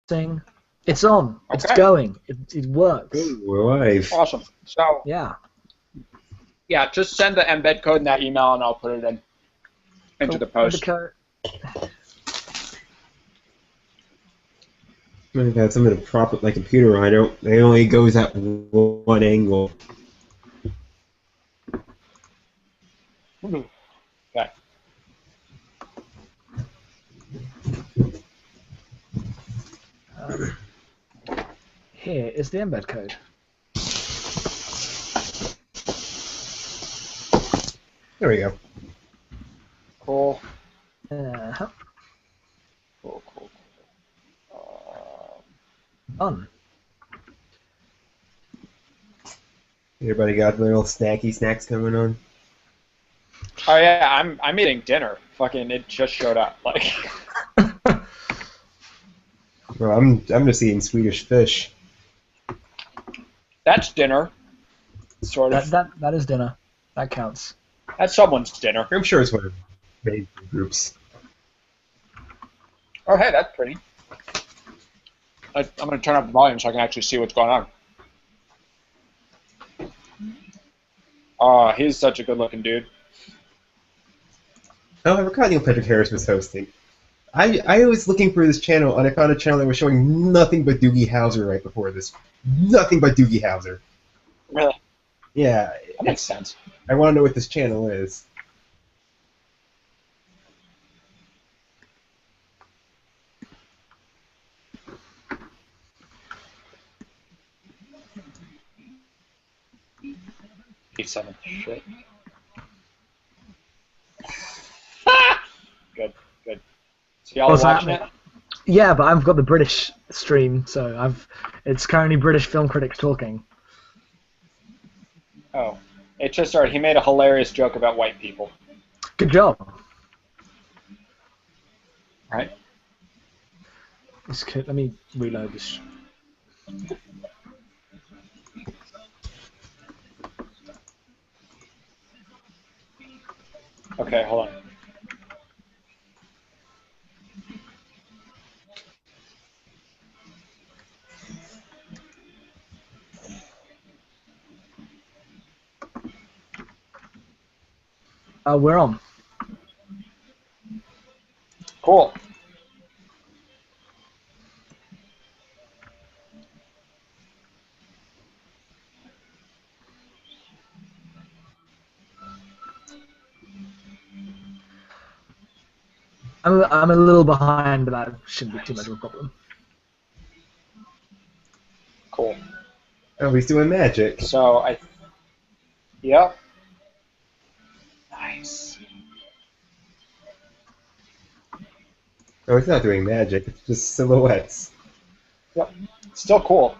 Sing. It's on. It's Okay. going. It works. Ooh, we're live. Awesome. So Yeah. yeah, just send the embed code in that email, and I'll put it in into the post. I've got something to prop up my computer on. It only goes at one angle. Okay. Here is the embed code. There we go. Cool. Uh-huh. Cool. On. Everybody got their little snacky snacks going on? Oh yeah, I'm eating dinner. Fucking, it just showed up. Like, Well, I'm just eating Swedish fish. that's dinner. Sort of. That is dinner. That counts. That's someone's dinner. I'm sure it's one of the main groups. Oh hey, that's pretty. I'm gonna turn up the volume so I can actually see what's going on. Oh, he's such a good-looking dude. Oh, I forgot Neil Patrick Harris was hosting. I was looking for this channel, and I found a channel that was showing nothing but Doogie Howser right before this. Nothing but Doogie Howser. Really? Yeah. That makes sense. I want to know what this channel is. E7. Shit. Good. So y'all What's watching happening? it? Yeah, but I've got the British stream, so it's currently British film critics talking. Oh. It just started. He made a hilarious joke about white people. Good job. Right? Let me reload this. Okay, hold on. We're on. Cool. I'm a little behind, but that shouldn't be too much of a problem. Cool. Oh, he's doing magic. So Yep. Nice. Oh, he's not doing magic. It's just silhouettes. Yep. Still cool.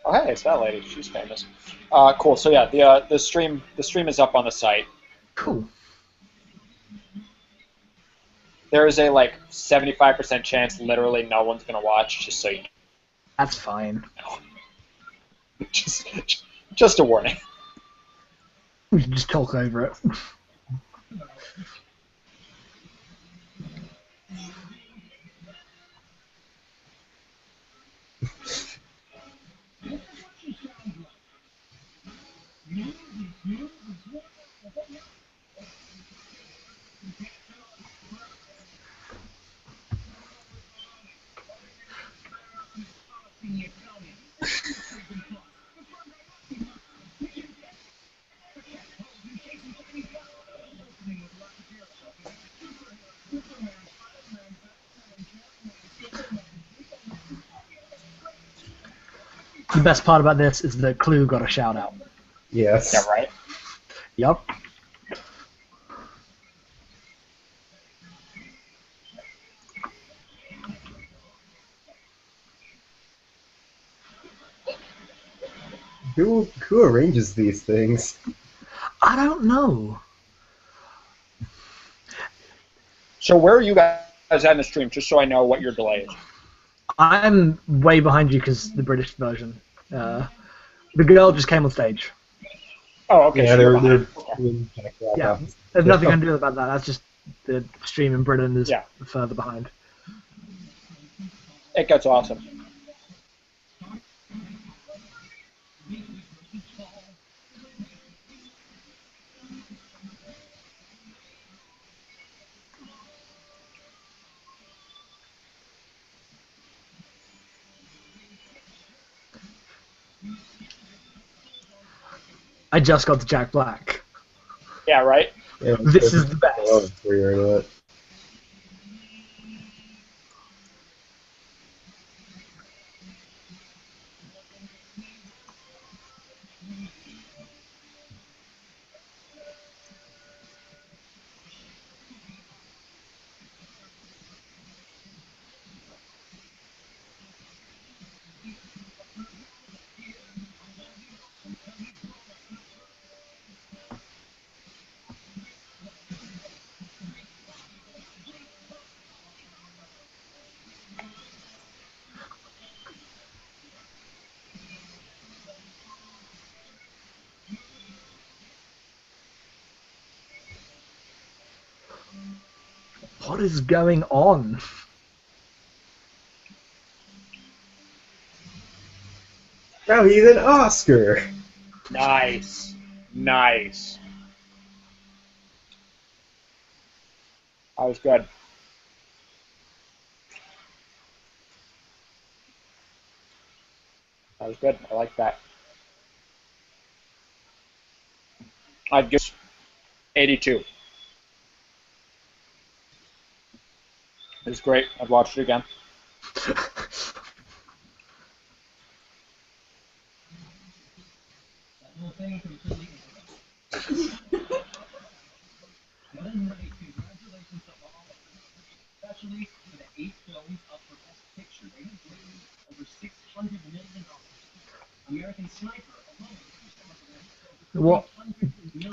Oh, hey, it's that lady. She's famous. Cool. So yeah, the stream is up on the site. Cool. There is a like 75% chance literally no one's gonna watch. Just so you That's fine. know. Just a warning. We can just talk over it. The best part about this is that Clue got a shout out. Yes. Yeah, right. Yup. Who arranges these things? I don't know. So where are you guys at in the stream, just so I know what your delay is? I'm way behind you because the British version. The girl just came on stage. Oh, okay. Yeah, so you're they're behind. Okay. doing back Yeah, office. there's nothing I can do about that. That's just the stream in Britain is Yeah. further behind. It gets awesome. I just got to Jack Black. Yeah, right. Yeah, This is the best. I love it for you or not. What is going on? Oh, he's an Oscar! Nice. Nice. That was good. That was good. I like that. I'd give 82. It was great. I'd watch it again. What?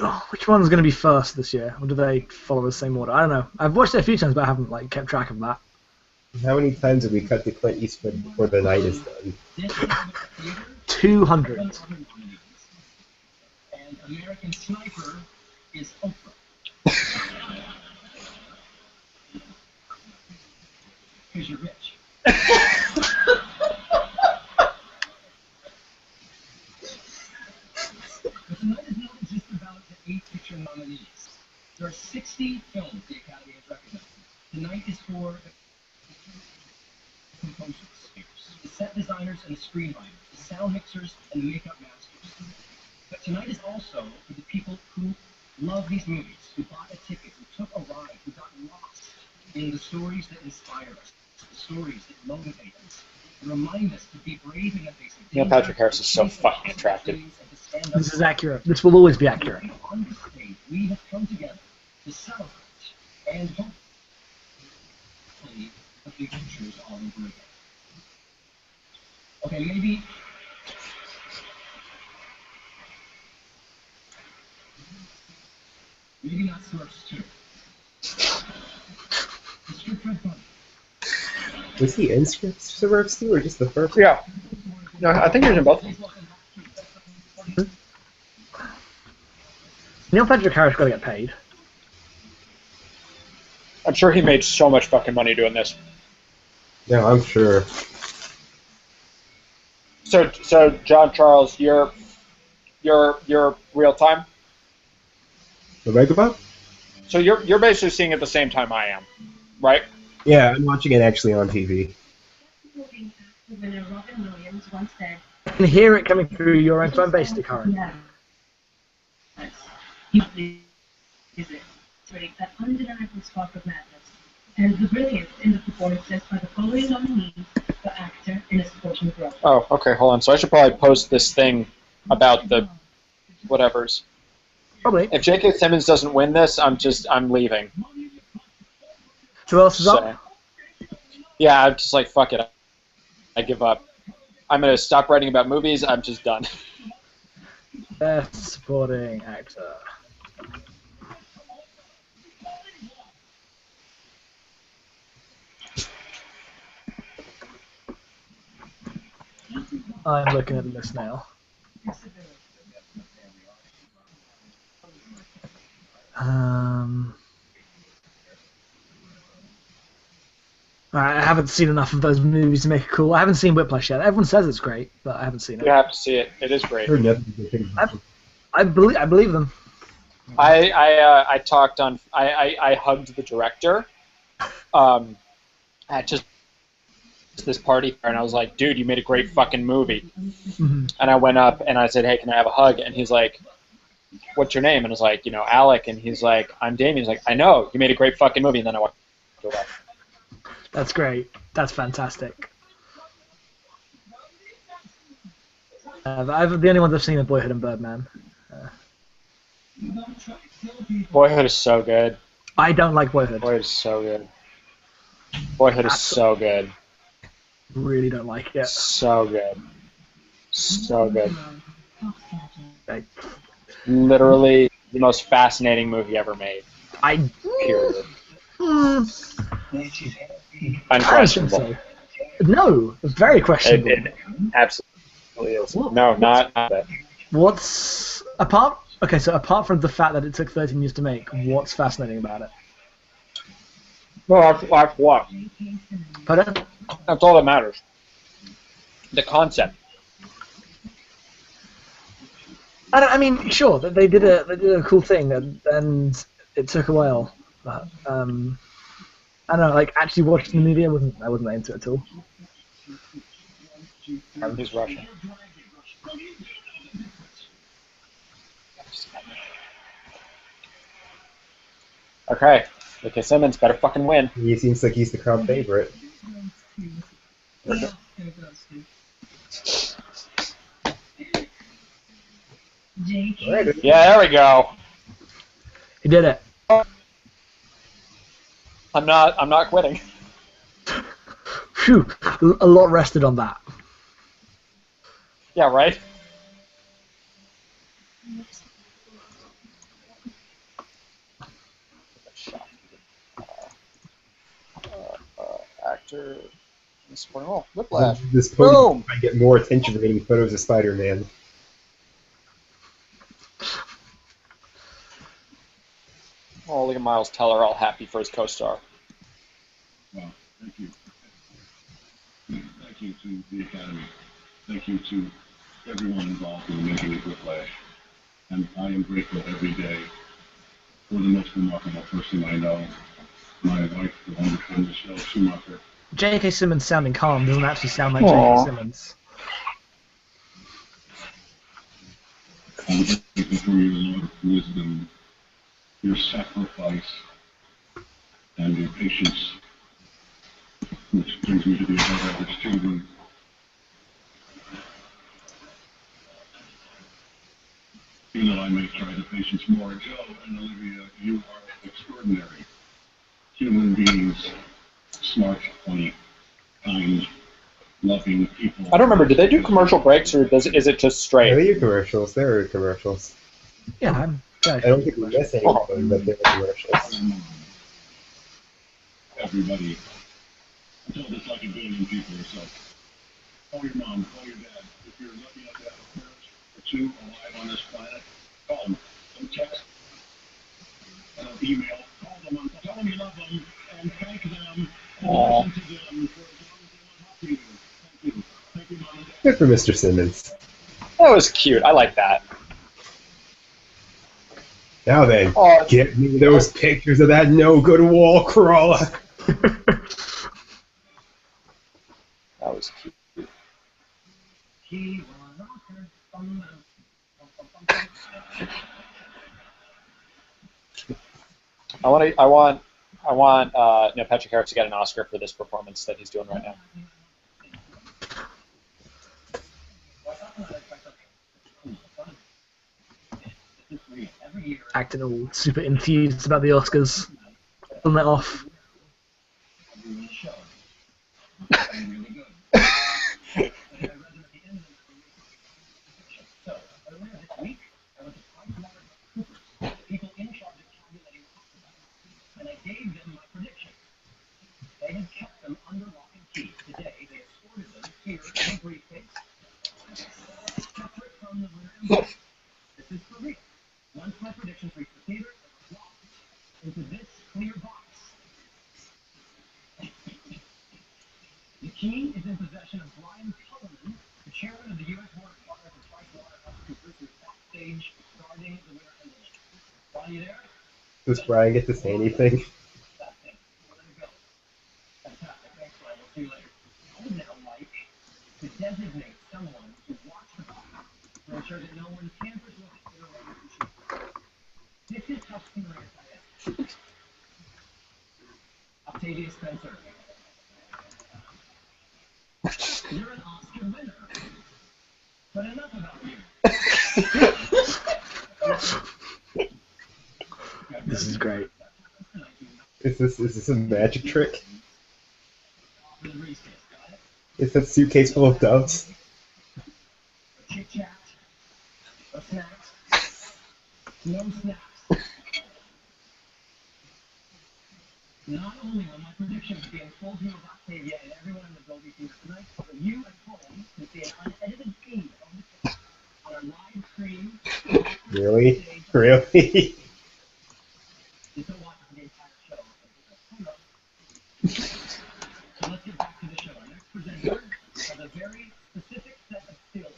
Oh, which one's going to be first this year? Or do they follow the same order? I don't know. I've watched it a few times, but I haven't like kept track of that. How many times have we cut to Clint Eastwood before the night is done? 200. And American Sniper is Oprah. Because you're rich. But tonight is not just about the 8 picture nominees. There are 60 films the Academy has recognized. Tonight is for the composers, the set designers and the screenwriters, the sound mixers and the makeup masters. But tonight is also for the people who love these movies, who bought a ticket, who took a ride, who got lost in the stories that inspire us, the stories that motivate us, and remind us to be brave in the face of Neil danger, Patrick Harris is so face the fucking attractive. possibilities, and to stand up. This is accurate. This will always be accurate. On this stage, we have come together to celebrate and hopefully the big pictures all over again. Okay, maybe not Smurfs 2. The script read funny. Was he in Smurfs 2 or just the first? Yeah. No, I think he was in both. Neil Patrick Harris got to get paid. I'm sure he made so much fucking money doing this. Yeah, I'm sure. So John Charles, your your real time? The Megapop? So you're basically seeing it at the same time I am, right? Yeah, I'm watching it actually on TV. Winner Robin Williams once said, I can hear it coming through your end, so I'm basically current. "Yeah, is it? Sorry, that undeniable spark of madness, and the brilliance in the performances by the following nominees for actor in a supporting role." Oh, okay, hold on. So I should probably post this thing about the whatevers. Probably. If J.K. Simmons doesn't win this, I'm leaving. Who else is So, up? yeah, I'm just like, fuck it. I give up. I'm gonna stop writing about movies. I'm just done. Best supporting actor. I'm looking at the list now. I haven't seen enough of those movies to make it cool. I haven't seen Whiplash yet. Everyone says it's great, but I haven't seen it. You have to see it. It is great. Heard nothing but things. I believe them. I talked on. I hugged the director. At just this party, and I was like, "Dude, you made a great fucking movie." Mm-hmm. And I went up and I said, "Hey, can I have a hug?" And he's like, "What's your name?" And I was like, Alec. And he's like, "I'm Damien." He's like, "I know, you made a great fucking movie." And then I walked away. That's great. That's fantastic. The only ones I've seen are Boyhood and Birdman. Boyhood is so good. I don't like Boyhood. Boyhood is so good. Boyhood is so good. Really don't like it. So good. So good. I, Literally the most fascinating movie ever made. Period. I don't think so. No, very questionable. It absolutely is. No, not that. What's apart from the fact that it took 13 years to make, what's fascinating about it? Well, that's what. Pardon? That's all that matters. The concept. I mean, sure, they did a cool thing, and it took a while. But, I don't know, like actually watching the movie, I wasn't into it at all. He's Russian. Okay, J.K. Simmons better fucking win. He seems like he's the crowd favorite. J.K. Yeah, there we go. He did it. I'm not quitting. Phew, a lot rested on that. Yeah, right? Actor in the supporting role. Whiplash. This Boom! podium might get more attention for getting photos of Spider-Man. Oh, look at Miles Teller, all happy for his co-star. Well, thank you. Thank you to the Academy. Thank you to everyone involved in the making of Whiplash. And I am grateful every day for the most remarkable person I know, my wife, the longest on the show, Schumacher. J.K. Simmons sounding calm doesn't actually sound like Aww. J.K. Simmons. I'm grateful for your Lord of wisdom, your sacrifice, and your patience, which brings me to the other of children. Even though I may try the patience more, Joe and Olivia, you are extraordinary human beings, smart, funny, kind, loving people. I don't remember, did they do commercial breaks or is it just Yeah, straight? they do commercials. There are commercials. Yeah, I don't think we miss any of them, but there are commercials. Everybody. I told this like a billion people or so. Call your mom, call your dad. If you're lucky enough to have a parent or two alive on this planet, call them. Don't text. Email. Call them. Tell them you love them and thank them and listen to them for as long as they want to help you. Thank you. Thank you, Mom and Dad. Good for Mr. Simmons. That was cute. I like that. Now then, Oh, get me those pictures of that no-good wall crawler. that was cute. He was Oscar. I want Neil Patrick Harris to get an Oscar for this performance that he's doing right now. Acting all super enthused about the Oscars. Pulling that off. People in charge of calculating and I gave them my prediction. They had kept them under lock and key. Today, they escorted them here in a briefcase, separate from the winner and winner. This is for real. Once my predictions reach the theater, they were locked into this clear box. The key is in possession of Brian Cullinan, the chairman of the U.S. Board of Partners and PricewaterhouseCoopers, who is backstage guarding the winner and winner. Brian, you there? Does Brian get to say anything? That's it. Let it go. Fantastic. Thanks, Brian. We'll see you later. I would now like to designate someone to watch the box to ensure that no one tampers with it in a way that should. This is how serious I am. Octavia Spencer. You're an Oscar winner. But enough about you. This is great. Is this a magic trick? Is that suitcase full of doves? Chit chat. No snacks. No snacks. Not only will my predictions be in full view of Octavia and everyone in the building theater tonight, but you at home can see an unedited feed of the film on our live stream. Really? Really? You can watch the entire show. So let's get back to the show. Our next presenter has a very specific set of skills.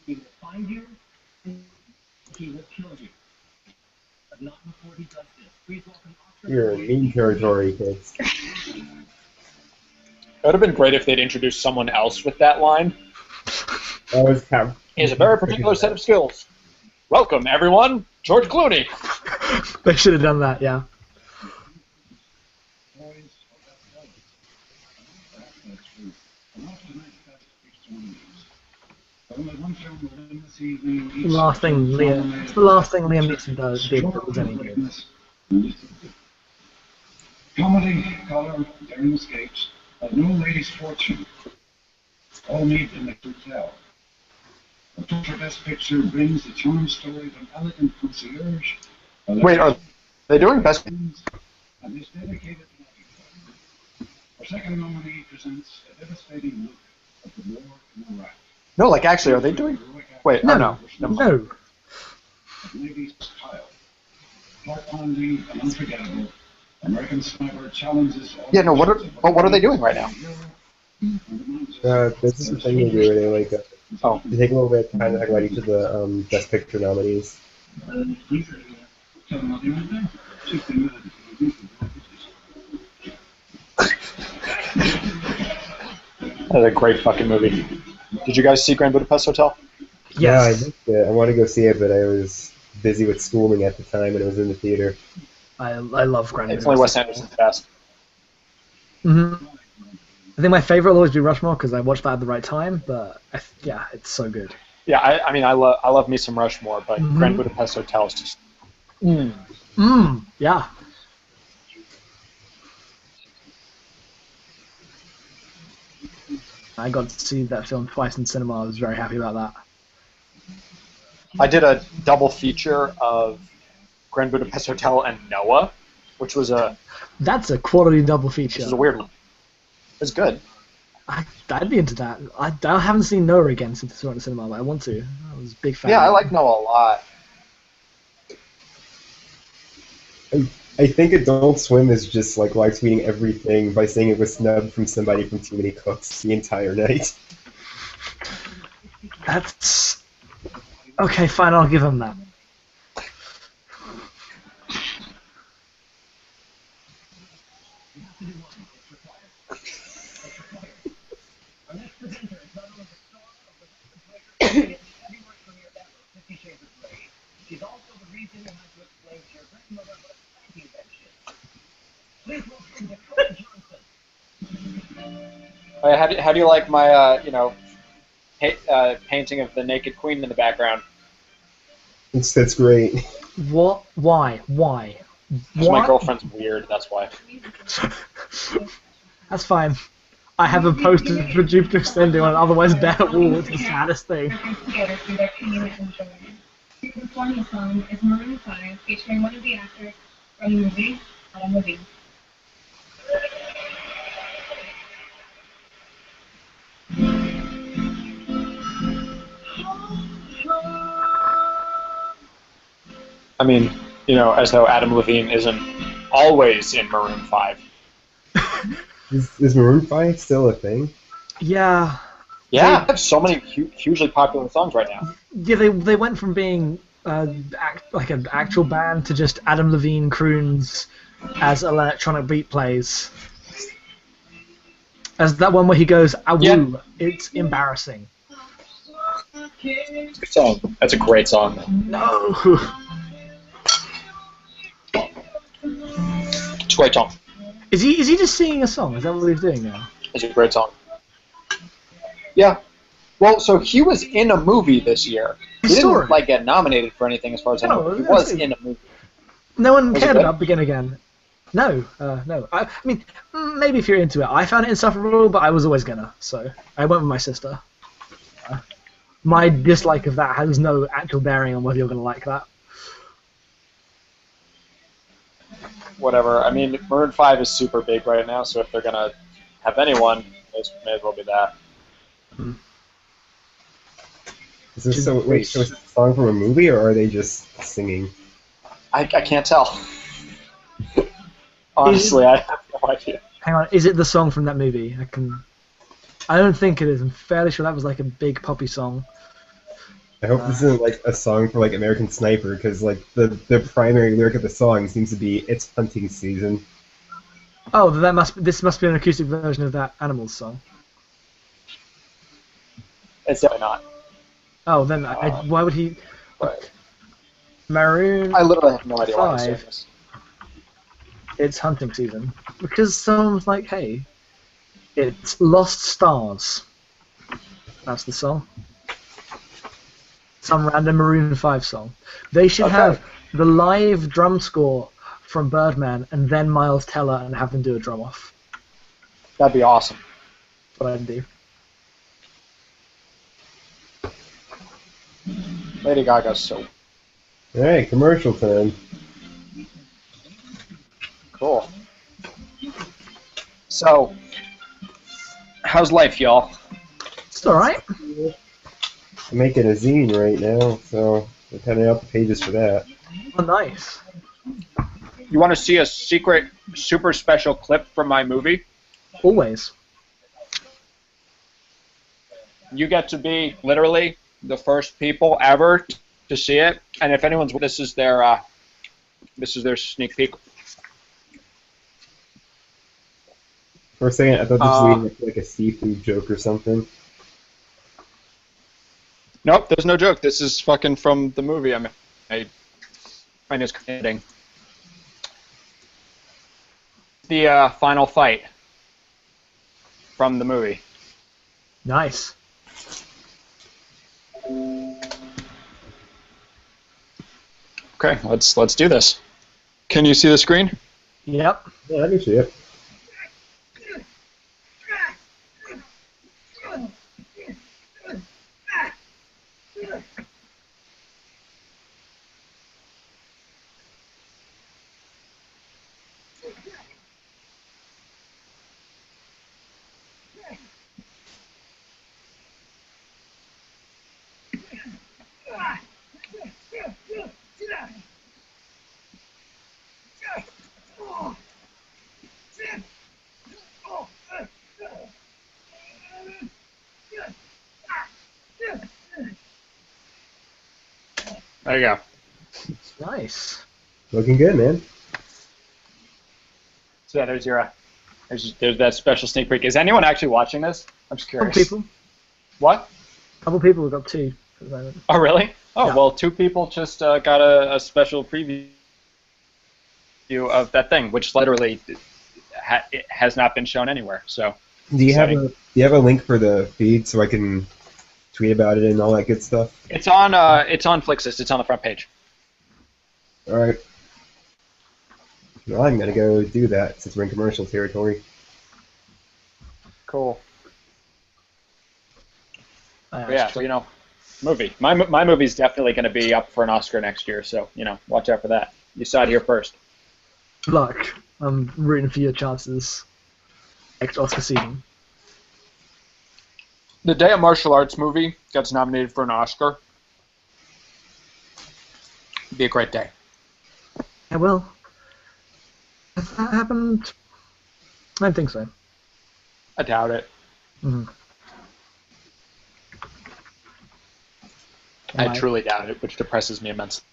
He will find you, and he will kill you. But not before he does this. Please welcome Oscar. You're in mean territory, kids. It would have been great if they'd introduced someone else with that line. That was kind He has a very particular set of skills. Welcome, everyone, George Clooney. They should have done that, yeah. Last thing Liam, it's the last thing Liam Neeson did that was any good. Comedy, color, daring escapes, of no lady's fortune. All meet in the hotel. The Picture Best Picture brings the charm story of an elegant concierge. Wait, are they doing Best? And his dedicated life. Our second nominee presents a devastating look at the war in Iraq. No, like actually, are they doing? Wait, No, no. No. Navy's Kyle. Heart-pounding and unforgettable. American sniper challenges. Yeah, no. What are they doing right now? this is the thing they do where they like they take a little bit of time to talk about each of the Best Picture nominees. That's a great fucking movie. Did you guys see Grand Budapest Hotel? Yeah, I Yes. liked it. I wanted to go see it, but I was busy with schooling at the time, and it was in the theater. I love Grand It's only Wes Anderson's best. Mm-hmm. I think my favorite will always be Rushmore because I watched that at the right time, but yeah, it's so good. Yeah, I mean, I love me some Rushmore, but Mhm. Grand Budapest Hotel is just. Yeah. I got to see that film twice in cinema. I was very happy about that. I did a double feature of Grand Budapest Hotel and Noah, which was a That's a quality double feature. weird one. It was good. I'd be into that. I haven't seen Noah again since I saw it in the cinema, but I want to. I was a big fan. Yeah, I like Noah a lot. I think Adult Swim is just like live tweeting everything by saying it was snubbed from somebody from Too Many Cooks the entire night. That's okay. Fine, I'll give him that. How do you like my painting of the naked queen in the background? That's great. What? Why? Because my girlfriend's weird. That's why. That's fine. I have a poster for Jupiter ascending on an otherwise bare wall. It's the saddest thing. Together through their pain and joy. The performing song is Maroon 5, featuring one of the actors from the movie, Adam Levine. I mean, as though Adam Levine isn't always in Maroon 5. Is Maroon 5 still a thing? Yeah. Yeah, they have so many hugely popular songs right now. Yeah, they went from being like an actual band to just Adam Levine croons as electronic beat plays. As that one where he goes, "Awoo," Yeah. It's embarrassing. Good song. That's a great song. No. It's a great song. Is he just singing a song? Is that what he's doing now? It's a great song. Yeah. Well, so he was in a movie this year. He Story. didn't get nominated for anything, as far as I know. No, He was in a movie. No one Was it cared good? about Begin Again. No, no. I mean, maybe if you're into it. I found it insufferable, but I was always gonna, so I went with my sister. My dislike of that has no actual bearing on whether you're gonna like that. Whatever. I mean, Maroon 5 is super big right now, so if they're gonna have anyone, it may as well be that. Is this so is this a song from a movie, or are they just singing? I can't tell. Honestly, I have no idea. Hang on, is it the song from that movie? I don't think it is. I'm fairly sure that was like a big poppy song. I hope this isn't like a song for like American Sniper, because like the primary lyric of the song seems to be "It's hunting season." Oh, this must be an acoustic version of that Animals song. It's definitely not. Oh, then why would he? But Maroon. I literally have no idea why I'm saying 5. this. It's hunting season because someone's like, "Hey, it's Lost Stars." That's the song. Some random Maroon 5 song. They should have the live drum score from Birdman and then Miles Teller and have them do a drum off. That'd be awesome. That's what I'd do. Lady Gaga's so All right, commercial time. cool. So, how's life, y'all? It's alright. I'm making a zine right now, so I'm cutting out the pages for that. Oh, nice. You want to see a secret, super special clip from my movie? Always. You get to be literally the first people ever to see it, and if anyone's, this is their sneak peek. For a second, I thought this was leading to like a seafood joke or something. Nope, there's no joke. This is fucking from the movie I made. My name is kidding. The final fight from the movie. Nice. Okay, let's do this. Can you see the screen? Yep. Yeah, I can see it. There you go. Nice. Looking good, man. So yeah, there's your there's that special sneak peek. Is anyone actually watching this? I'm just Couple curious. people. What? Couple people. We've got 2 at the moment. Oh really? Oh Yeah. well, 2 people just got a special preview of that thing, which literally it has not been shown anywhere. So Do you have setting. a link for the feed so I can tweet about it and all that good stuff? It's on Flixist. It's on the front page. All right. Well, I'm gonna go do that since we're in commercial territory. Cool. I But yeah, actually- so, movie. My movie's definitely going to be up for an Oscar next year, so watch out for that. You saw it here first. Good luck. I'm rooting for your chances next Oscar season. The day a martial arts movie gets nominated for an Oscar, it'd be a great day. Yeah, well, has that happened? I don't think so. I doubt it. Mhm. I My- truly doubt it, which depresses me immensely.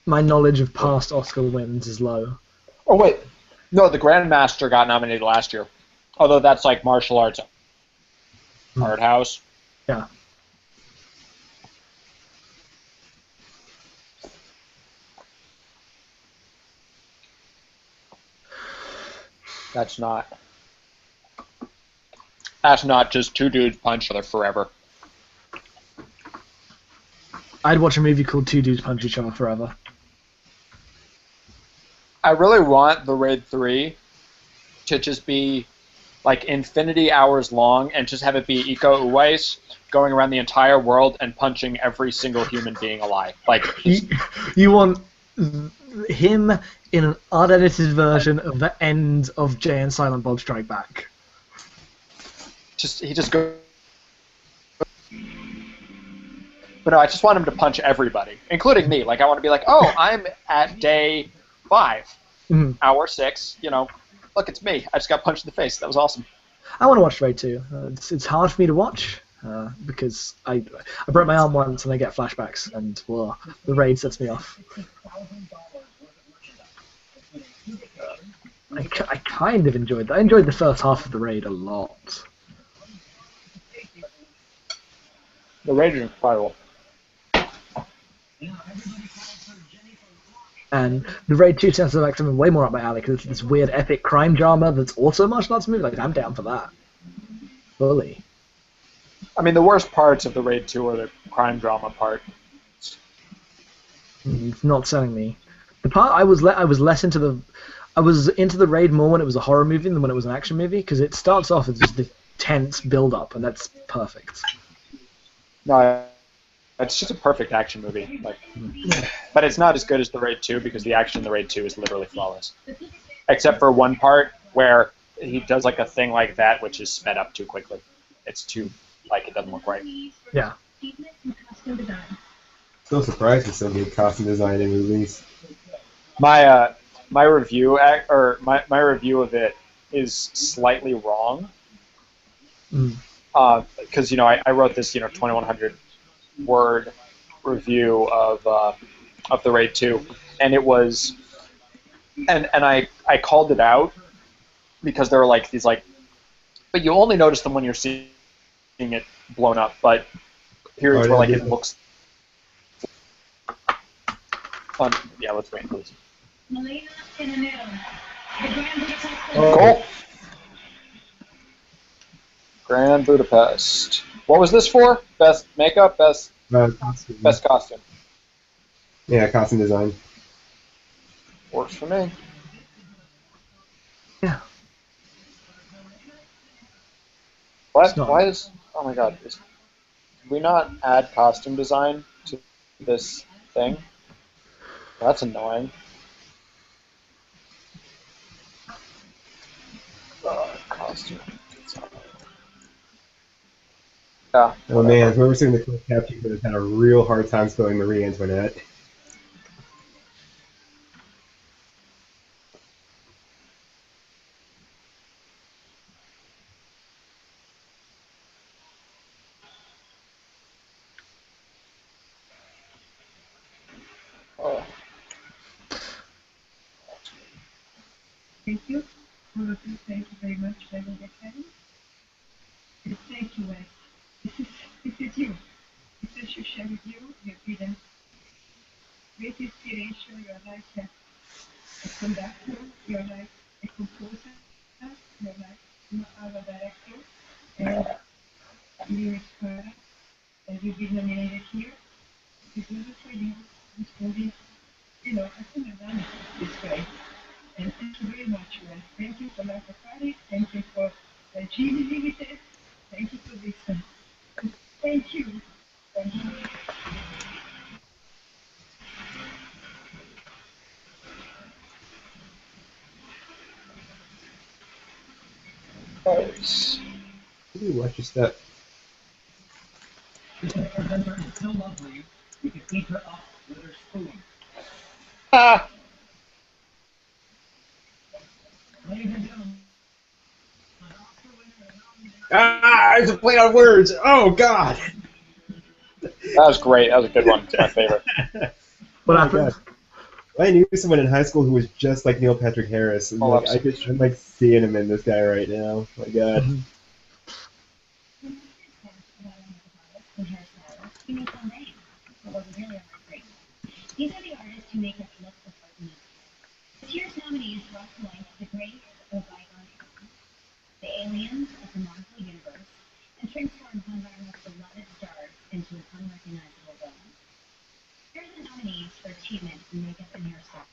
My knowledge of past Oscar wins is low. Oh wait, no, The Grandmaster got nominated last year, although that's like martial arts art house. Yeah. That's not just two dudes punch each other forever. I'd watch a movie called Two Dudes Punch Each Other Forever. I really want the Raid 3 to just be like infinity hours long and just have it be Iko Uwais going around the entire world and punching every single human being alive. Like, You want him in an unedited version of the end of Jay and Silent Bob Strike Back. he just goes. But no, I just want him to punch everybody, including me. Like, I want to be like, oh, I'm at day 5, Mhm. hour 6. Look, it's me. I just got punched in the face. That was awesome. I want to watch Raid 2. It's hard for me to watch because I broke my arm once and I get flashbacks, and well, the Raid sets me off. I kind of enjoyed that. I enjoyed the first half of the Raid a lot. The Raid is incredible. And the Raid 2 sounds like something way more up my alley because it's this weird epic crime drama that's also a martial arts movie. Like, I'm down for that. Fully. I mean, the worst parts of the Raid 2 are the crime drama part. It's not selling me. The part I was less into the Raid more when it was a horror movie than when it was an action movie because it starts off as just this tense build up and that's perfect. No, it's just a perfect action movie. Like, but it's not as good as the Raid 2 because the action in the Raid 2 is literally flawless, except for one part where he does like a thing like that, which is sped up too quickly. It's too it doesn't look right. Yeah. So surprised with so good costume design in movies. My review my review of it is slightly wrong. Mm. Because I wrote this 2100 word review of the Raid 2, and it was and I called it out because there were like these but you only notice them when you're seeing it blown up, but periods where it looks fun. Yeah, let's wait, please. Cool. Grand Budapest. What was this for? Best makeup, best costume. Yeah, costume design. Works for me. Yeah. What? not- Why is? Oh my God! Did we not add costume design to this thing? That's annoying. Costume design. Yeah. Oh man, whoever's doing the closed caption could have had a real hard time spelling Marie Antoinette. Oh. Thank you. All of you, thank you very much. I will get ready. Thank you, Wes. This is you. This is to share with you your freedom. Great inspiration, you're like a conductor, you're like a composer, you're like a director. be nominated here. Because never for you, this movie, I couldn't have done it this way. And thank you very much, Wes. Thank you for Marco Party. Thank you for Genie Limited. Thank you for this. Thank you. Thank you. Nice. Did you watch your stuff? This presenter is so lovely, you can eat her up with her spoon. Ah, Ladies and gentlemen, Ah, it's a play on words. Oh God. that was great. That was a good one. It's my favorite. What Oh, happened? God. I knew someone in high school who was just like Neil Patrick Harris. And, Oh, like, I'm like seeing him in this guy right now. My God. These are the artists who make us look the part we need. This year's nominees brought to life the grace of bygone eras, the aliens of the Marvel universe, and transformed one of our most beloved stars into an unrecognizable villain. Here are the nominees for achievement in makeup and hairstyle.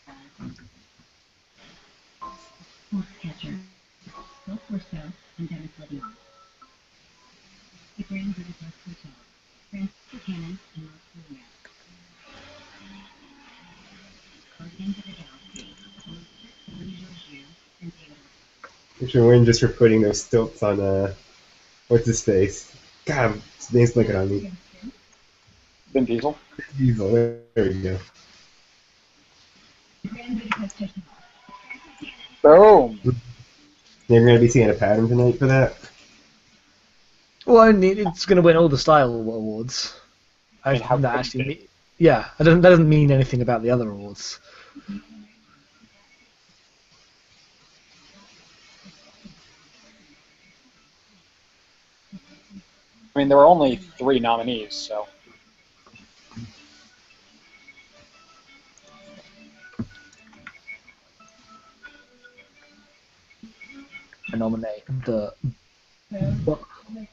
Foxcatcher, Bill Corso, and Dennis Levion. The Grand Budapest Hotel, Francis Buchanan and Mark Julia. Guardians of the Galaxy, Lee Georgiou and David. You should win just for putting those stilts on, what's his face? God, his name's blinking on me. Vin Diesel. Diesel, there we go. The Grand Budapest Hotel. Boom. You're going to be seeing a pattern tonight for that? Well, it's going to win all the style awards. I mean, how that could actually, it? yeah, that doesn't mean anything about the other awards. I mean, there were only 3 nominees, so. I nominate the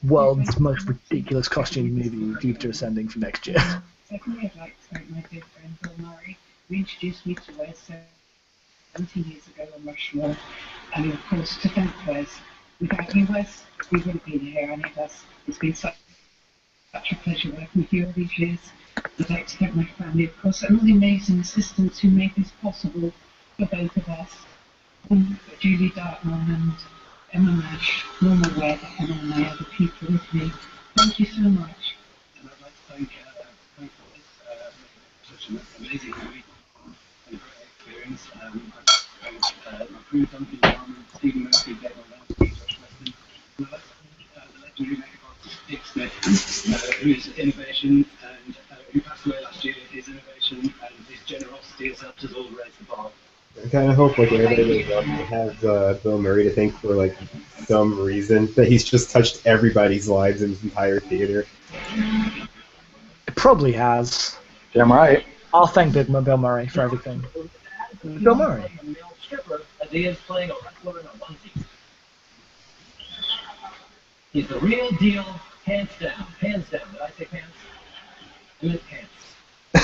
world's most ridiculous costume movie, Jupiter Ascending, for next year. Secondly, I'd like to thank my good friend Bill Murray, who introduced me to Wes 17 years ago on Rushmore. And of course, to thank Wes. Without you, Wes, we wouldn't be here, and it's been such a pleasure working with you all these years. I'd like to thank my family, of course, and all the amazing assistants who made this possible for both of us. Julie Dartman and Emma Nash, Norma Webb, and all my other people with me. Thank you so much. And I'd like to thank such an amazing movie and a great experience. I've approved Duncan Jarman, Stephen Murphy, Dave Lansky, Josh Weston. And I'd like to thank the legendary makeup artist Dick Smith, whose innovation and who passed away last year, his innovation and his generosity has helped us all raise the bar. I kind of hope like everybody has Bill Murray to thank for like some reason that he's just touched everybody's lives in his entire theater. It probably has. Damn right. I'll thank Bill Murray for everything. Bill Murray. A male stripper as he is playing a wrestler in a onesie. He's the real deal, hands down. Hands down. Did I say pants? I meant pants.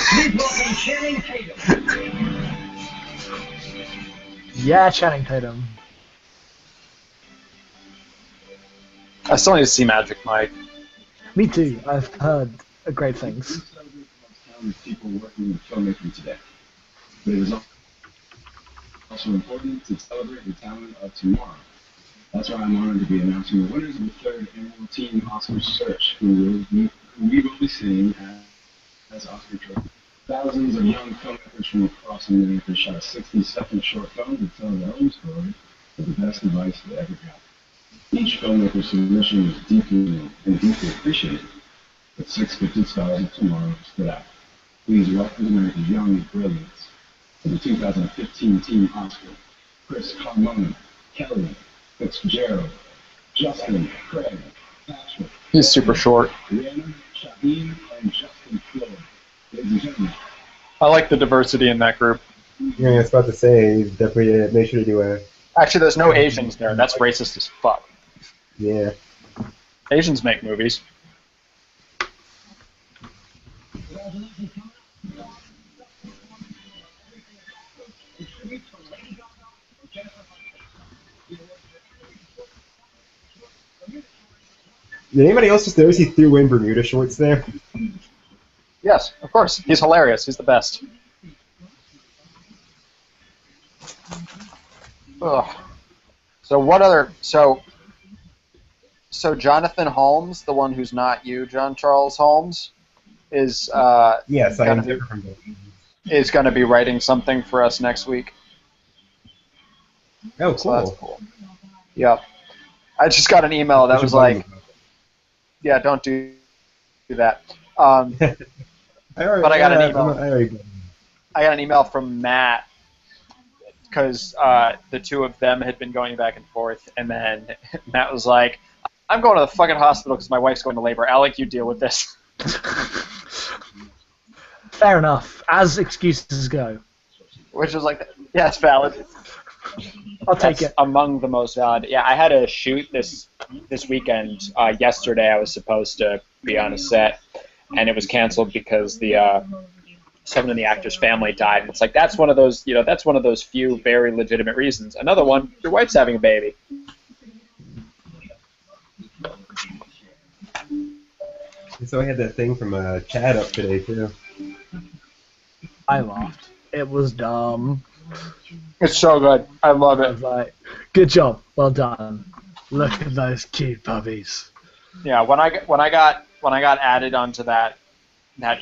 Please welcome Channing Tatum. Yeah, Channing Tatum. I still need to see Magic Mike. Me too. I've heard great things. We celebrate the most talented people working in filmmaking today. But it is also important to celebrate the talent of tomorrow. That's why I'm honored to be announcing the winners of the 3rd annual Teen Oscar Search, who we will be seeing as Oscar trophy. Thousands of young filmmakers from across America shot a 60-second short film to tell their own story with the best advice they ever got. Each filmmaker's submission was deeply appreciated, but 6 gifted stars of tomorrow stood out. Please welcome America's young brilliance to the 2015 Teen Oscar: Chris Carmona, Kelly Fitzgerald, Justin, Craig, Patrick. He's super short. Rihanna, Shaheen, and Justin Floyd. Ladies and gentlemen, I like the diversity in that group. Yeah, I was about to say, definitely make sure to do a Actually, there's no Asians there. That's racist as fuck. yeah. Asians make movies. Did anybody else just notice he threw in Bermuda shorts there? Yes, of course. He's hilarious. He's the best. Ugh. So what other? So Jonathan Holmes, the one who's not you, John Charles Holmes, is Yes, I am gonna be, different from both. is going to be writing something for us next week. Oh, So that's cool. cool. Yep. I just got an email that was like, yeah, don't do that. But I got an email. I got an email from Matt because the two of them had been going back and forth, and then Matt was like, "I'm going to the fucking hospital because my wife's going to labor. Alec, you deal with this." Fair enough, as excuses go. Which was like, yeah, it's valid. I'll take That's it. among the most valid. Yeah, I had a shoot this weekend. Yesterday, I was supposed to be on a set, and it was canceled because the someone in the actor's family died. And it's like that's one of those, that's one of those few very legitimate reasons. Another one, your wife's having a baby. So I had that thing from Chad up today too. I laughed. It was dumb. It's so good. I love I it. was like, good job, well done. Look at those cute puppies. Yeah, when I got added onto that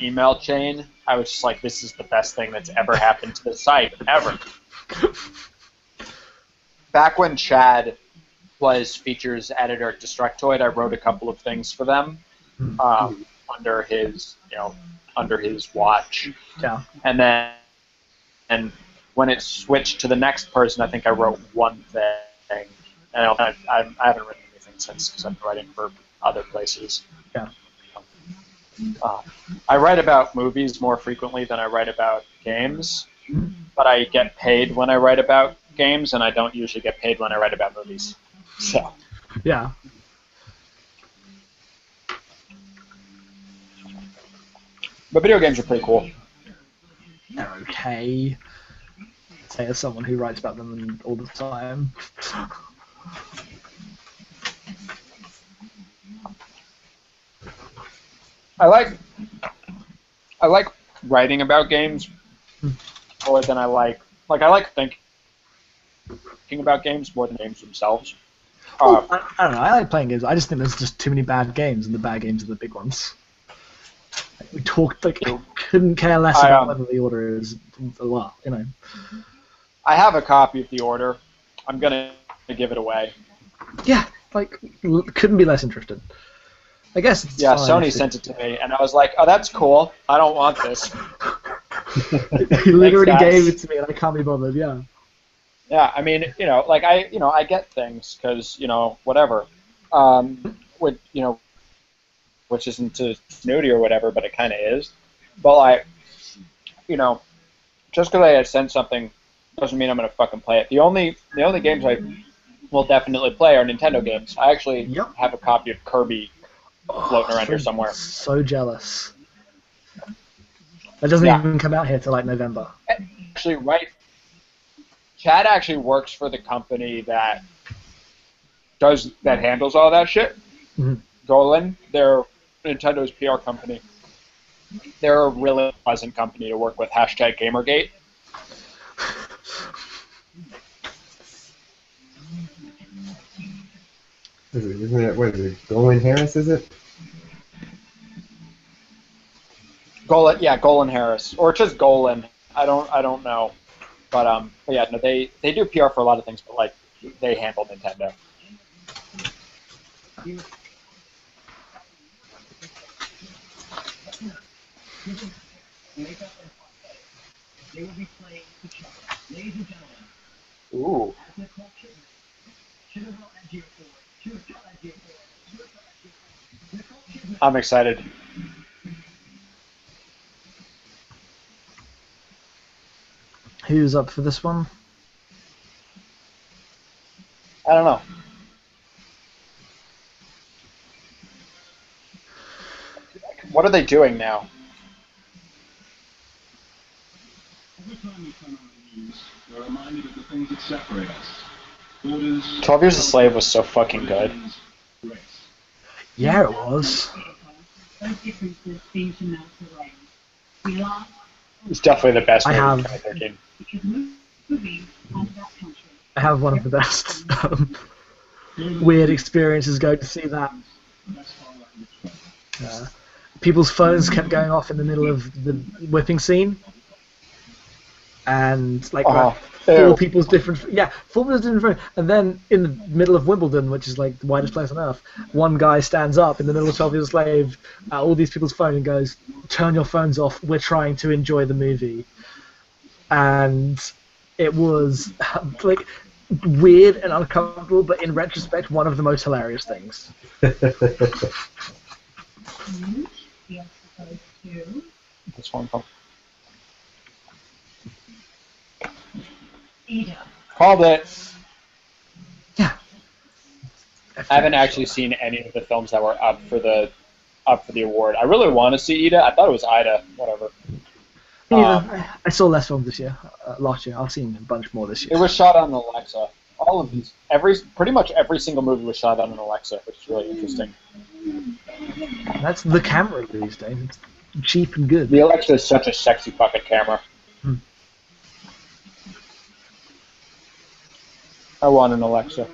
email chain, I was just like, this is the best thing that's ever happened to the site ever. Back when Chad was features editor at Destructoid, I wrote a couple of things for them under his watch. Yeah. And then when it switched to the next person, I think I wrote one thing. And I haven't written anything since because I've been writing for other places. Yeah. I write about movies more frequently than I write about games, but I get paid when I write about games, and I don't usually get paid when I write about movies. So. Yeah. But video games are pretty cool. They're okay. Say as someone who writes about them all the time. I like writing about games more than I like thinking about games more than games themselves. Well, I don't know. I like playing games. I just think there's just too many bad games, and the bad games are the big ones. We talked I couldn't care less about whether the order is well, I have a copy of the order. I'm gonna give it away. Yeah, couldn't be less interested. I guess. It's yeah, fine Sony sent it to me, and I was like, "Oh, that's cool. I don't want this." He literally gave it to me, and I can't be bothered. Yeah. Yeah, I mean, I get things because whatever, which isn't too snooty or whatever, but it kind of is. But just because I sent something doesn't mean I'm gonna fucking play it. The only games I will definitely play are Nintendo games. I actually have a copy of Kirby floating around here somewhere. So jealous. That doesn't even come out here till November. Actually, right. Chad actually works for the company that handles all that shit. Mm-hmm. Golan, they're Nintendo's PR company. They're a really pleasant company to work with. #Gamergate. Isn't it? What is it? Golan Harris? Is it? Golan Harris, or just Golan. I don't know, but yeah, no, they do PR for a lot of things, but they handle Nintendo. Ooh. I'm excited. Who's up for this one? I don't know. What are they doing now? Every time we turn on the news, we're reminded of the things that separate us. Borders, 12 Years a Slave was so fucking good. race. Yeah, it was. Those differences seem to melt away. We lost It's definitely the best I movie of have- 2013. because movies out of that country. I have one of the best weird experiences going to see that. People's phones kept going off in the middle of the whipping scene, and like Oh, four ew. people's different, four people's different phones. And then in the middle of Wimbledon, which is like the widest place on earth, one guy stands up in the middle of 12 Years a Slave, all these people's phones, and goes, "Turn your phones off. We're trying to enjoy the movie." And it was like weird and uncomfortable, but in retrospect, one of the most hilarious things. And we are supposed to. This one. Oh. Ada. Called it. Yeah. I haven't actually seen any of the films that were up for the award. I really want to see Ida. I thought it was Ida. Whatever. I saw less films this year. Last year, I've seen a bunch more this It year. was shot on Alexa. All of these, pretty much every single movie was shot on an Alexa, which is really interesting. That's the camera these days. It's cheap and good. The Alexa is such a sexy fucking camera. Hmm. I want an Alexa.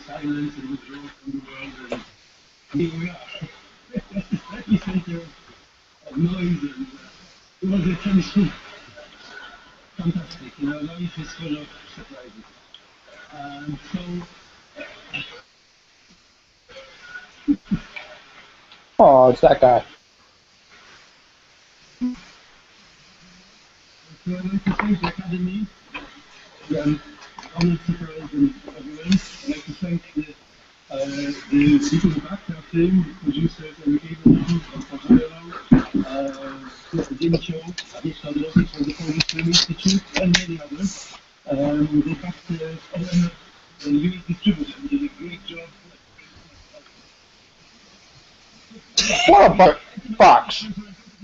Silence and withdrawal from the world, and here we are. Epicenter of noise and it was essentially fantastic. You know, life is full of surprises. Oh, it's that guy. So I'd like to thank the Academy, honored surprise and everyone. I'd like to thank the people who backed our film, the producers, and Abraham, Jim Cho, Adi Sadrosi from the Polish Film Institute, and many others. They backed the US distributor, who did a great job. What a box!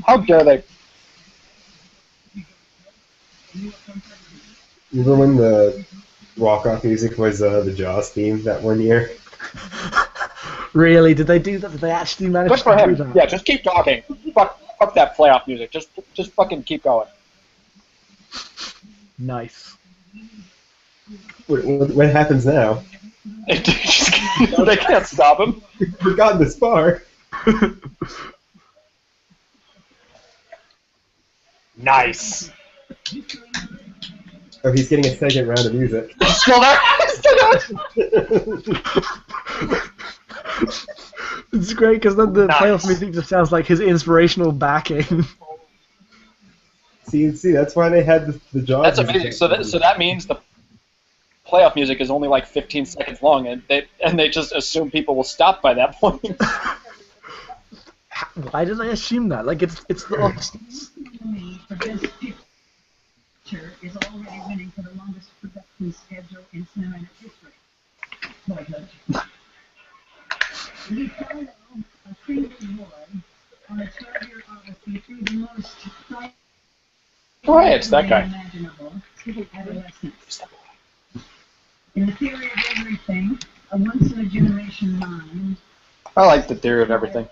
How dare they? Remember when the walk-off music was the Jaws theme that one year? Really? Did they do that? Did they actually manage Good for to do him. that? Yeah, just keep talking. Fuck that playoff music. Just fucking keep going. Nice. What happens now? They can't stop him. We've gotten this far. Nice. Oh, he's getting a second round of music. Still there? It's great because then the Nice. playoff music just sounds like his inspirational backing. See, that's why they had the Jaws. That's music. amazing. So that means the playoff music is only like 15 seconds long, and they just assume people will stop by that point. Why did I assume that? Like it's the Austin's. For Best Picture is already winning for the longest production schedule in cinema history. We follow a single boy on a 12-year odyssey through the most Oh, hey, it's that guy. imaginable adolescence. In the theory of everything, a once-in-a-generation mind. I like the theory of everything.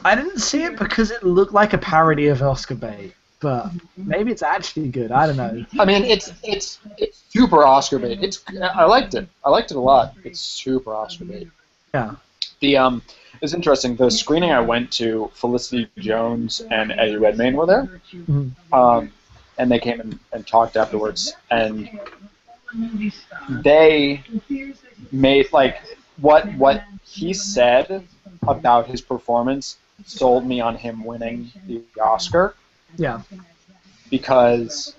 I didn't see it because it looked like a parody of Oscar bait, but maybe it's actually good. I don't know. I mean, it's super Oscar bait. I liked it. I liked it a lot. It's super Oscar bait. Yeah. It's interesting. The screening I went to, Felicity Jones and Eddie Redmayne were there, and they came and talked afterwards, and they made like what he said about his performance sold me on him winning the Oscar. Yeah. Because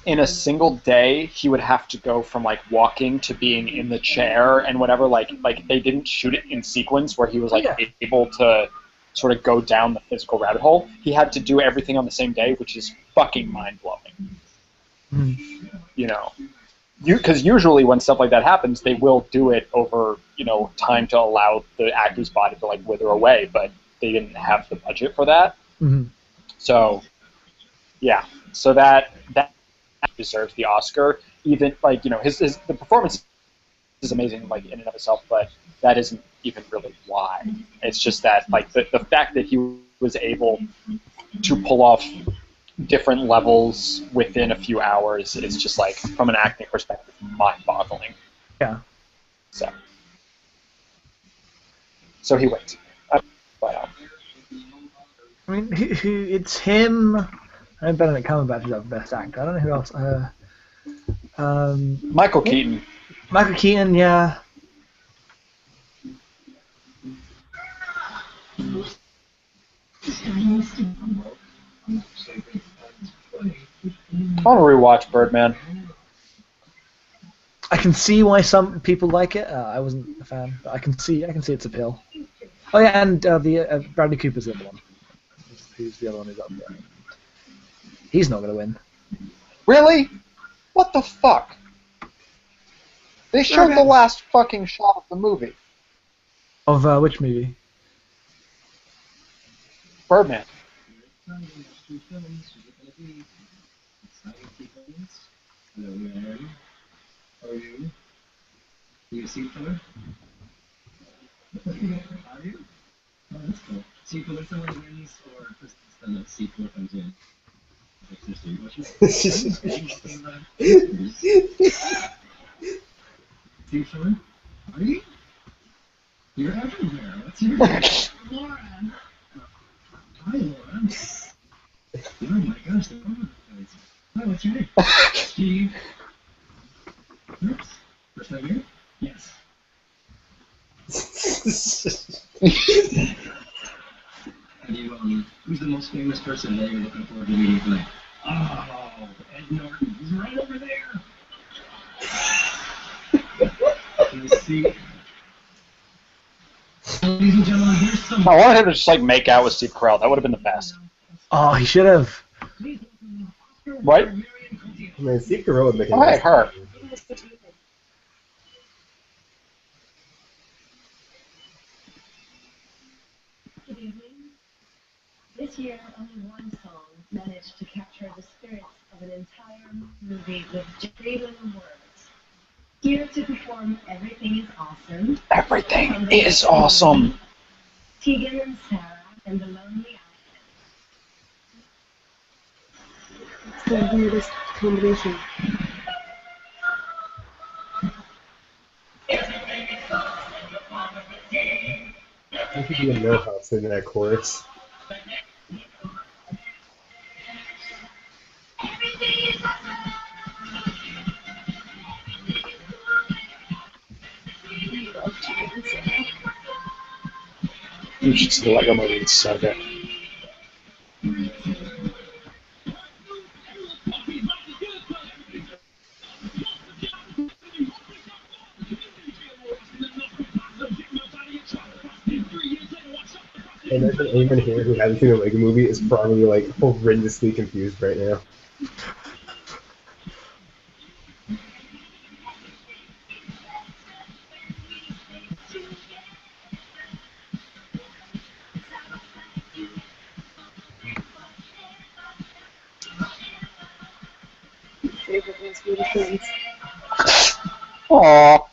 in a single day he would have to go from like walking to being in the chair and whatever. Like they didn't shoot it in sequence where he was like able to sort of go down the physical rabbit hole. He had to do everything on the same day, which is fucking mind blowing. You know, because usually when stuff like that happens, they will do it over time to allow the actor's body to like wither away, but they didn't have the budget for that. Mm-hmm. So yeah, so that deserves the Oscar. Even like his the performance is amazing like in and of itself, but that isn't even really why. It's just that like the fact that he was able to pull off different levels within a few hours is just like from an acting perspective mind-boggling. Yeah. So he wins. But, I mean, it's him. I know Benedict Cumberbatch is our best actor. I don't know who else. Michael Keaton. Michael Keaton, yeah. I want to rewatch Birdman. I can see why some people like it. I wasn't a fan, but I can see its appeal. Oh yeah, and the Bradley Cooper's the other one. Who's the other one who's up there? He's not gonna win. Really? What the fuck? They showed the last fucking shot of the movie. Of which movie? Birdman. How are you? You a seafarer? Are you? Oh, that's cool. See, when someone wins or then the sequel comes in. Seafarer? Are you? You're everywhere. What's your name? Laura. Hi, Laura. Oh my gosh, they're all over the place. Hi, what's your name? Steve. Oops. First time here? Yes. And you, who's the most famous person that you're looking forward to meeting tonight? Oh, Ed Norton. He's right over there. Can you see? Ladies and gentlemen, here's some. I wanted him to just like make out with Steve Carell. That would have been the best. Oh, he should have. Right? I mean, Steve Carell would make it. Right, her. Good evening. This year, only one song managed to capture the spirits of an entire movie with freedom words. Here to perform Everything is Awesome. Everything is awesome. Tegan and Sarah and the Lonely Island. It's the weirdest combination. I could be in no house in that chorus. You should see the Lego movie. It's so good. I imagine anyone here who hasn't seen a Lego movie is probably like horrendously confused right now. Favorite ones were the friends. Aww.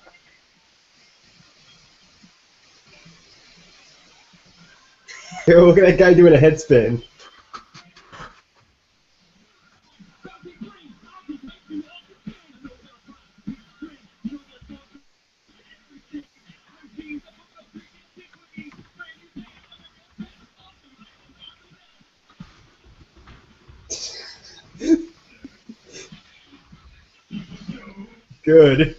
Hey, look at that guy doing a headspin. Good.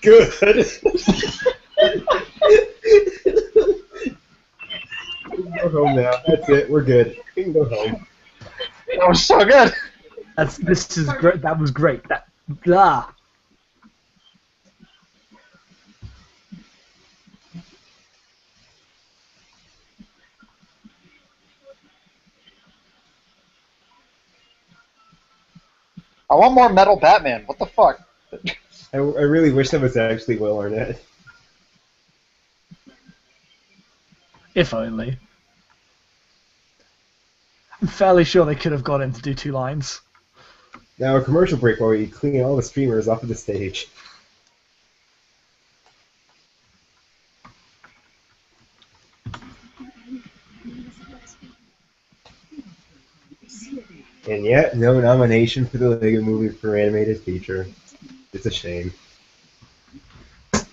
Good. We can go home now. That's it. We're good. We can go home. That was so good. This is great. That was great. That blah. I want more Metal Batman. What the fuck? I really wish that was actually Will Arnett. If only. I'm fairly sure they could have got him to do 2 lines. Now a commercial break while we clean all the streamers off of the stage. And yet, no nomination for the Lego Movie for animated feature. It's a shame. It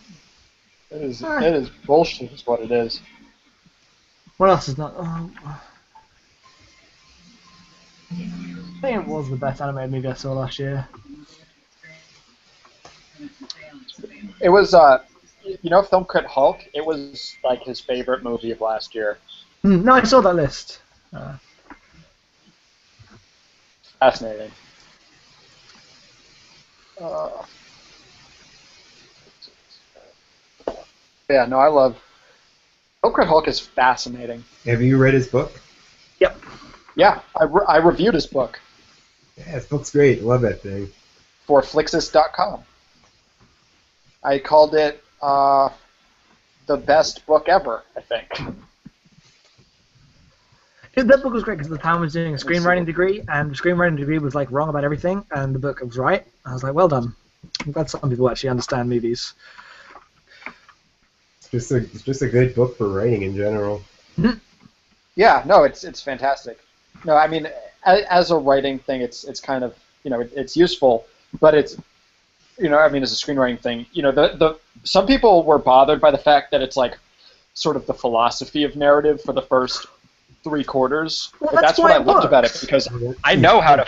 is bullshit is what it is. What else is not? I think it was the best animated movie I saw last year. It was, you know, Film Crit Hulk? It was like his favorite movie of last year. No, I saw that list. Fascinating. Yeah, no, I love... Film Crit Hulk is fascinating. Have you read his book? Yep. Yeah, I reviewed his book. Yeah, his book's great. Love that thing. For Flixist.com. I called it the best book ever, I think. That book was great because the town was doing a screenwriting degree, and the screenwriting degree was like wrong about everything, and the book was right. I was like, well done. I'm glad some people actually understand movies. It's just a good book for writing in general. Yeah, no, it's fantastic. No, I mean, as a writing thing, it's kind of, you know, it's useful, but it's, you know, I mean, as a screenwriting thing, you know, some people were bothered by the fact that it's like sort of the philosophy of narrative for the first 3/4. Well, but that's what I loved about it, because I know how to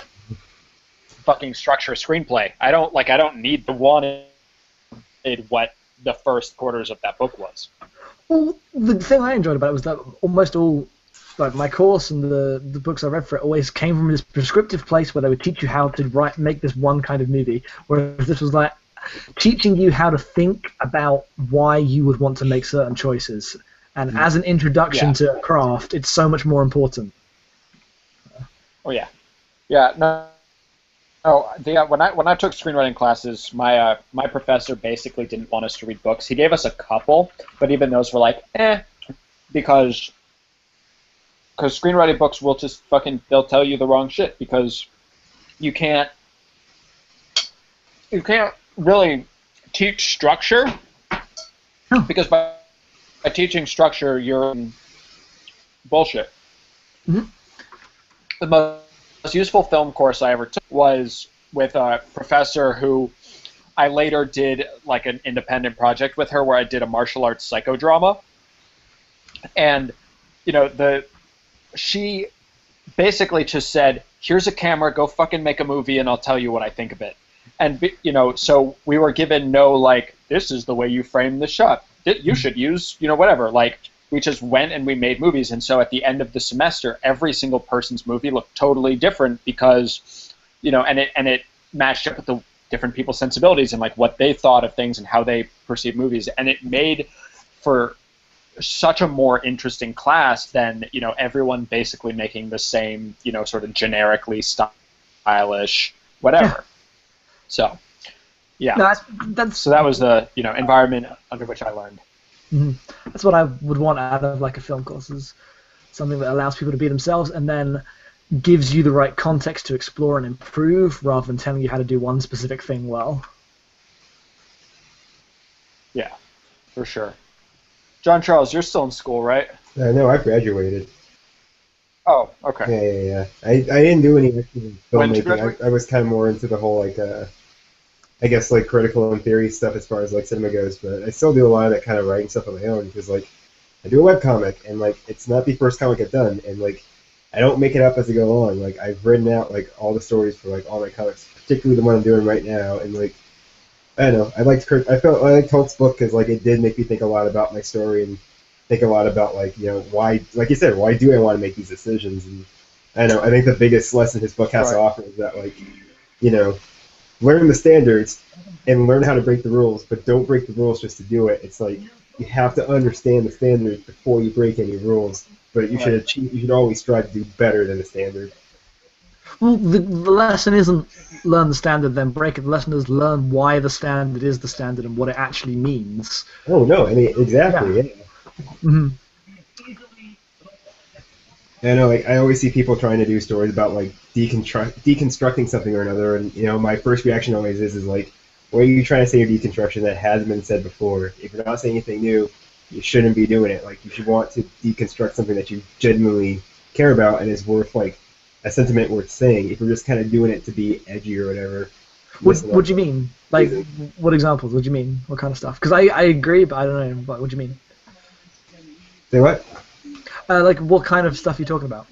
fucking structure a screenplay. I don't need to want what the first quarters of that book was. Well, the thing I enjoyed about it was that almost all, like my course and the books I read for it always came from this prescriptive place where they would teach you how to make this one kind of movie, whereas this was like teaching you how to think about why you would want to make certain choices. And as an introduction to a craft, it's so much more important. Oh yeah, yeah. No. Oh, when I took screenwriting classes, my professor basically didn't want us to read books. He gave us a couple, but even those were like, because screenwriting books will just they'll tell you the wrong shit, because you can't really teach structure, because by teaching structure you're in bullshit. Mm-hmm. The most useful film course I ever took was with a professor who I later did like an independent project with her where I did a martial arts psychodrama. And, you know, she basically just said, here's a camera, go fucking make a movie and I'll tell you what I think of it. And, you know, so we were given no, like, this is the way you frame the shot. You should use, you know, whatever. Like, we just went and we made movies. And so at the end of the semester, every single person's movie looked totally different because, you know, and it matched up with the different people's sensibilities and, like, what they thought of things and how they perceived movies. And it made for such a more interesting class than, you know, everyone basically making the same, you know, sort of generically stylish whatever. So, yeah. No, so that was the, you know, environment under which I learned. Mm-hmm. That's what I would want out of like a film course, is something that allows people to be themselves and then gives you the right context to explore and improve, rather than telling you how to do one specific thing well. Yeah, for sure. John Charles, you're still in school, right? No, I graduated. Oh, okay. Yeah. I didn't do any actual When did you filmmaking. graduate? I was kind of more into the whole, like, I guess, like, critical and theory stuff as far as, like, cinema goes, but I still do a lot of that kind of writing stuff on my own, because, like, I do a webcomic, and, like, it's not the first comic I've done, and, like, I don't make it up as I go along. Like, I've written out, like, all the stories for, like, all my comics, particularly the one I'm doing right now, and, like, I don't know, I liked Hulk's book because, like, it did make me think a lot about my story and think a lot about, like, you know, why, like you said, why do I want to make these decisions? And I don't know, I think the biggest lesson his book has to offer is that, like, you know, learn the standards and learn how to break the rules, but don't break the rules just to do it. It's like you have to understand the standards before you break any rules, but you should always strive to do better than the standard. Well, the lesson isn't learn the standard, then break it. The lesson is learn why the standard is the standard and what it actually means. Oh no, I mean exactly. Yeah. Hmm. I know, like I always see people trying to do stories about like deconstructing something or another, and my first reaction always is like, what are you trying to say in deconstruction that hasn't been said before? If you're not saying anything new, you shouldn't be doing it. Like you should want to deconstruct something that you genuinely care about and is worth like a sentiment worth saying. If you're just kind of doing it to be edgy or whatever, What do you mean? Like, what examples? What do you mean? What kind of stuff? Because I agree, but I don't know. What do you mean? Say what? Like, what kind of stuff are you talking about?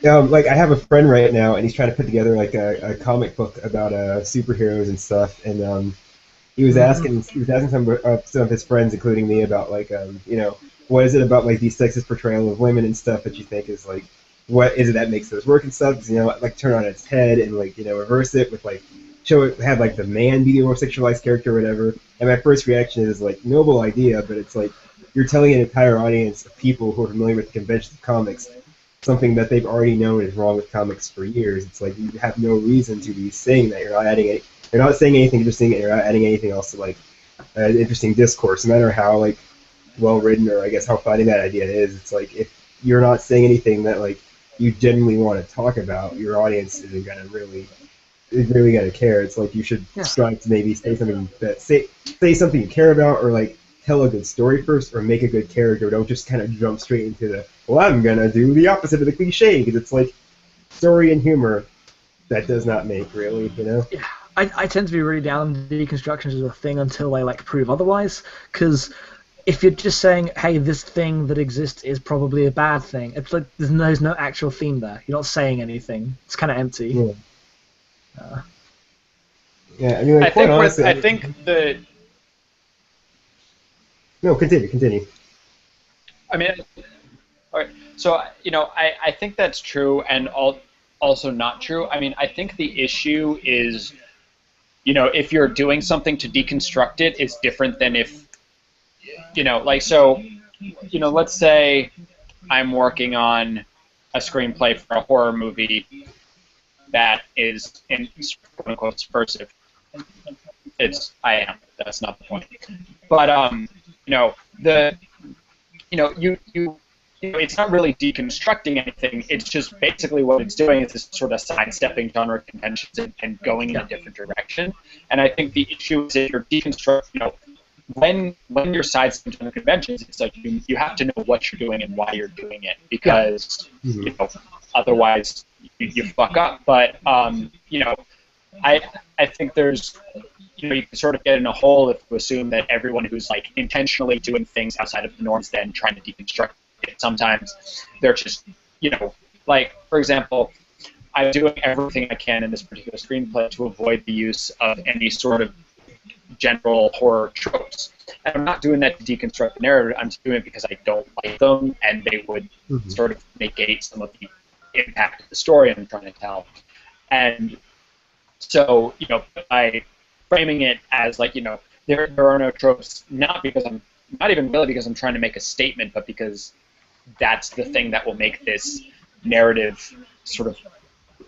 Like I have a friend right now, and he's trying to put together like a comic book about superheroes and stuff. And he was asking some of his friends, including me, about like what is it about like these sexist portrayal of women and stuff that you think is like what is it that makes those work and stuff? 'Cause, like turn on its head and like reverse it with like have like the man be the more sexualized character or whatever. And my first reaction is like noble idea, but it's like you're telling an entire audience of people who are familiar with the conventions of comics something that they've already known is wrong with comics for years. It's like you have no reason to be saying that. You're not adding it. You're not saying anything interesting. And you're not adding anything else to like an interesting discourse, no matter how like well written or I guess how funny that idea is. It's like if you're not saying anything that like you genuinely want to talk about, your audience isn't gonna really gonna care. It's like you should strive to maybe say something that say something you care about, or like tell a good story first, or make a good character. Don't just kind of jump straight into the well, I'm gonna do the opposite of the cliche, because it's like story and humor that does not make really, Yeah, I tend to be really down deconstructions as a thing until I like prove otherwise. Because if you're just saying, hey, this thing that exists is probably a bad thing, it's like there's no actual theme there. You're not saying anything. It's kind of empty. Yeah. Yeah, I mean, like, quite honestly, I think the no, continue. I mean, all right. So I think that's true, and also not true. I mean, I think the issue is, if you're doing something to deconstruct it, is different than if, like so, let's say I'm working on a screenplay for a horror movie that is in quote unquote subversive. I am. That's not the point. But it's not really deconstructing anything. It's just basically what it's doing is this sort of sidestepping genre conventions and going in a different direction. And I think the issue is if you're deconstructing, when you're sidestepping genre conventions, it's like you have to know what you're doing and why you're doing it, because otherwise you fuck up. But I think there's you can sort of get in a hole if you assume that everyone who's like intentionally doing things outside of the norms then trying to deconstruct it. Sometimes they're just like, for example, I'm doing everything I can in this particular screenplay to avoid the use of any sort of general horror tropes. And I'm not doing that to deconstruct the narrative. I'm doing it because I don't like them, and they would sort of negate some of the impact of the story I'm trying to tell. And so, by framing it as like, there are no tropes, not even really because I'm trying to make a statement, but because that's the thing that will make this narrative sort of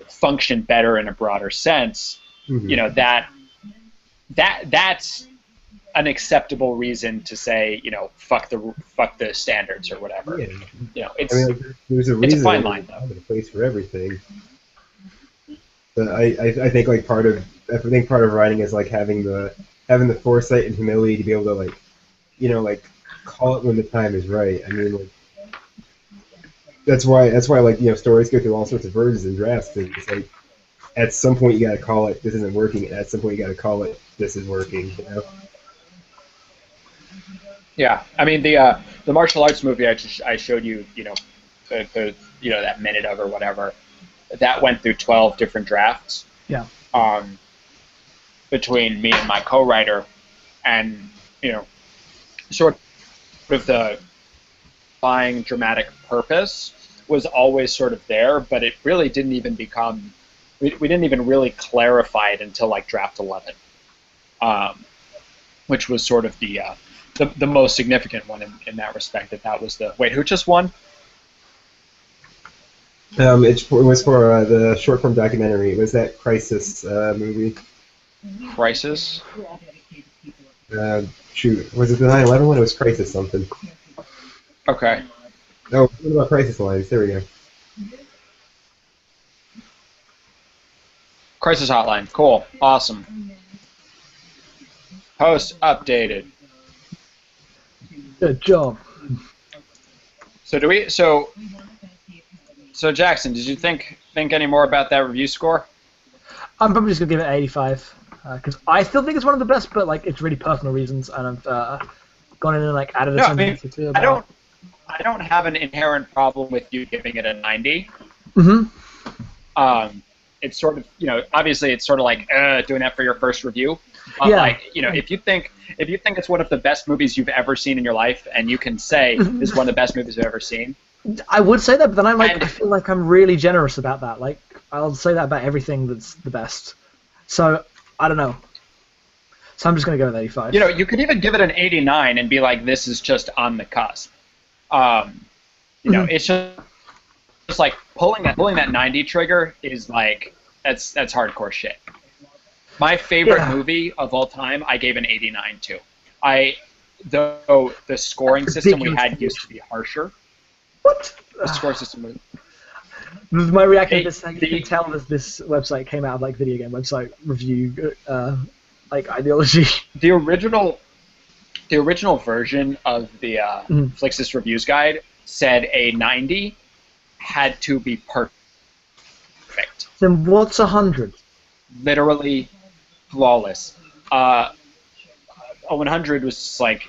function better in a broader sense. That's an acceptable reason to say, fuck the standards or whatever. Yeah. It's there's a reason. it's a fine line, though. There's a place for everything. But I think like part of writing is like having the foresight and humility to be able to like call it when the time is right. I mean, like that's why like stories go through all sorts of versions and drafts. It's like at some point you got to call it this isn't working, and at some point you got to call it this is working. Yeah, I mean the martial arts movie I showed you, that minute of or whatever, that went through 12 different drafts. Yeah. Between me and my co-writer, and sort of the buying dramatic purpose was always sort of there, but it really didn't even become. We didn't even really clarify it until like draft 11, which was sort of the most significant one in that respect. That was the wait, who just won? It was for the short form documentary. It was that Crisis movie. Crisis. Shoot, was it the 9/11 one? It was Crisis something. Okay. Oh, what about Crisis Lines? There we go. Crisis Hotline. Cool. Awesome. Post updated. Good job. So do we? So Jackson, did you think any more about that review score? I'm probably just gonna give it 85 because I still think it's one of the best, but like it's really personal reasons, and I've gone in and like added a No, I mean, sentence or two I about. don't have an inherent problem with you giving it a 90. Mm-hmm. It's sort of, obviously it's sort of like doing that for your first review. But Yeah. like, if you think it's one of the best movies you've ever seen in your life, and you can say this is one of the best movies you've ever seen. I would say that, but then I And- feel like I'm really generous about that. Like I'll say that about everything that's the best. So I don't know. So I'm just gonna go with 85. You could even give it an 89 and be like, this is just on the cusp. It's just like pulling that 90 trigger is like that's hardcore shit. My favorite movie of all time, I gave an 89 to. Though the scoring system we had used to be harsher. What? The score system was. This is my reaction to this. You can tell this website came out of like video game website review like ideology. The original version of the Flixist reviews guide said a 90 had to be perfect. Then what's 100? Literally flawless. A 100 was just like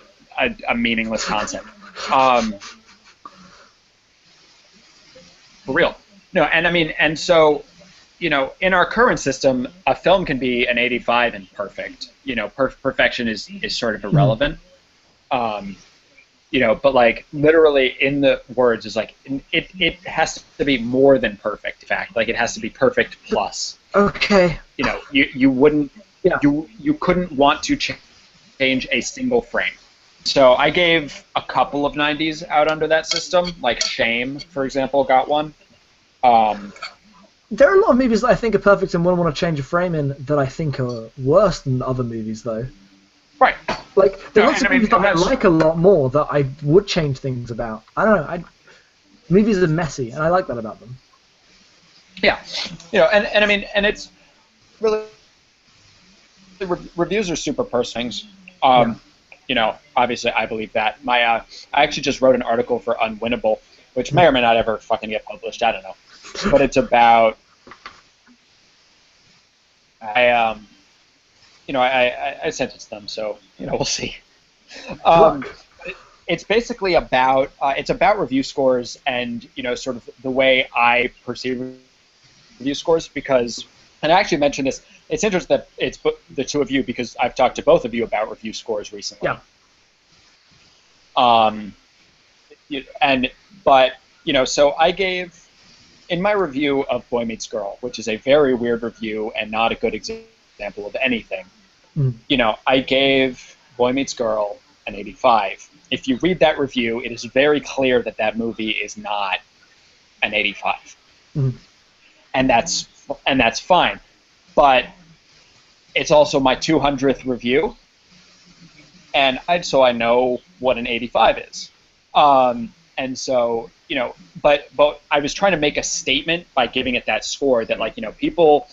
a meaningless concept. For real. No, and I mean, and so, in our current system, a film can be an 85 and perfect. Perfection is sort of irrelevant. But like literally in the words is like it has to be more than perfect. In fact, like it has to be perfect plus. Okay. You wouldn't you couldn't want to change a single frame. So I gave a couple of 90s out under that system, like Shame, for example, got one. There are a lot of movies that I think are perfect and wouldn't want to change a frame in that I think are worse than other movies, though. Right. Like, there are lots of movies that I like a lot more that I would change things about. I don't know. Movies are messy, and I like that about them. Yeah. And I mean, and it's really... Reviews are super personal things. Obviously I believe that. I actually just wrote an article for Unwinnable, which may or may not ever fucking get published. I don't know. But it's about... I sent it to them, so we'll see. It's basically about review scores and sort of the way I perceive review scores, because, and I actually mentioned this. It's interesting that it's the two of you, because I've talked to both of you about review scores recently. Yeah. So I gave, in my review of Boy Meets Girl, which is a very weird review and not a good example of anything, I gave Boy Meets Girl an 85. If you read that review, it is very clear that that movie is not an 85. And that's fine. But it's also my 200th review, and so I know what an 85 is. And so, but I was trying to make a statement by giving it that score that, like, people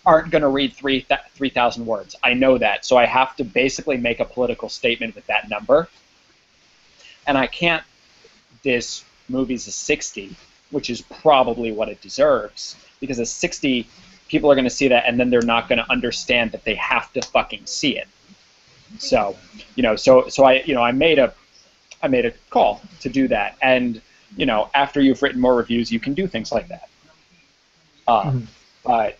aren't going to read 3,000 words. I know that, so I have to basically make a political statement with that number. And I can't diss movies a 60, which is probably what it deserves, because a 60, people are going to see that, and then they're not going to understand that they have to fucking see it. So, I made a call to do that, and after you've written more reviews, you can do things like that. But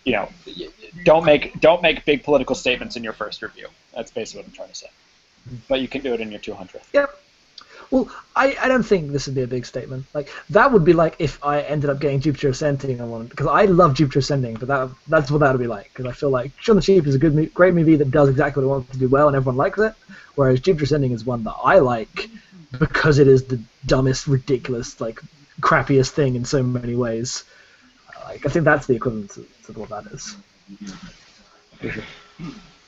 don't make big political statements in your first review. That's basically what I'm trying to say. But you can do it in your 200th. Yep. Well, I don't think this would be a big statement. Like, that would be like if I ended up getting Jupiter Ascending on one, because I love Jupiter Ascending, but that's what that would be like. Because I feel like Shaun the Sheep is a great movie that does exactly what it wants to do well, and everyone likes it. Whereas Jupiter Ascending is one that I like because it is the dumbest, ridiculous, like, crappiest thing in so many ways. Like I think that's the equivalent to what that is.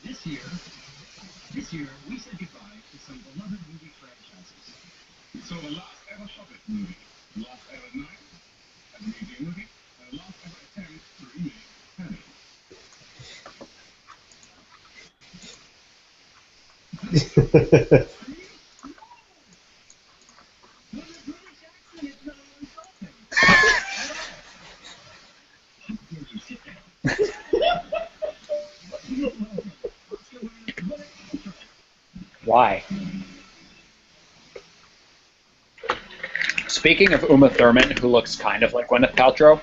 This year, we said goodbye to some beloved movie franchises. So a last ever Hobbit movie, a last ever Knight, a movie movie, and a last ever attempt to remake Canon. Why? Speaking of Uma Thurman, who looks kind of like Gwyneth Paltrow,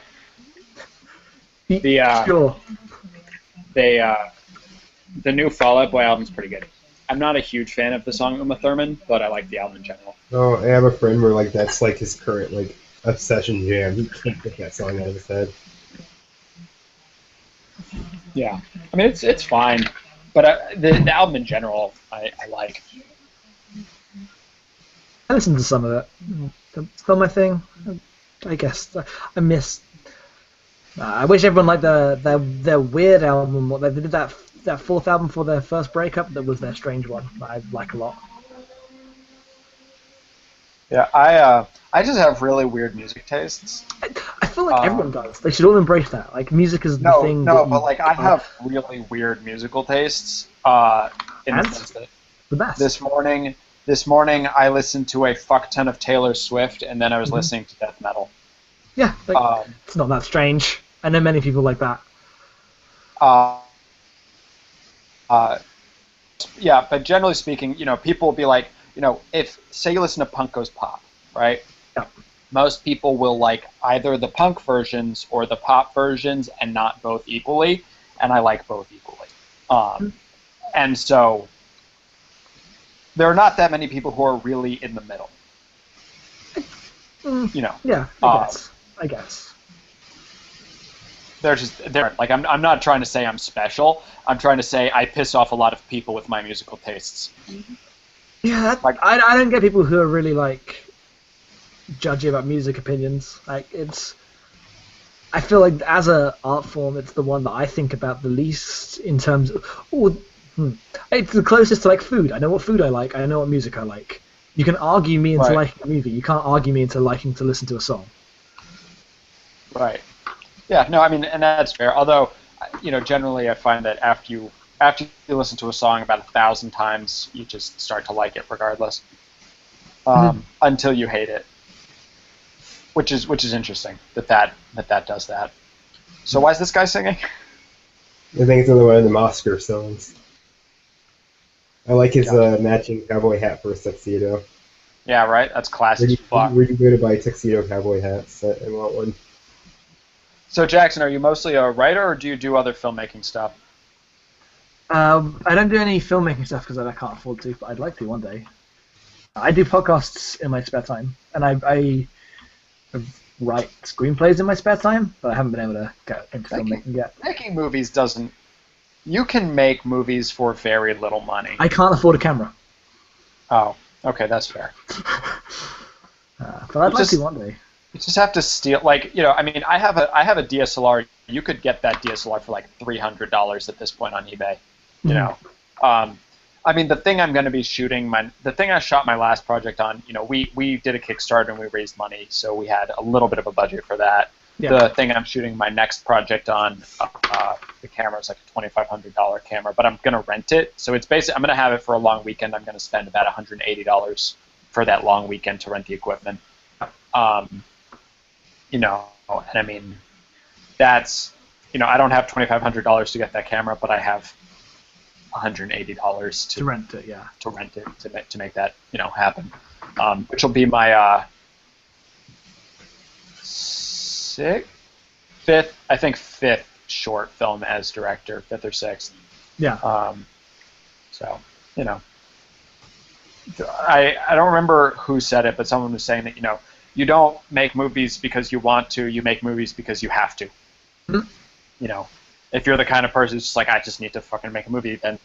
Sure. the new Fall Out Boy album's pretty good. I'm not a huge fan of the song Uma Thurman, but I like the album in general. Oh, I have a friend where like that's like his current like obsession jam. He can't get that song out of his head. Yeah, I mean it's fine, but the album in general I like. I listened to some of it. It's not my thing. I guess I miss. I wish everyone liked their weird album. What they did that fourth album for their first breakup. That was their strange one. That I like a lot. Yeah, I just have really weird music tastes. I feel like everyone does. They should all embrace that. Like music is the thing. No, but like I have really weird musical tastes. In the sense that the best. This morning I listened to a fuck ton of Taylor Swift, and then I was listening to death metal. Yeah, like, it's not that strange. I know many people like that. Yeah, but generally speaking, people will be like, if say you listen to Punk Goes Pop, right? Yeah. Most people will like either the punk versions or the pop versions, and not both equally. And I like both equally. And so there are not that many people who are really in the middle. Yeah, I guess. They're like I'm not trying to say I'm special. I'm trying to say I piss off a lot of people with my musical tastes. Yeah, I don't get people who are really like judgy about music opinions. Like I feel like as a art form, it's the one that I think about the least in terms of. It's the closest to like food. I know what food I like. I know what music I like. You can argue me into liking a movie. You can't argue me into liking to listen to a song. Right. Yeah. No. I mean, and that's fair. Although, generally, I find that after you listen to a song about 1,000 times, you just start to like it regardless, until you hate it. Which is interesting that does that. So why is this guy singing? I think it's another one of the Oscar songs. I like his matching cowboy hat for a tuxedo. Yeah, right? That's classic as fuck. Where do you go to buy tuxedo cowboy hats? I want one. So, Jackson, are you mostly a writer, or do you do other filmmaking stuff? I don't do any filmmaking stuff because I can't afford to, but I'd like to one day. I do podcasts in my spare time, and I write screenplays in my spare time, but I haven't been able to get into filmmaking yet. Making movies doesn't... You can make movies for very little money. I can't afford a camera. Oh, okay, that's fair. But I'd like to one day. You just have to steal, I have a DSLR. You could get that DSLR for like $300 at this point on eBay. The thing I'm going to be shooting, the thing I shot my last project on, we did a Kickstarter and we raised money, so we had a little bit of a budget for that. Yeah. The thing I'm shooting my next project on, the camera is like a $2,500 camera, but I'm going to rent it. So it's basically, I'm going to have it for a long weekend. I'm going to spend about $180 for that long weekend to rent the equipment. And I mean, that's, I don't have $2,500 to get that camera, but I have $180 to rent it, yeah. To rent it, to make that, happen. Which will be my fifth short film as director, fifth or sixth. Yeah. I don't remember who said it, but someone was saying that, you don't make movies because you want to, you make movies because you have to. Mm-hmm. If you're the kind of person who's just like, I just need to fucking make a movie, then,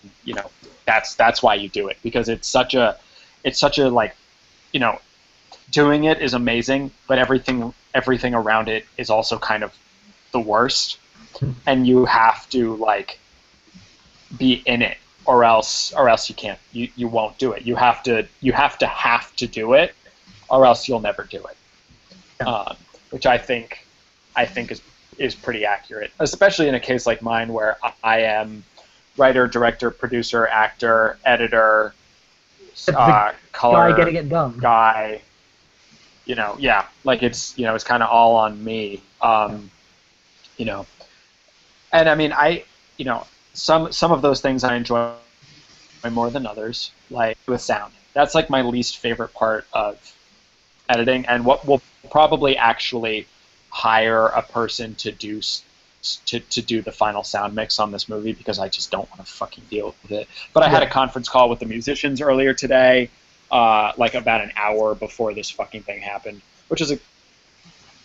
that's why you do it, because it's such a like, doing it is amazing, but everything around it is also kind of the worst, and you have to like be in it, or else you can't, you won't do it. You have to do it, or else you'll never do it. Which I think is pretty accurate, especially in a case like mine where I am writer, director, producer, actor, editor, color guy getting it done. guy. Yeah, like it's kind of all on me. And I mean, some of those things I enjoy more than others, like with sound. That's like my least favorite part of editing, and what we'll probably actually hire a person to do the final sound mix on this movie, because I just don't want to fucking deal with it. But I had a conference call with the musicians earlier today, like about an hour before this fucking thing happened, which is it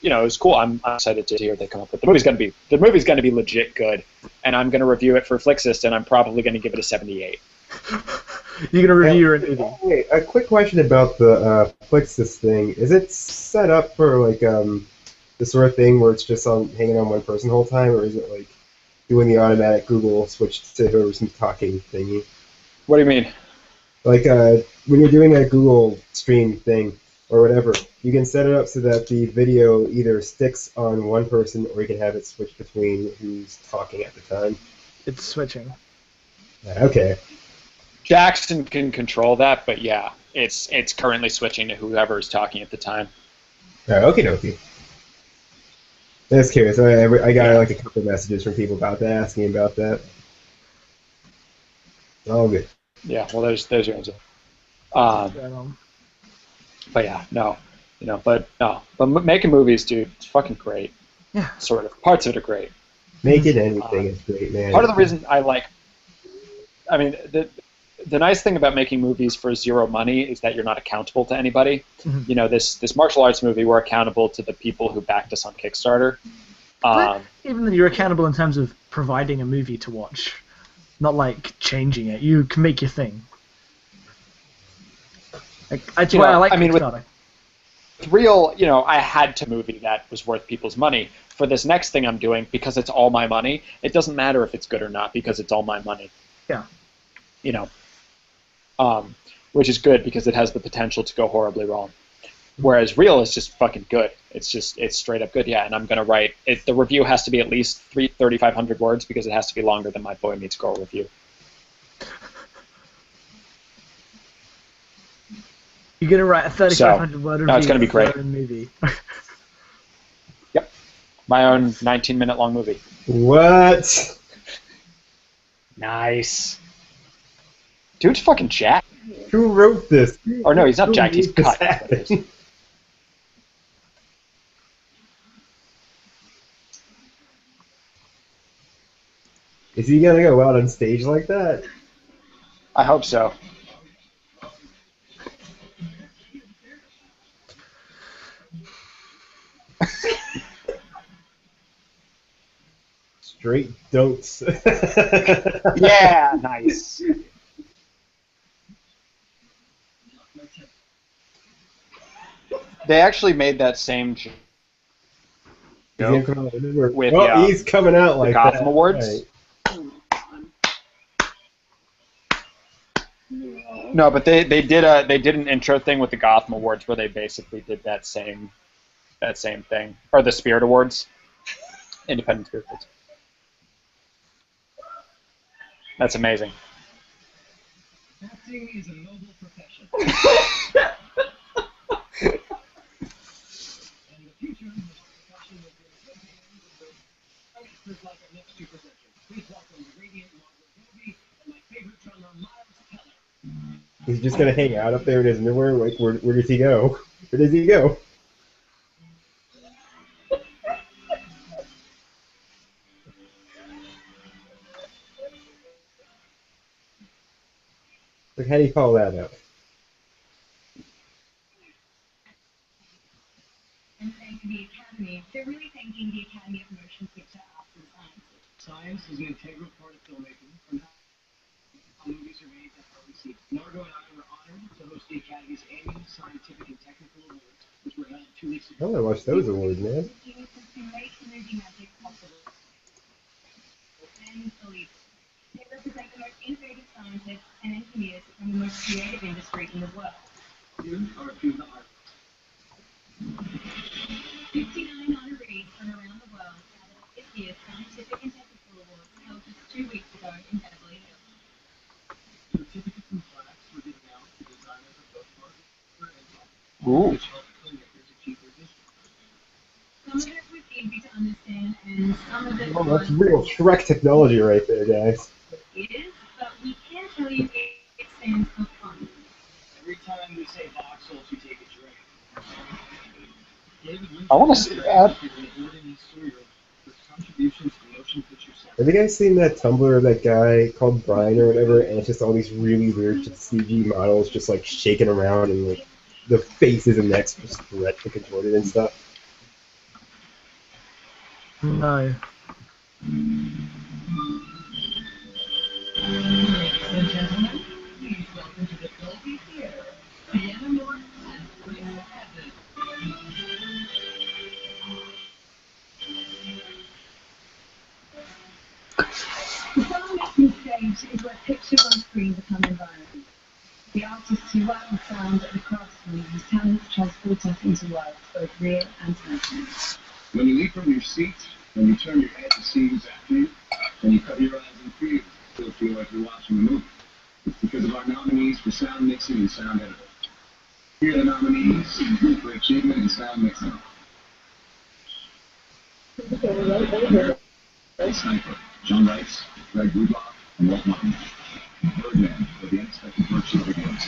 was cool. I'm excited to hear what they come up with. The movie's gonna be legit good, and I'm gonna review it for Flixist, and I'm probably gonna give it a 78. You're gonna review your movie. Wait, a quick question about the Flixist thing. Is it set up for like the sort of thing where it's just hanging on one person the whole time, or is it like doing the automatic Google switch to whoever's talking thingy? What do you mean? Like when you're doing a Google Stream thing or whatever, you can set it up so that the video either sticks on one person, or you can have it switch between who's talking at the time. It's switching. Okay. Jackson can control that, but yeah, it's currently switching to whoever is talking at the time. Okie dokie. That's curious. I got like a couple messages from people about that, asking about that. All good. Yeah, well, there's your answer. But yeah, no, but making movies, dude, it's fucking great. Yeah. Sort of. Parts of it are great. Making anything is great, man. Part of the reason I mean, the nice thing about making movies for zero money is that you're not accountable to anybody. Mm-hmm. This martial arts movie, we're accountable to the people who backed us on Kickstarter. Even then, you're accountable in terms of providing a movie to watch, not like changing it. You can make your thing. That's why I like Kickstarter. With real, I had to movie that was worth people's money. For this next thing I'm doing, because it's all my money, it doesn't matter if it's good or not, because it's all my money. Yeah. Which is good, because it has the potential to go horribly wrong. Whereas real is just fucking good. It's straight up good, yeah. And I'm gonna write it. The review has to be at least 3,500 words, because it has to be longer than my Boy Meets Girl review. You're gonna write a 3,500 word review. No, it's gonna be great. Movie. Yep, my own 19-minute long movie. What? Nice. Dude's fucking Jack. Who wrote this? Or no, he's not jacked, he's cut. Is he gonna go out on stage like that? I hope so. Straight don'ts. Yeah, nice. They actually made that same joke with he's coming out like the Gotham that. Awards. Right. No, but they did an intro thing with the Gotham Awards where they basically did that same thing, or the Spirit Awards, Independent Spirit Awards. That's amazing. Acting is a noble profession. And the future of this profession will be in the hands of the actors like our next two presenters. Please welcome the radiant Margaret Robbie and my favorite drummer, Miles Teller. He's just gonna hang out up there in his underwear. Like, where does he go? Where does he go? Like, how do you call that out? And thank the Academy. They're really thanking the Academy of Motion Picture Arts and Sciences. Science is an integral part of filmmaking, from how movies are made to how we see. Margot and I were honored to host the Academy's annual Scientific and Technical Awards. 2 weeks I ago. want to watch those awards, man. Geniuses who make energy magic possible and believe it. They represent the most innovative scientists and engineers from the most creative industry in the world. Here are a few of the highlights. 59 honorees from around the world gathered at this year's Scientific and Technical Awards held just 2 weeks ago in Beverly Hills. Certificates and plaques were given out to designers of both hardware and software, Ooh. which helped filmmakers achieve their vision. Some of it was easy to understand, and some of it Oh, was that's real Shrek technology right there, guys. it is, but we can tell you it stands for fun. Every time we say voxels, you take a drink. David I want to see that. is an award in his career for his contributions to motion picture sound. Have you guys seen that Tumblr of that guy called Brian or whatever? And it's just all these really weird CG models just like shaking around and like the faces and necks just stretched and contorted and stuff. No. Ladies and gentlemen, please welcome to the Dolby Theater, Piano North and Flixist. The sound-mixing stage is where pictures on screen become environments. The artists who work with sound at the craftsmen whose talents transport us into worlds both real and imaginary. When you leap from your seat, when you turn your head to see who's after you, when you cut your eyes in preview, you still feel like you're watching a movie. It's because of our nominees for sound mixing and sound editing. Here are the nominees for achievement in sound mixing. Sniper, John Rice, Greg Rudloff, and Walt Martin. Birdman, for the unexpected virtue begins.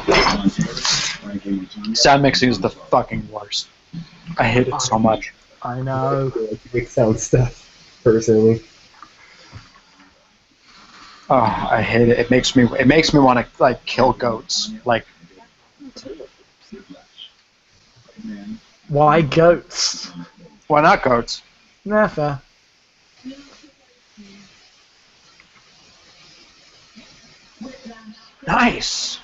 John Taylor, Franklin Montano. Sound mixing is the fucking worst. I hate it so much. I know. I like big sound stuff, personally. Oh, I hate it. It makes me want to like kill goats. Like, Why goats? why not goats? Nah, fair. Nice.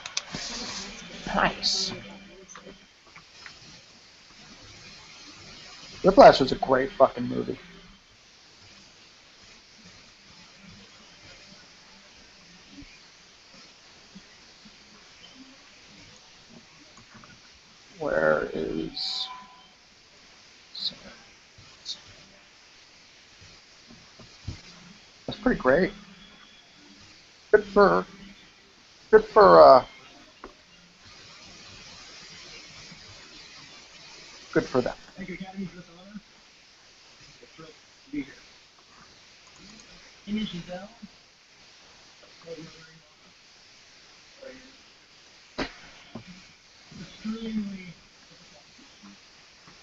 Nice. Whiplash was a great fucking movie. Where is... That's pretty great. Good for good for them. Thank you, Academy, for this honor. We're thrilled to be here. Amy Giselle, extremely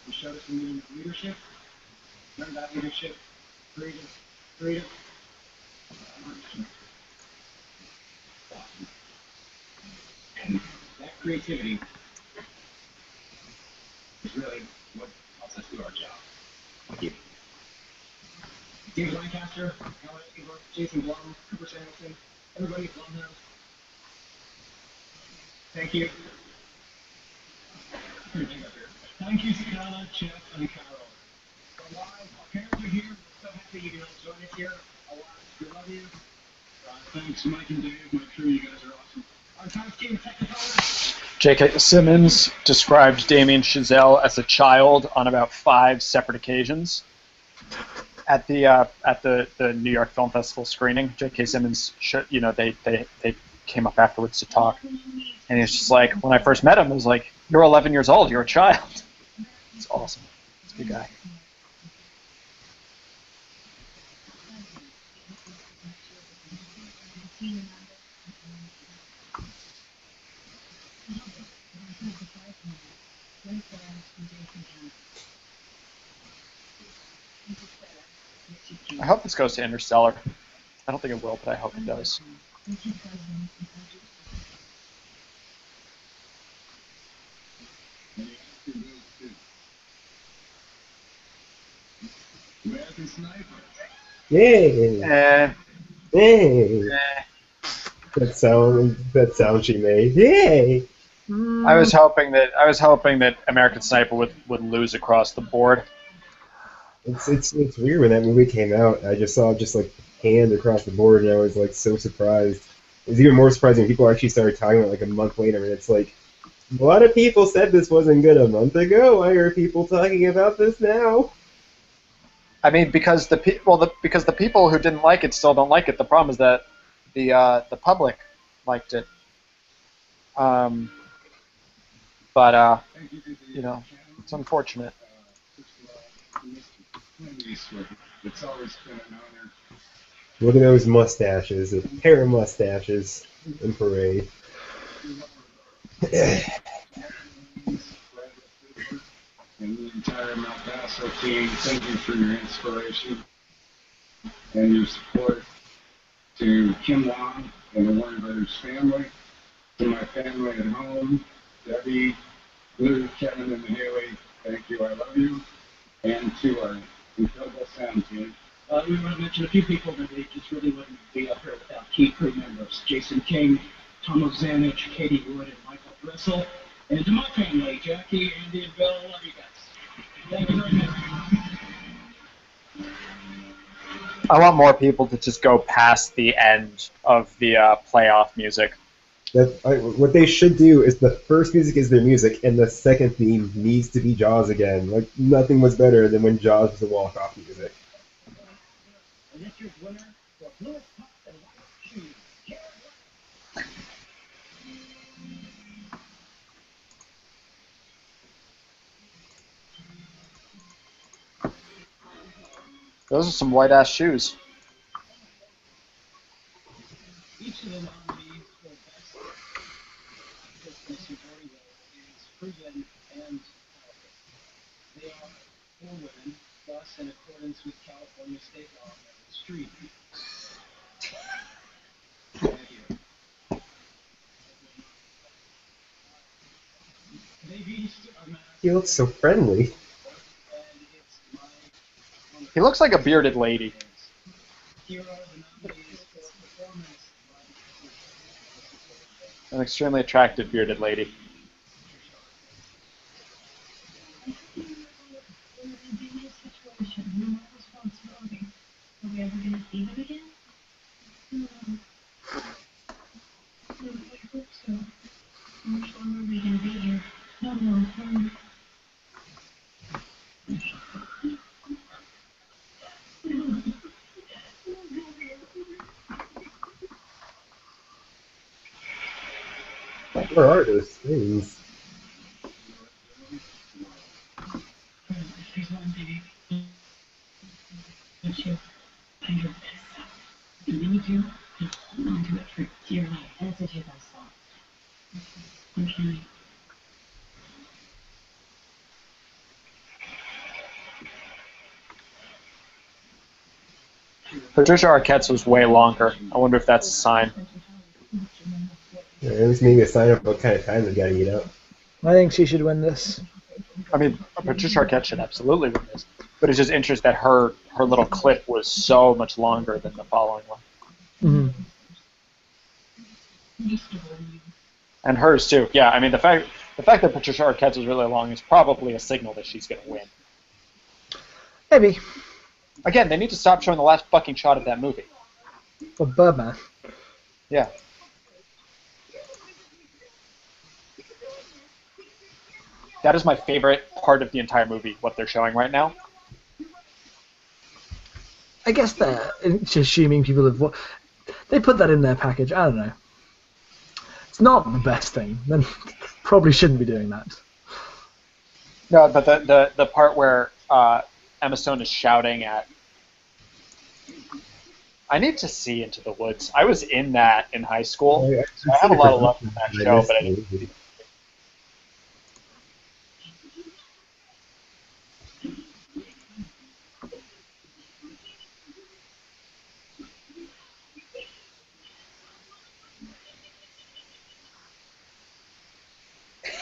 you showed us some leadership, learned that leadership, creative, and that creativity is really what helps us do our job. Thank you. David Lancaster, Howard Ebert, Jason Blum, Cooper Samuelson, everybody at Blumhouse. Thank you. Thank you, Sakana, Chip, and Carol. Our parents are here. We're so happy you can all join us here. Our wives, we love you. Thanks, Mike and Dave. My crew, you guys are awesome. Our Times team, Technicolor. J.K. Simmons described Damien Chazelle as a child on about 5 separate occasions. At the New York Film Festival screening, J.K. Simmons, they came up afterwards to talk, and he's just like, when I first met him, I was like, you're 11 years old, you're a child. It's awesome. He's a good guy. I hope this goes to Interstellar. I don't think it will, but I hope it does. American Sniper. Yay! Eh, Yay! eh. That sound she made. Yay! I was hoping that American Sniper would lose across the board. It's weird when that movie came out. I just saw just like hand across the board, and I was like so surprised. It was even more surprising when people actually started talking about it, like a month later, and it's like a lot of people said this wasn't good a month ago. Why are people talking about this now? I mean, because because the people who didn't like it still don't like it. The problem is that the public liked it. Um, but you know, it's unfortunate. It's always been an honor. Look at those mustaches, a pair of mustaches in parade. And the entire Malpaso team, thank you for your inspiration and your support. To Kim Wong and the Warner Brothers family, to my family at home, Debbie, Lou, Kevin, and Haley, thank you, I love you. And to our incredible sound team. We want to mention a few people that they just really wouldn't be up here without key crew members. Jason King, Tom Ozanich, Katie Wood, and Michael Dressel. And to my family, Jackie, Andy, and Bill, I love you guys. Thank you very much. I want more people to just go past the end of the playoff music. What they should do is the first music is their music, and the second theme needs to be Jaws again. Like nothing was better than when Jaws was the walk-off music. And this year's winner, the Blue Puck and White Shoes. Those are some white ass shoes. Each of the nominees for Best Business Supporting Role is proven and powerful. They are for women, thus in accordance with California state law, Meryl Streep. They've each amassed, He looks so friendly. and it's my honor. He looks like a bearded lady. Here are the nominees for performance by An extremely attractive bearded lady. In a convenient situation, no more responsibility. Are we ever going to see them again? No. No, I hope so. How much longer are we going to be here? Not a long time. Where are those things? There's one baby. Don't you find your best self? You need to hold on to it for dear life. That's what your best self. Okay. Patricia Arquette's was way longer. I wonder if that's a sign. Yeah, it was maybe a sign of what kind of time they got to eat up. I think she should win this. I mean, Patricia Arquette should absolutely win this. But it's just interesting that her little clip was so much longer than the following one. Mm-hmm. And hers too. Yeah, I mean the fact that Patricia Arquette's was really long is probably a signal that she's going to win. Maybe. Again, they need to stop showing the last fucking shot of that movie. Or Birdman. Yeah. That is my favorite part of the entire movie, what they're showing right now. I guess they're just assuming people have... They put that in their package. I don't know. It's not the best thing. Then probably shouldn't be doing that. No, but the part where Emma Stone is shouting at... I need to see Into the Woods. I was in that in high school. I have a lot of love for that show, but I didn't...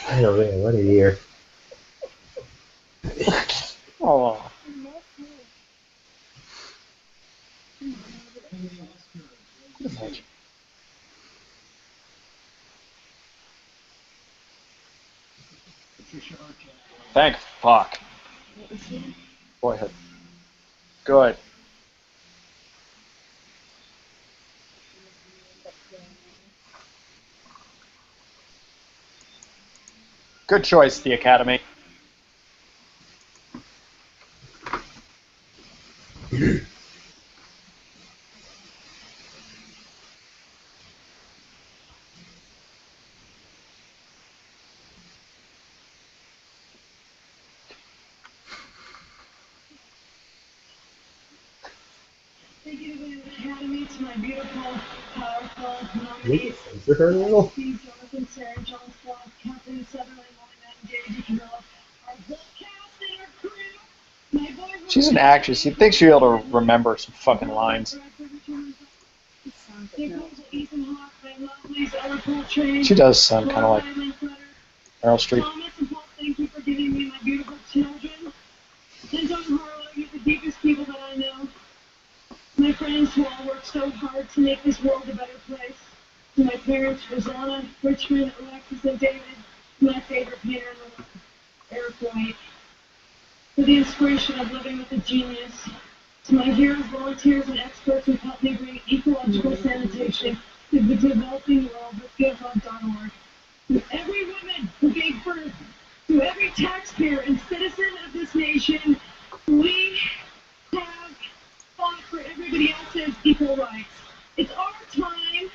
I don't know, what a year. Oh. Thank fuck. Boyhood. Good. Good choice, the Academy. Thank you to the Academy, to my beautiful, powerful Maybe nominees. censor her a little. Steve, Jonathan, Sarah, John Scott, Kathleen Sutherland, Molly Matt, and David DiCamillo. Our whole cast and our crew. My boyfriend. She's an actress. You'd think she'd be able to remember some fucking lines. She does sound kind of like Meryl Streep. Thomas and Paul, thank you for giving me my beautiful children. And John Harlow, you're the deepest people that I know. My friends who all work so hard to make this world a better place. To my parents, Rosanna, Richmond, Alexis, and David. My favorite painter in the world, Eric White. For the inspiration of living with a genius. To my heroes, volunteers, and experts who helped me bring ecological sanitation to the developing world with GiveLove.org. To every woman who gave birth, to every taxpayer and citizen of this nation, we have fought for everybody else's equal rights. It's our time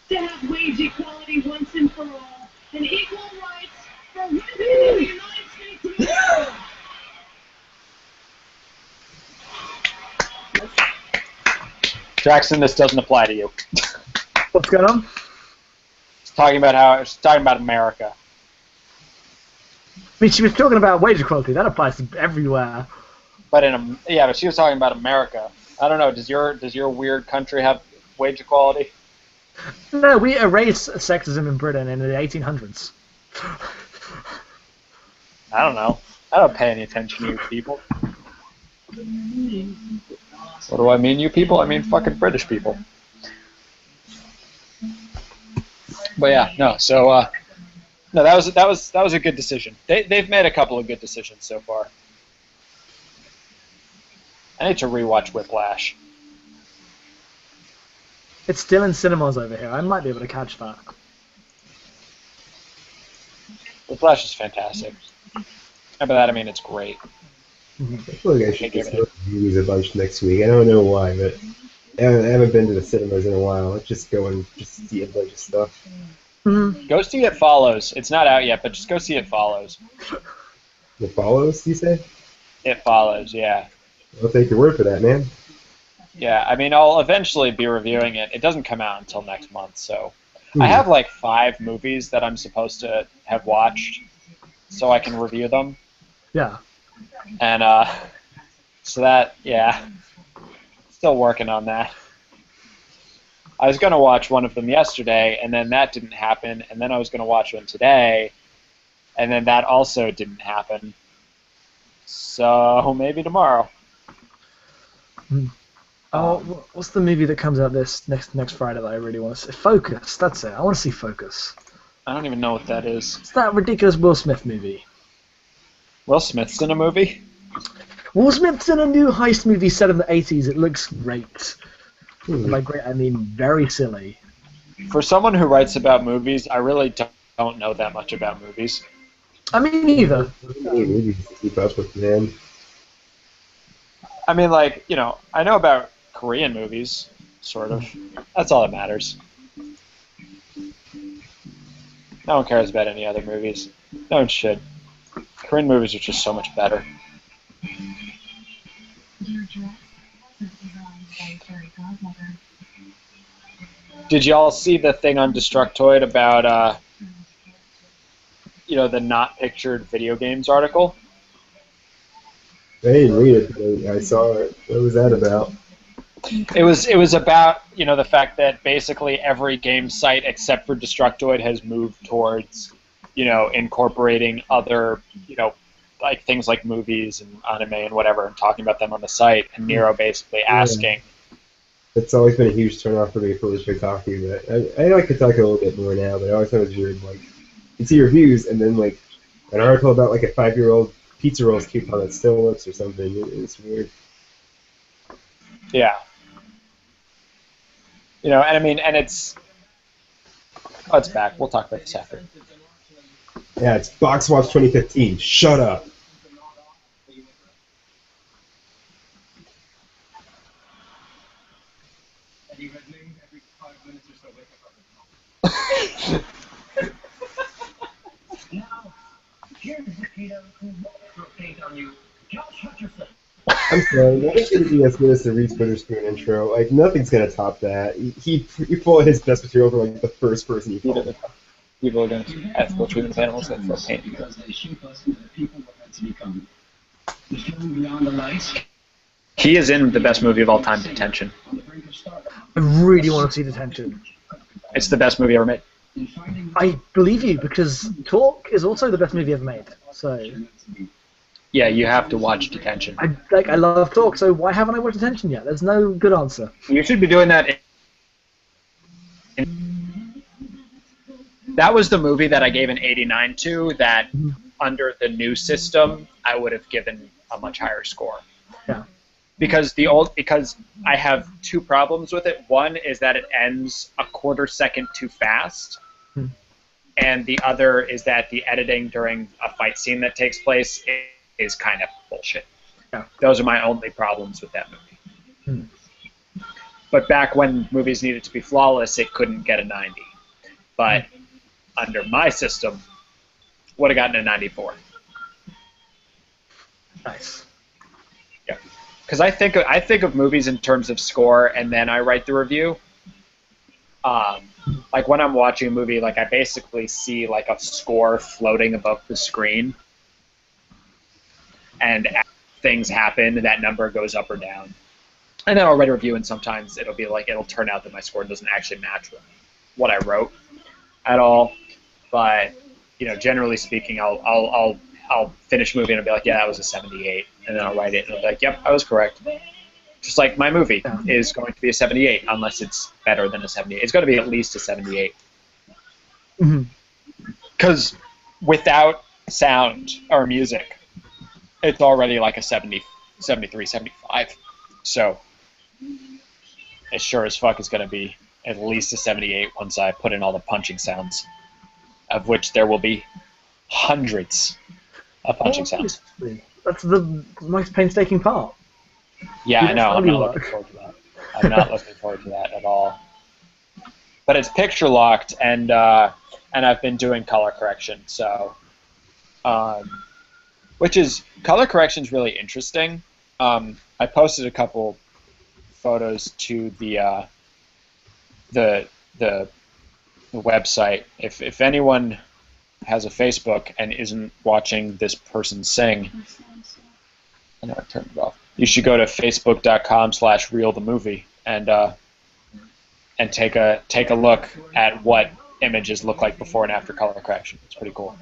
to have wage equality once and for all, and equal rights for women in the United States of America. Jackson, this doesn't apply to you. What's going on? She's talking about America. I mean, she was talking about wage equality. That applies to everywhere. But but she was talking about America. I don't know. Does your weird country have wage equality? No, we erased sexism in Britain in the 1800s. I don't know. I don't pay any attention to you people. What do I mean, you people? I mean fucking British people. But yeah, no. So no, that was a good decision. They've made a couple of good decisions so far. I need to rewatch Whiplash. It's still in cinemas over here. I might be able to catch that. Whiplash is fantastic. And by that I mean it's great. I feel like I should just go to the movies a bunch next week. I don't know why, but I haven't been to the cinemas in a while. Let's just go and just see a bunch of stuff. Mm-hmm. Go see It Follows. It's not out yet, but just go see It Follows. It Follows, you say? It Follows, yeah. I'll take your word for that, man. Yeah, I mean, I'll eventually be reviewing it. It doesn't come out until next month, so I have like 5 movies that I'm supposed to have watched, so I can review them. Yeah. And so that, yeah, still working on that. I was going to watch one of them yesterday, and then that didn't happen, and then I was going to watch one today, and then that also didn't happen. So maybe tomorrow. Oh, what's the movie that comes out this next Friday that I really want to see? Focus. That's it. I want to see Focus. I don't even know what that is. It's that ridiculous Will Smith movie. Will Smith's in a movie? Will Smith's in a new heist movie set in the 80s. It looks great. And by great, I mean very silly. For someone who writes about movies, I really don't know that much about movies. I mean, neither. Movies to keep up with, man. I mean, like, you know, I know about Korean movies, sort of. That's all that matters. No one cares about any other movies. No one should. Korean movies are just so much better. Did y'all see the thing on Destructoid about, you know, the not pictured video games article? I didn't read it, but I saw it. What was that about? It was about, you know, the fact that basically every game site except for Destructoid has moved towards, you know, incorporating other, you know, like things like movies and anime and whatever, and talking about them on the site. And Nero basically asking. It's always been a huge turnoff for me for Kotaku, but I like Kotaku a little bit more now. But I always thought it was weird. Like, you see reviews, and then like an article about like a 5-year-old pizza rolls coupon that still works or something. It's weird. Yeah. You know, and I mean, and it's... Oh, it's back. We'll talk about this after. Yeah, it's Box Watch 2015. Shut up. Now, here's the kiddo who won't throw paint on you. Josh Hutcherson. I'm sorry, nothing's gonna be as good as the Reese Witherspoon intro. Like nothing's gonna top that. He pulled his best material from like the first person he called. People are going to ethical treatment of animals that throw paint. Because they shape us into the people we're meant to become. The film Beyond the Lights. He is in the best movie of all time, Detention. On the brink of stardom. I really want to see Detention. It's the best movie ever made. In finding I believe you, because Talk is also the best movie ever made. So Yeah, you have to watch Detention. I love Talk, so why haven't I watched Detention yet? There's no good answer. You should be doing that. That was the movie that I gave an 89 to, that under the new system, I would have given a much higher score. Yeah. Because I have two problems with it. One is that it ends a quarter second too fast. And the other is that the editing during a fight scene that takes place is kind of bullshit. Yeah. Those are my only problems with that movie. But back when movies needed to be flawless, it couldn't get a 90. But under my system, would have gotten a 94. Nice. Yeah. Because I think of movies in terms of score, and then I write the review. Like when I'm watching a movie, like I basically see like a score floating above the screen, and as things happen, that number goes up or down. And then I'll write a review, and sometimes it'll be like it'll turn out that my score doesn't actually match what I wrote at all. But you know, generally speaking, I'll finish a movie and I'll be like, yeah, that was a 78, and then I'll write it and I'll be like, yep, I was correct. Just like my movie is going to be a 78 unless it's better than a 78. It's going to be at least a 78. Because without sound or music, it's already like a 70, 73, 75. So it sure as fuck is going to be at least a 78 once I put in all the punching sounds, of which there will be hundreds of punching sounds. That's the most painstaking part. Yeah, I know. I'm not work. looking forward to that. I'm not looking forward to that at all. But it's picture locked, and I've been doing color correction, so which is color correction's really interesting. I posted a couple photos to the website. If anyone has a Facebook and isn't watching this person sing, I know I turned it off. You should go to facebook.com/realthemovie and take a look at what images look like before and after color correction. It's pretty cool.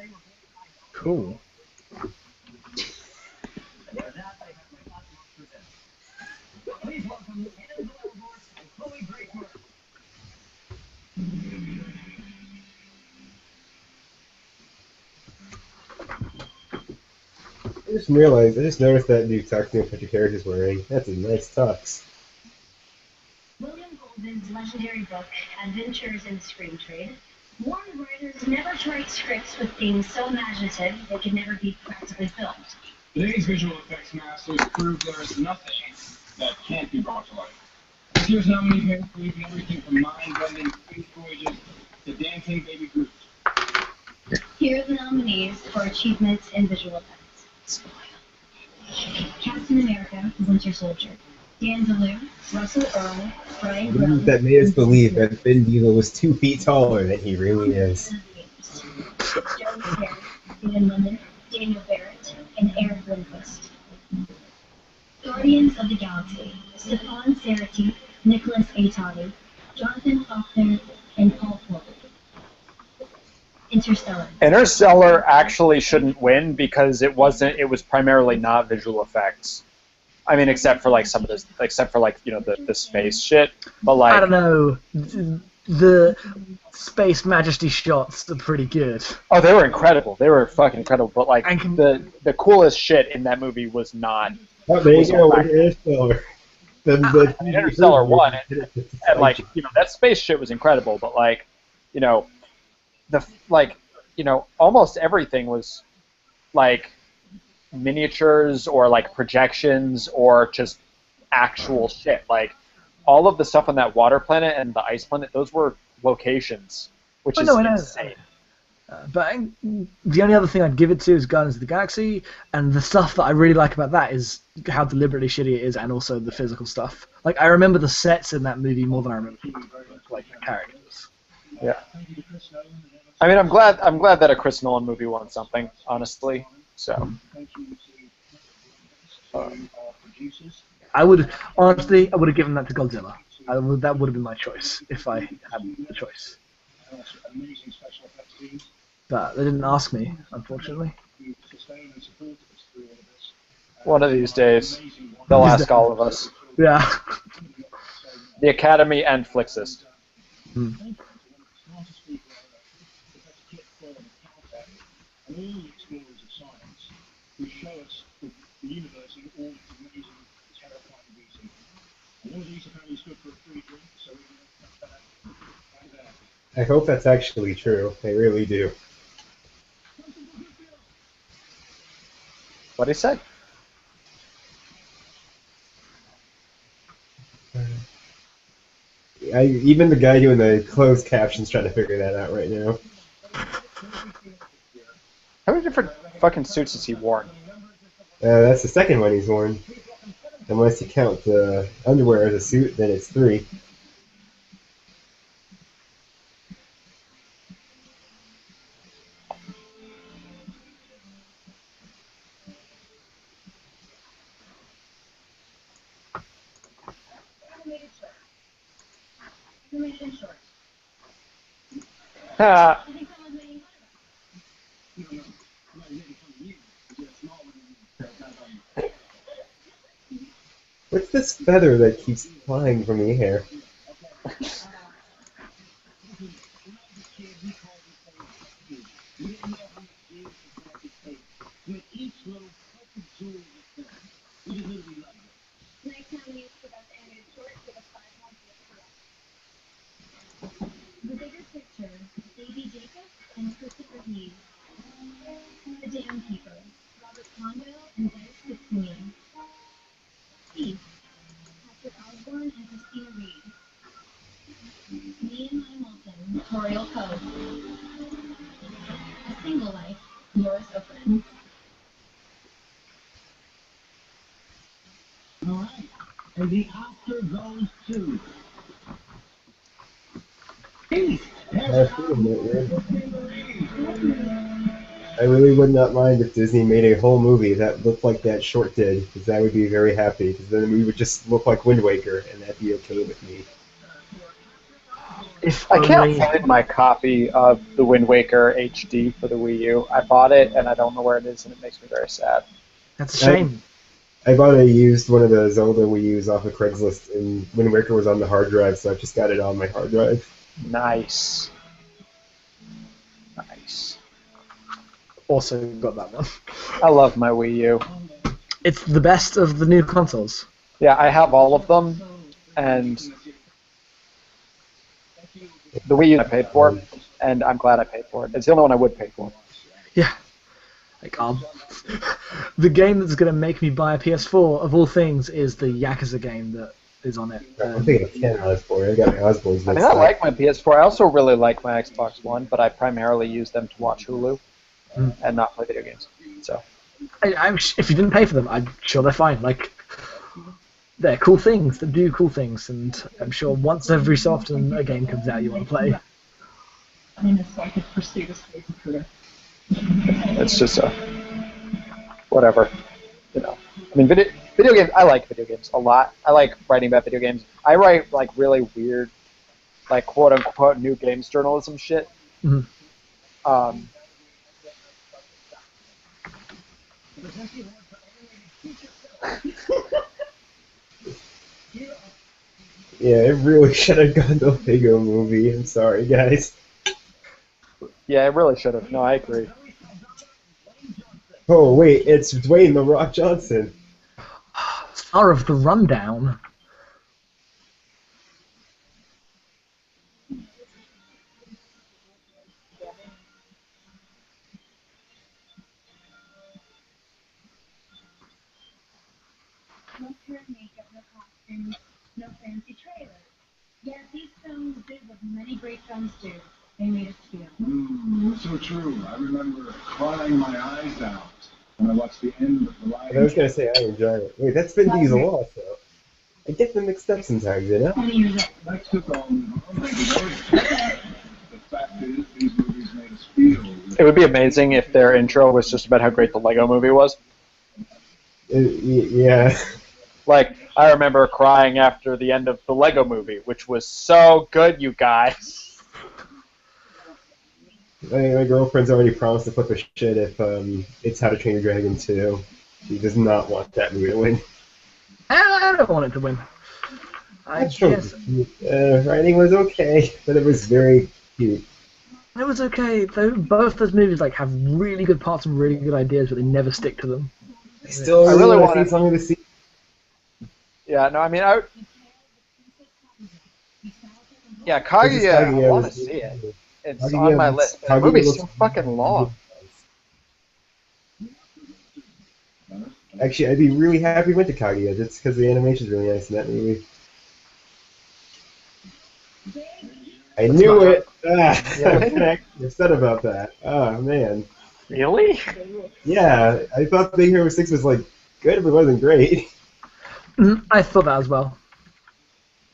Cool. I just noticed that new tux new Patrick Harris is wearing. That's a nice tux. William Goldman's legendary book, Adventures in Screen Trade, warned writers never to write scripts with themes so imaginative they could never be practically filmed. Today's visual effects masters prove there is nothing that can't be brought to life. This year's nominees may include everything from mind-bending space voyages to dancing baby Groot. Here are the nominees for achievements in visual effects. Captain America, Winter Soldier. Dan DeLue, Russell Earl, Brian Grumman. That made us believe that Vin Diesel was 2 feet taller than he really is. Joe Terry, Stephen London, Daniel Barrett, and Eric Lindquist. Guardians of the Galaxy, Stefan Serati, Nicholas Aitani, Jonathan Faulkner, and Paul Floyd. Interstellar. Interstellar actually shouldn't win because it was primarily not visual effects. I mean, except for like some of this, except for like, you know, the space shit. But like, I don't know. the Space Majesty shots are pretty good. Oh, they were incredible. They were fucking incredible. But like And can- the coolest shit in that movie was not. Oh, there you was go. all With Interstellar. The I mean, Interstellar won, it. and like that space shit was incredible. But like, you know, almost everything was like miniatures or like projections or just actual shit. Like all of the stuff on that water planet and the ice planet, those were locations, which is insane. But the only other thing I'd give it to is Guardians of the Galaxy, and the stuff that I really like about that is how deliberately shitty it is, and also the physical stuff. Like I remember the sets in that movie more than I remember like the characters. Yeah. I mean, I'm glad that a Chris Nolan movie won something, honestly. So. I would have given that to Godzilla. That would have been my choice if I had the choice. But they didn't ask me, unfortunately. One of these days, they'll ask all of us. Yeah. The Academy and Flixist. Hmm. I hope that's actually true. I really do. What'd he say? Even the guy doing the closed captions trying to figure that out right now. How many different fucking suits has he worn? That's the second one he's worn. Unless you count the underwear as a suit, then it's 3. What's this feather that keeps flying from the air? The bigger picture, Baby Jacob and Christopher Reeve. The Dam Keeper, Robert Condell and Dennis Fitzsimmons. Steve, Patrick Osborne and Christina Reed. Me and my Moulton, Toriel Cove. A Single Life, Laura Sofran. Alright. And the Oscar goes to Peace. I really would not mind if Disney made a whole movie that looked like that short did, because I would be very happy, because then we would just look like Wind Waker, and that'd be okay with me. I can't find my copy of the Wind Waker HD for the Wii U. I bought it, and I don't know where it is, and it makes me very sad. That's a shame. I bought a used one of the Zelda Wii U's off of Craigslist, and Wind Waker was on the hard drive, so I've just got it on my hard drive. Nice. Nice. Also got that one. I love my Wii U. It's the best of the new consoles. Yeah, I have all of them, and the Wii U I paid for, and I'm glad I paid for it. It's the only one I would pay for. Yeah. Like, the game that's going to make me buy a PS4, of all things, is the Yakuza game that is on it. I'm thinking of Ken Osborne. I got my Osborne's. I mean, I like my PS4. I also really like my Xbox One, but I primarily use them to watch Hulu and not play video games. So, if you didn't pay for them, I'm sure they're fine. Like, they're cool things that do cool things, and I'm sure once every so often a game comes out you want to play. I mean, so I could pursue this space career. It's just whatever, you know. I mean, video games. I like video games a lot. I like writing about video games. I write like really weird, like quote unquote new games journalism shit. Mm-hmm. Yeah, it really should have gone the Lego movie. I'm sorry, guys. Yeah, it really should have. No, I agree. Oh wait, it's Dwayne the Rock Johnson. Star of the Rundown. No hair, makeup, no costumes, no fancy trailers. Yet these films did what many great films do. They made us feel. So true. I remember crying my eyes out when I watched the end of the I was Lion gonna say I enjoy it. Wait, that's Vin Diesel also. I get them mixed up sometimes, you know? 20 years old. That took on the fact is, these movies made us feel. It would be amazing if their intro was just about how great the Lego movie was. Yeah. Like, I remember crying after the end of the Lego movie, which was so good, you guys. My girlfriend's already promised to flip a shit if it's How to Train Your Dragon 2. She does not want that movie to win. I don't want it to win. I That's true. guess Writing was okay, but it was very cute. it was okay. Both those movies like have really good parts and really good ideas, but they never stick to them. I still I really really want wanna- to see Song of the Sea. Yeah, no, I mean, yeah, Princess Kaguya, I Kaguya want to was- see it. It's Kaguya on my looks- list. But the Kaguya movie's looks so fucking long. Actually, I'd be really happy with the Kaguya, just because the animation's really nice in that movie. I knew not- it! Ah, Yeah. I'm kinda upset about that. Oh, man. Really? Yeah, I thought Big Hero 6 was, like, good, but it wasn't great. I thought that as well.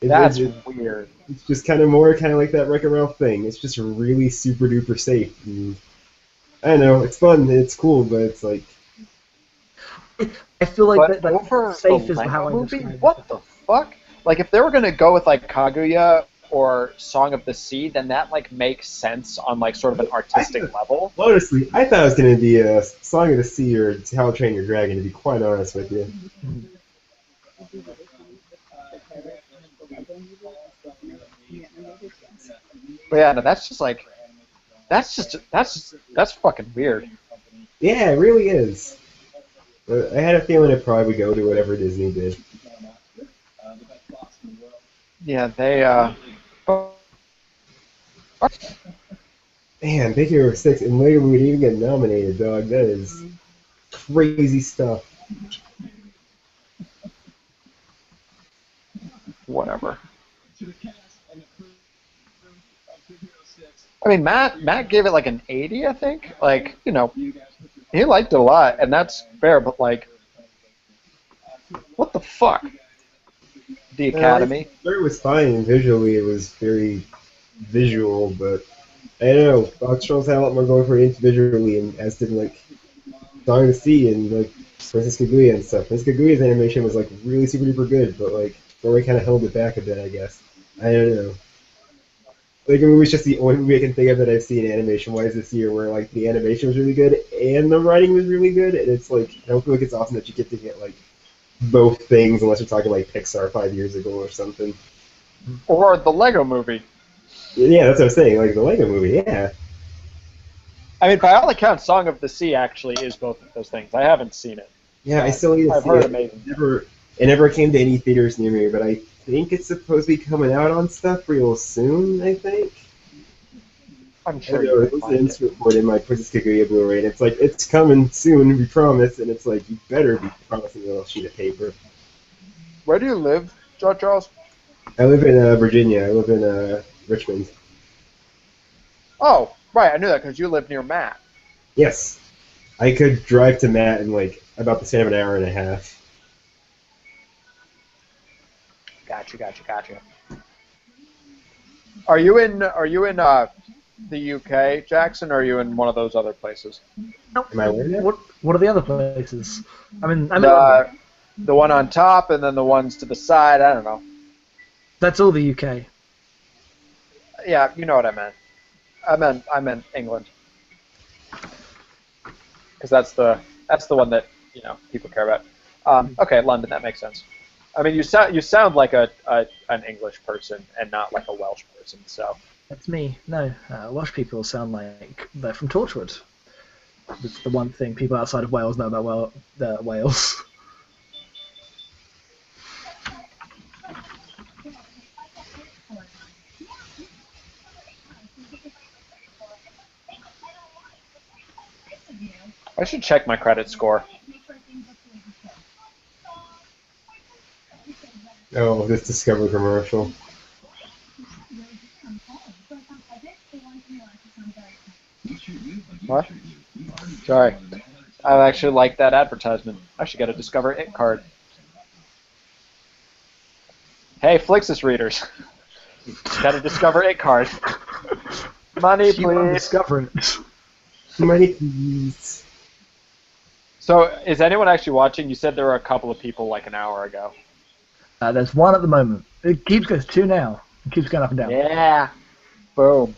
That's It's weird. just kind of more kind of like that Wreck-It Ralph thing. It's just really super duper safe. And, I don't know, it's fun, it's cool, but it's like, I feel like But that over safe the is Lego how I movie, describe it. what the fuck? Like, if they were gonna go with like Kaguya or Song of the Sea, then that like makes sense on like sort of an artistic level. honestly, I thought it was going to be a Song of the Sea or How to Train Your Dragon, to be quite honest with you. But yeah, no, that's just like, that's fucking weird. Yeah, it really is. But I had a feeling it probably would go to whatever Disney did. Yeah, they Man, Big Hero 6 and Lego would even get nominated, dog. That is crazy stuff. whatever. I mean, Matt gave it like an 80, I think. Like, you know, he liked it a lot, and that's fair. But like, what the fuck? The Academy. It was fine visually. It was very visual, but I don't know. Fox Trolls had a lot more going for it visually, and as did like Song of the Sea and like Princess Kaguya and stuff. Princess Kaguya's animation was like really super duper good, but like Norway kind of held it back a bit, I guess. I don't know. Like a movie's just the only movie I can think of that I've seen animation-wise this year where like the animation was really good and the writing was really good, and it's like I don't feel like it's often that you get to get like both things unless you're talking like Pixar 5 years ago or something. Or the Lego movie. Yeah, that's what I'm saying. Like the Lego movie, yeah. I mean, by all accounts, Song of the Sea actually is both of those things. I haven't seen it. Yeah, I still need to I've see heard it. amazing. It never came to any theaters near me, but I think it's supposed to be coming out on stuff real soon. I think. I'm I sure know, you it can was an find it. instant report in my Princess Kaguya Blu-ray, and it's like it's coming soon, we promise. And it's like you better be promising a little sheet of paper. Where do you live, George Charles? I live in Virginia. I live in Richmond. Oh, right. I knew that because you live near Matt. Yes, I could drive to Matt in like about the span of an hour and a half. Gotcha. Are you in the UK, Jackson, or are you in one of those other places? Am I aware of that? What are the other places? I'm in London. The one on top and then the ones to the side. I don't know. That's all the UK. Yeah, you know what I meant. I meant England, because that's the one that people care about. Okay, London. That makes sense. I mean, you sound like an English person and not like a Welsh person. So That's me. No, Welsh people sound like they're from Torchwood. It's the one thing people outside of Wales know about Wales. I should check my credit score. Oh, this Discovery commercial. What? Sorry. I actually like that advertisement. I should get a Discover It card. Hey, Flixist readers. Got a Discover It card. Money, You want to please. discover it. Money, please. So, is anyone actually watching? You said there were a couple of people like an hour ago. There's one at the moment. It keeps going. 2 now. It keeps going up and down. Yeah. Boom.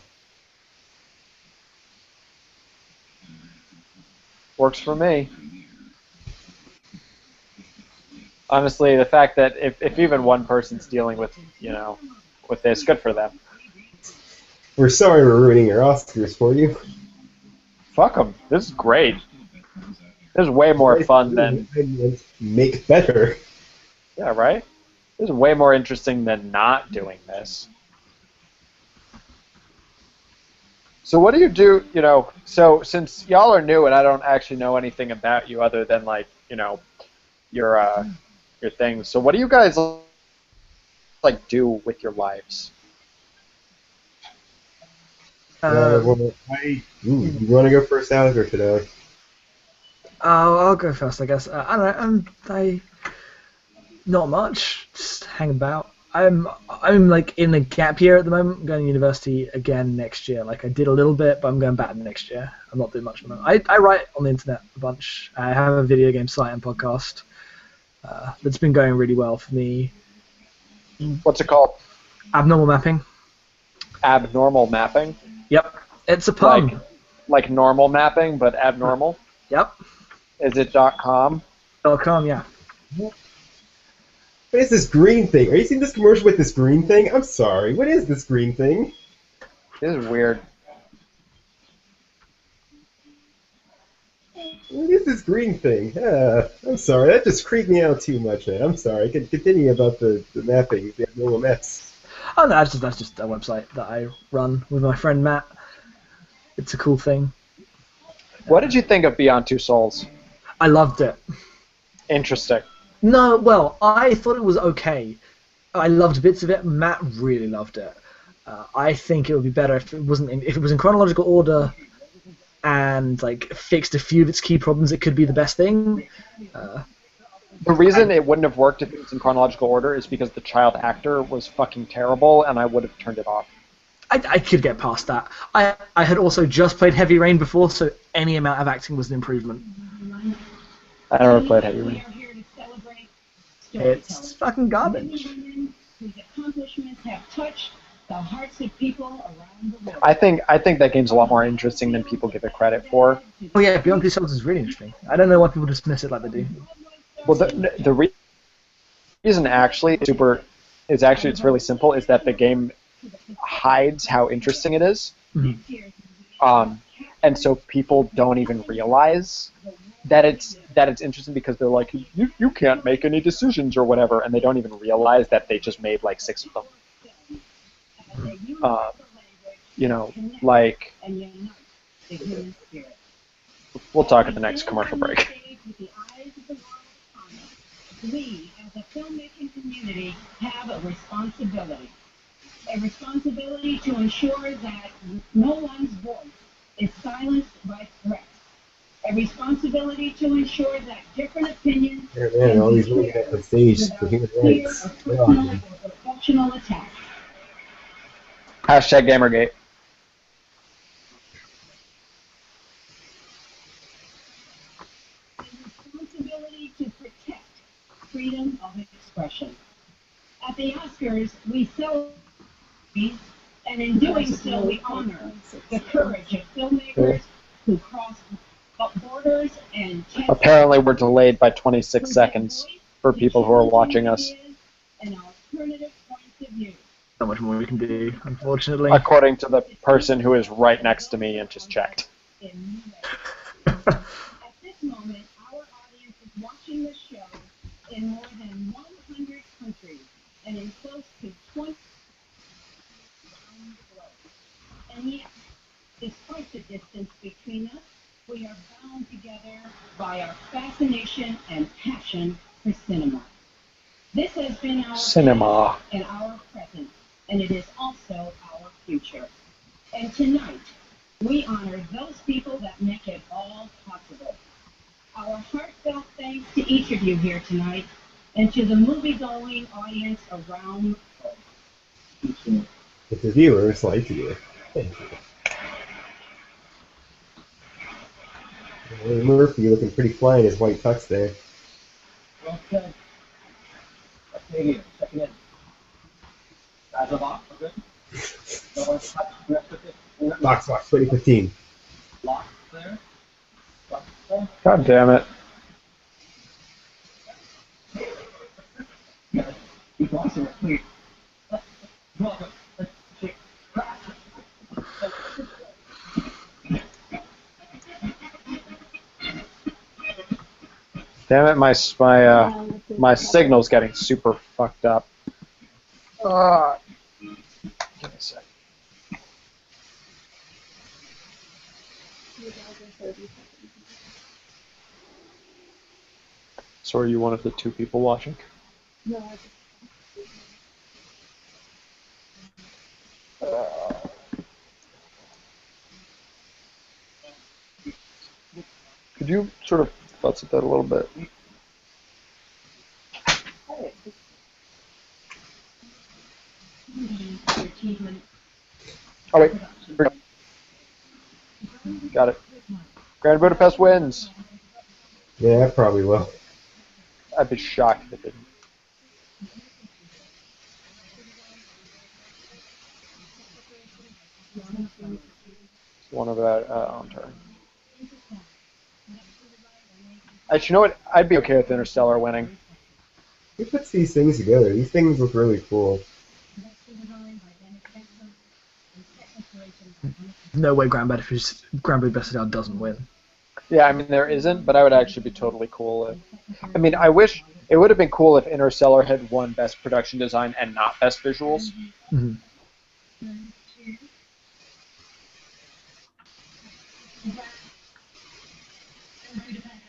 Works for me. Honestly, the fact that if even one person's dealing with, with this, good for them. We're sorry we're ruining your Oscars for you. Fuck them. This is great. This is way more fun than... Make better. Yeah, right? This is way more interesting than not doing this. So what do you do, so since y'all are new and I don't actually know anything about you other than, like, your things, so what do you guys, like, do with your lives? You want to go first, Alex, or today? I'll go first, I guess. I don't know. Not much. Just hang about. I'm like in a gap year at the moment. I'm going to university again next year. Like I did a little bit, but I'm going back next year. I'm not doing much at the moment. I write on the internet a bunch. I have a video game site and podcast that's been going really well for me. What's it called? Abnormal mapping. Abnormal mapping? Yep. It's a pun. Like normal mapping, but abnormal? Yep. Is it .com? .com, yeah. What is this green thing? Are you seeing this commercial with this green thing? I'm sorry. What is this green thing? This is weird. What is this green thing? I'm sorry. That just creeped me out too much, man. I'm sorry. Continue about the mapping, the abnormal maps. Oh no, that's just a website that I run with my friend Matt. It's a cool thing. What did you think of Beyond Two Souls? I loved it. Interesting. No, well, I thought it was okay. I loved bits of it. Matt really loved it. I think it would be better if it was in chronological order and like fixed a few of its key problems. It could be the best thing. The reason it wouldn't have worked if it was in chronological order is because the child actor was fucking terrible, and I would have turned it off. I could get past that. I had also just played Heavy Rain before, so any amount of acting was an improvement. I never played Heavy Rain. It's fucking garbage. Whose accomplishments have touched the hearts of people around the world. I think that game's a lot more interesting than people give it credit for. Oh yeah, Beyond Two Souls is really interesting. I don't know why people dismiss it like they do. Well, the reason actually it's really simple, is that the game hides how interesting it is. Mm-hmm. And so people don't even realize that it's interesting because they're like, you can't make any decisions or whatever, and they don't even realize that they just made like 6 of them. Like, we'll talk at the next commercial break. We, as a filmmaking community, have a responsibility. A responsibility to ensure that no one's voice is silenced by threats. A responsibility to ensure that different opinions Man, all these women at the stage for human rights. professional attack. Hashtag Gamergate. A responsibility to protect freedom of expression. At the Oscars, we celebrate, and in doing so, we honor the courage of filmmakers who cross borders and Apparently we're delayed by 26 seconds for people who are watching us. an alternative point of view. Not much more we can do, unfortunately. According to the person who is right next to me and just checked. In new ways. At this moment, our audience is watching the show in more than 100 countries and in close to 20 around the globe. And yet, despite the distance between us, we are bound together by our fascination and passion for cinema. This has been our Cinema. past and our present, and it is also our future. And tonight, we honor those people that make it all possible. Our heartfelt thanks to each of you here tonight, and to the movie-going audience around the world. If the viewers like you, thank you. Hey, Murphy looking pretty fly in his white tux there. Well said. Okay, here, checking in. Guys are locked, we're good? No one's touched the rest of it? Box 2015. Locked there? Locked there? God damn it. Yeah, you boxes are clear. Welcome. Let's shake. Damn it, my signal's getting super fucked up. Give me a sec. So are you one of the two people watching? No, I just Could you sort of futz at that a little bit? Oh wait, here we go. Got it. Grand Budapest wins. Yeah, I probably will. I'd be shocked if it didn't. One of that on turn. Actually, you know what? I'd be okay with Interstellar winning. Who puts these things together? These things look really cool. No way Grand Budapest doesn't win. Yeah, I mean there isn't, but I would actually be totally cool if. I mean, I wish it would have been cool if Interstellar had won Best Production Design and not Best Visuals. Mm-hmm.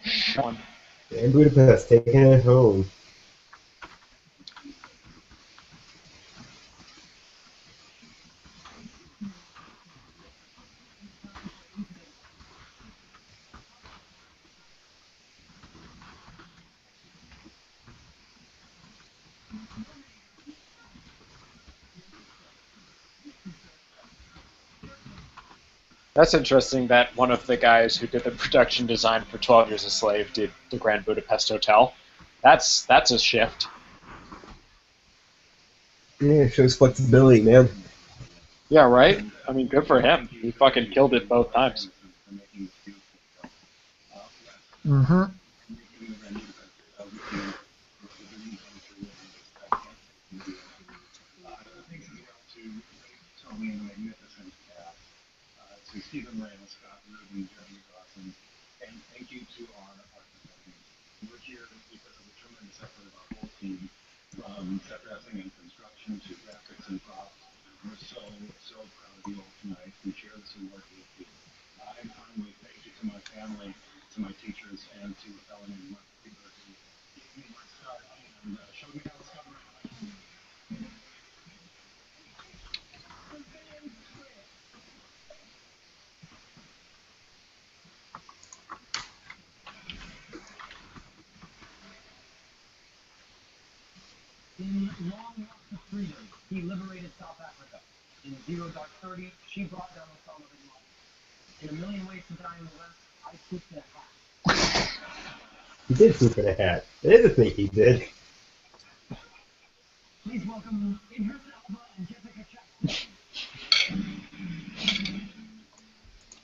Sean. And Budapest taking it home. That's interesting that one of the guys who did the production design for 12 Years a Slave did the Grand Budapest Hotel. That's a shift. Yeah, it shows flexibility, man. Yeah, right? I mean, good for him. He fucking killed it both times. Mm-hmm. To Stephen Rand, Scott Rubin, Jeremy Dawson, and thank you to our architects. We're here because of the tremendous effort of our whole team, from set dressing and construction to graphics and props. We're so proud of you all tonight. We share this award with you. And finally, thank you to my family, to my teachers, and to a fellow named Mark Bieber who gave me my start and showed me how to start my life. In Long Walk to Freedom, he liberated South Africa. In Zero Dark 30, she brought down Osama bin Laden. In A Million Ways to Die in the West, I pooped in a hat. He did poop in a hat. It is a thing he did. Please welcome Idris Elba and Jessica Chastain.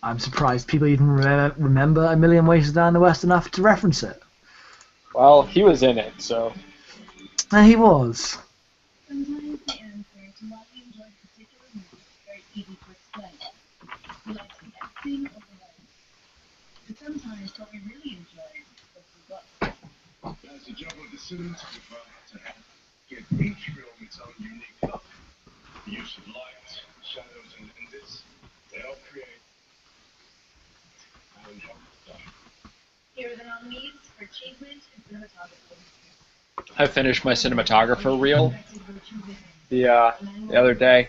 I'm surprised people even remember A Million Ways to Die in the West enough to reference it. Well, he was in it, so. And he was. easy to explain. We like to acting or writing. But sometimes what we really enjoy is the book. As the job of the cinematographer to have give each film its own unique look. The use of light, shadows, and lenses, they help create and help production. Here are the nominees for achievement in cinematography. I finished my cinematographer reel the other day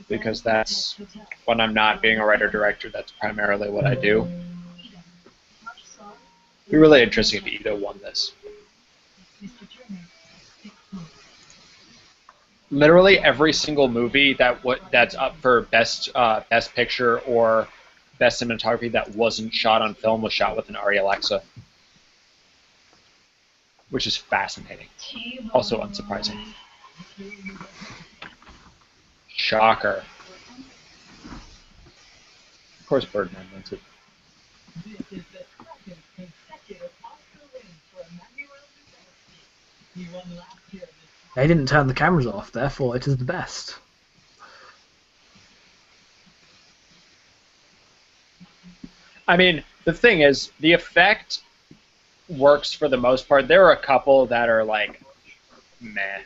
because that's when I'm not being a writer-director. That's primarily what I do. It'd be really interesting if Ida won this. Literally every single movie that's up for best picture or best cinematography that wasn't shot on film was shot with an Arri Alexa, which is fascinating. Also unsurprising. Shocker. Of course, Birdman wins it. They didn't turn the cameras off, therefore it is the best. I mean, the thing is, the effect works for the most part. There are a couple that are like, meh.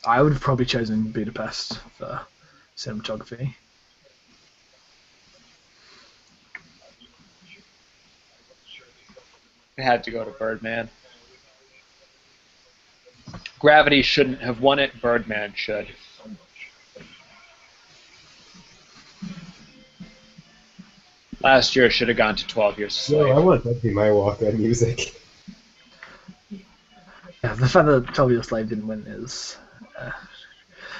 I would have probably chosen Budapest for cinematography. It had to go to Birdman. Gravity shouldn't have won it. Birdman should. Last year should have gone to 12 Years a Slave. No, I want that to be my walk on music. Yeah, the fact that 12 Years a Slave didn't win is...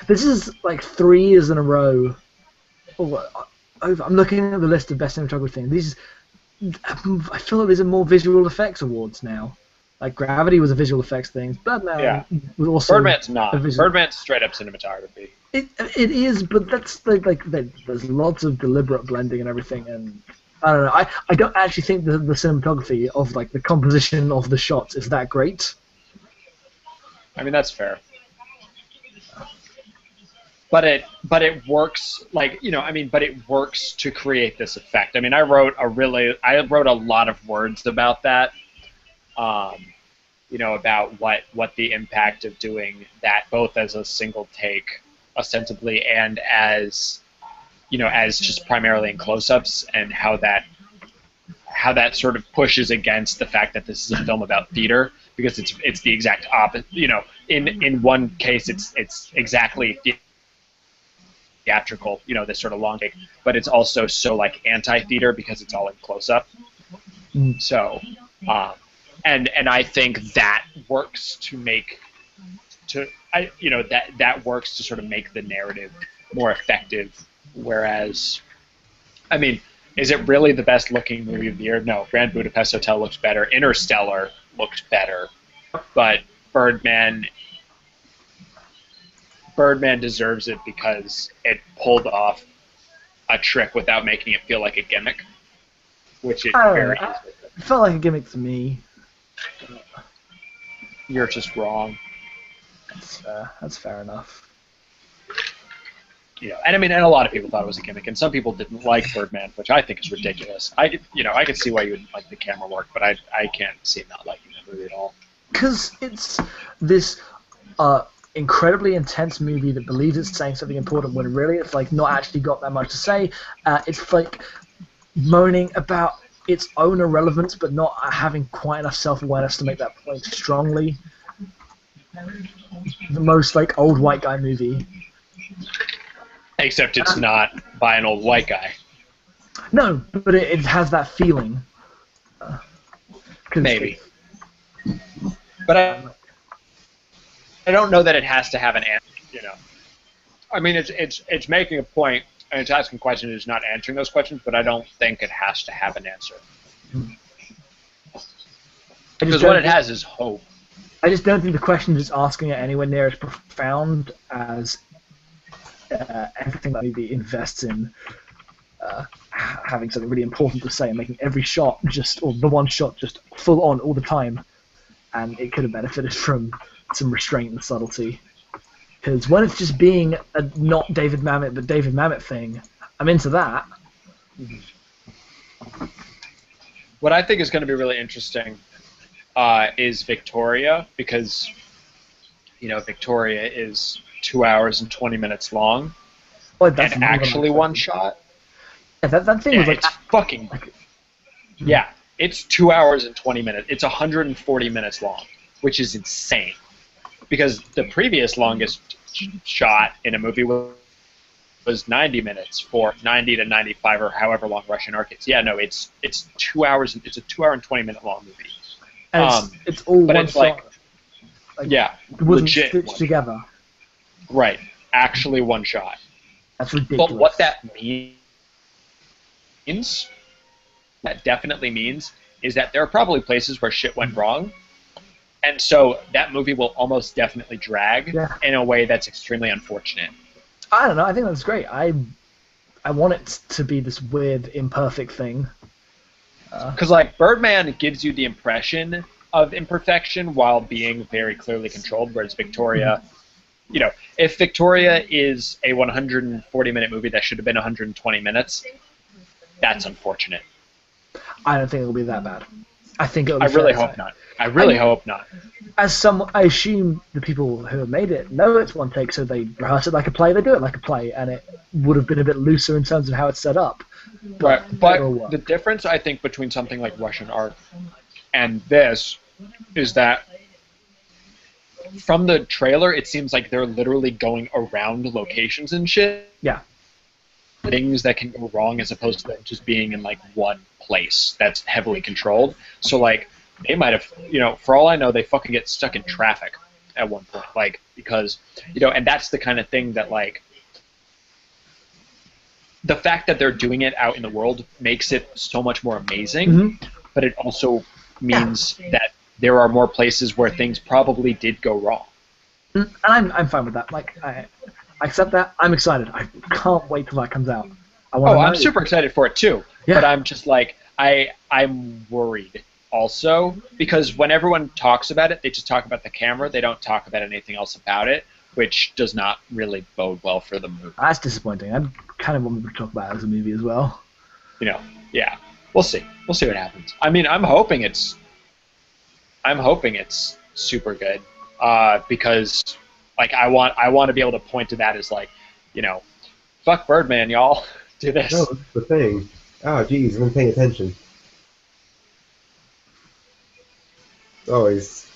this is like 3 years in a row. I'm looking at the list of best cinematography things. I feel like these are more visual effects awards now. Like Gravity was a visual effects thing. Birdman was also Birdman's not. Birdman's straight up cinematography. It is, but that's there's lots of deliberate blending and everything, and I don't know. I don't actually think the cinematography of like the composition of the shots is that great. I mean, that's fair. But it works, like, you know, I mean, but it works to create this effect. I mean, I wrote a lot of words about that, you know, about what the impact of doing that both as a single take, ostensibly, and as, you know, as just primarily in close-ups, and how that sort of pushes against the fact that this is a film about theater, because it's the exact opposite. You know, in one case it's exactly theatrical, you know, this sort of long take, but it's also so like anti-theater because it's all in close-up. So, and I think that works to make that works to sort of make the narrative more effective. Whereas, I mean, is it really the best looking movie of the year? No, Grand Budapest Hotel looks better. Interstellar looked better, but Birdman deserves it because it pulled off a trick without making it feel like a gimmick, which it very easily did. It felt like a gimmick to me. You're just wrong. That's fair enough. You know, and I mean, and a lot of people thought it was a gimmick, and some people didn't like Birdman, which I think is ridiculous. I could see why you wouldn't like the camera work, but I can't see not liking that movie at all. Because it's this incredibly intense movie that believes it's saying something important when really it's like not actually got that much to say. It's like moaning about its own irrelevance, but not having quite enough self-awareness to make that point strongly. The most like old white guy movie. Except it's not by an old white guy. No, but it has that feeling. Maybe. But I don't know that it has to have an answer, you know. I mean, it's making a point, and it's asking questions, it's not answering those questions, but I don't think it has to have an answer. Because what it has is hope. I just don't think the question is asking it anywhere near as profound as everything that movie invests in having something really important to say and making every shot just, or the one shot just full on all the time. And it could have benefited from some restraint and subtlety. Because when it's just being a not David Mamet but David Mamet thing, I'm into that. What I think is going to be really interesting is Victoria, because Victoria is 2 hours and 20 minutes long, Well, that's and actually one shot. Yeah, that thing Yeah, was like it's fucking. Yeah, it's 2 hours and 20 minutes. It's 140 minutes long, which is insane. Because the previous longest shot in a movie was 90 minutes for 90 to 95 or however long Russian arc is. Yeah, no, it's 2 hours. It's a 2 hour and 20 minute long movie. And it's all but one it's shot. Yeah, it wasn't legit stitched one together. Right, actually one shot. That's ridiculous. But what that means, that definitely means, is that there are probably places where shit went wrong, and so that movie will almost definitely drag in a way that's extremely unfortunate. I don't know. I think that's great. I want it to be this weird, imperfect thing. Because like Birdman gives you the impression of imperfection while being very clearly controlled, whereas Victoria, if Victoria is a 140-minute movie that should have been 120 minutes, that's unfortunate. I don't think it'll be that bad. I think it'll be I really hope not. I really hope not. I assume the people who have made it know it's one take, so they rehearse it like a play, they do it like a play, and it would have been a bit looser in terms of how it's set up. But the difference, I think, between something like Russian art and this is that from the trailer, it seems like they're literally going around locations and shit. Yeah. Things that can go wrong as opposed to them just being in like one place that's heavily controlled. So like they might have, for all I know, they fucking get stuck in traffic at one point, like because and that's the kind of thing that like the fact that they're doing it out in the world makes it so much more amazing, but it also means that there are more places where things probably did go wrong. And I'm fine with that. Like I accept that. I'm excited. I can't wait till that comes out. I'm super excited for it too. Yeah. But I'm just like I'm worried also because when everyone talks about it, they just talk about the camera. They don't talk about anything else about it, which does not really bode well for the movie. That's disappointing. I kind of wanted to talk about it as a movie as well. Yeah. We'll see. We'll see what happens. I mean, I'm hoping it's super good because like I want to be able to point to that as like, fuck Birdman, y'all. Do this. No, that's the thing. Oh, geez, I've been paying attention. It's always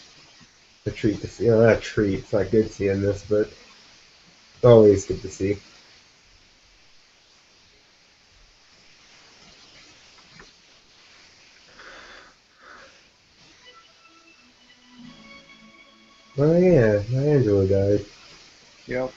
a treat to see. Not a treat. It's not good seeing this, but it's always good to see. Oh yeah, my Angela died. Yep.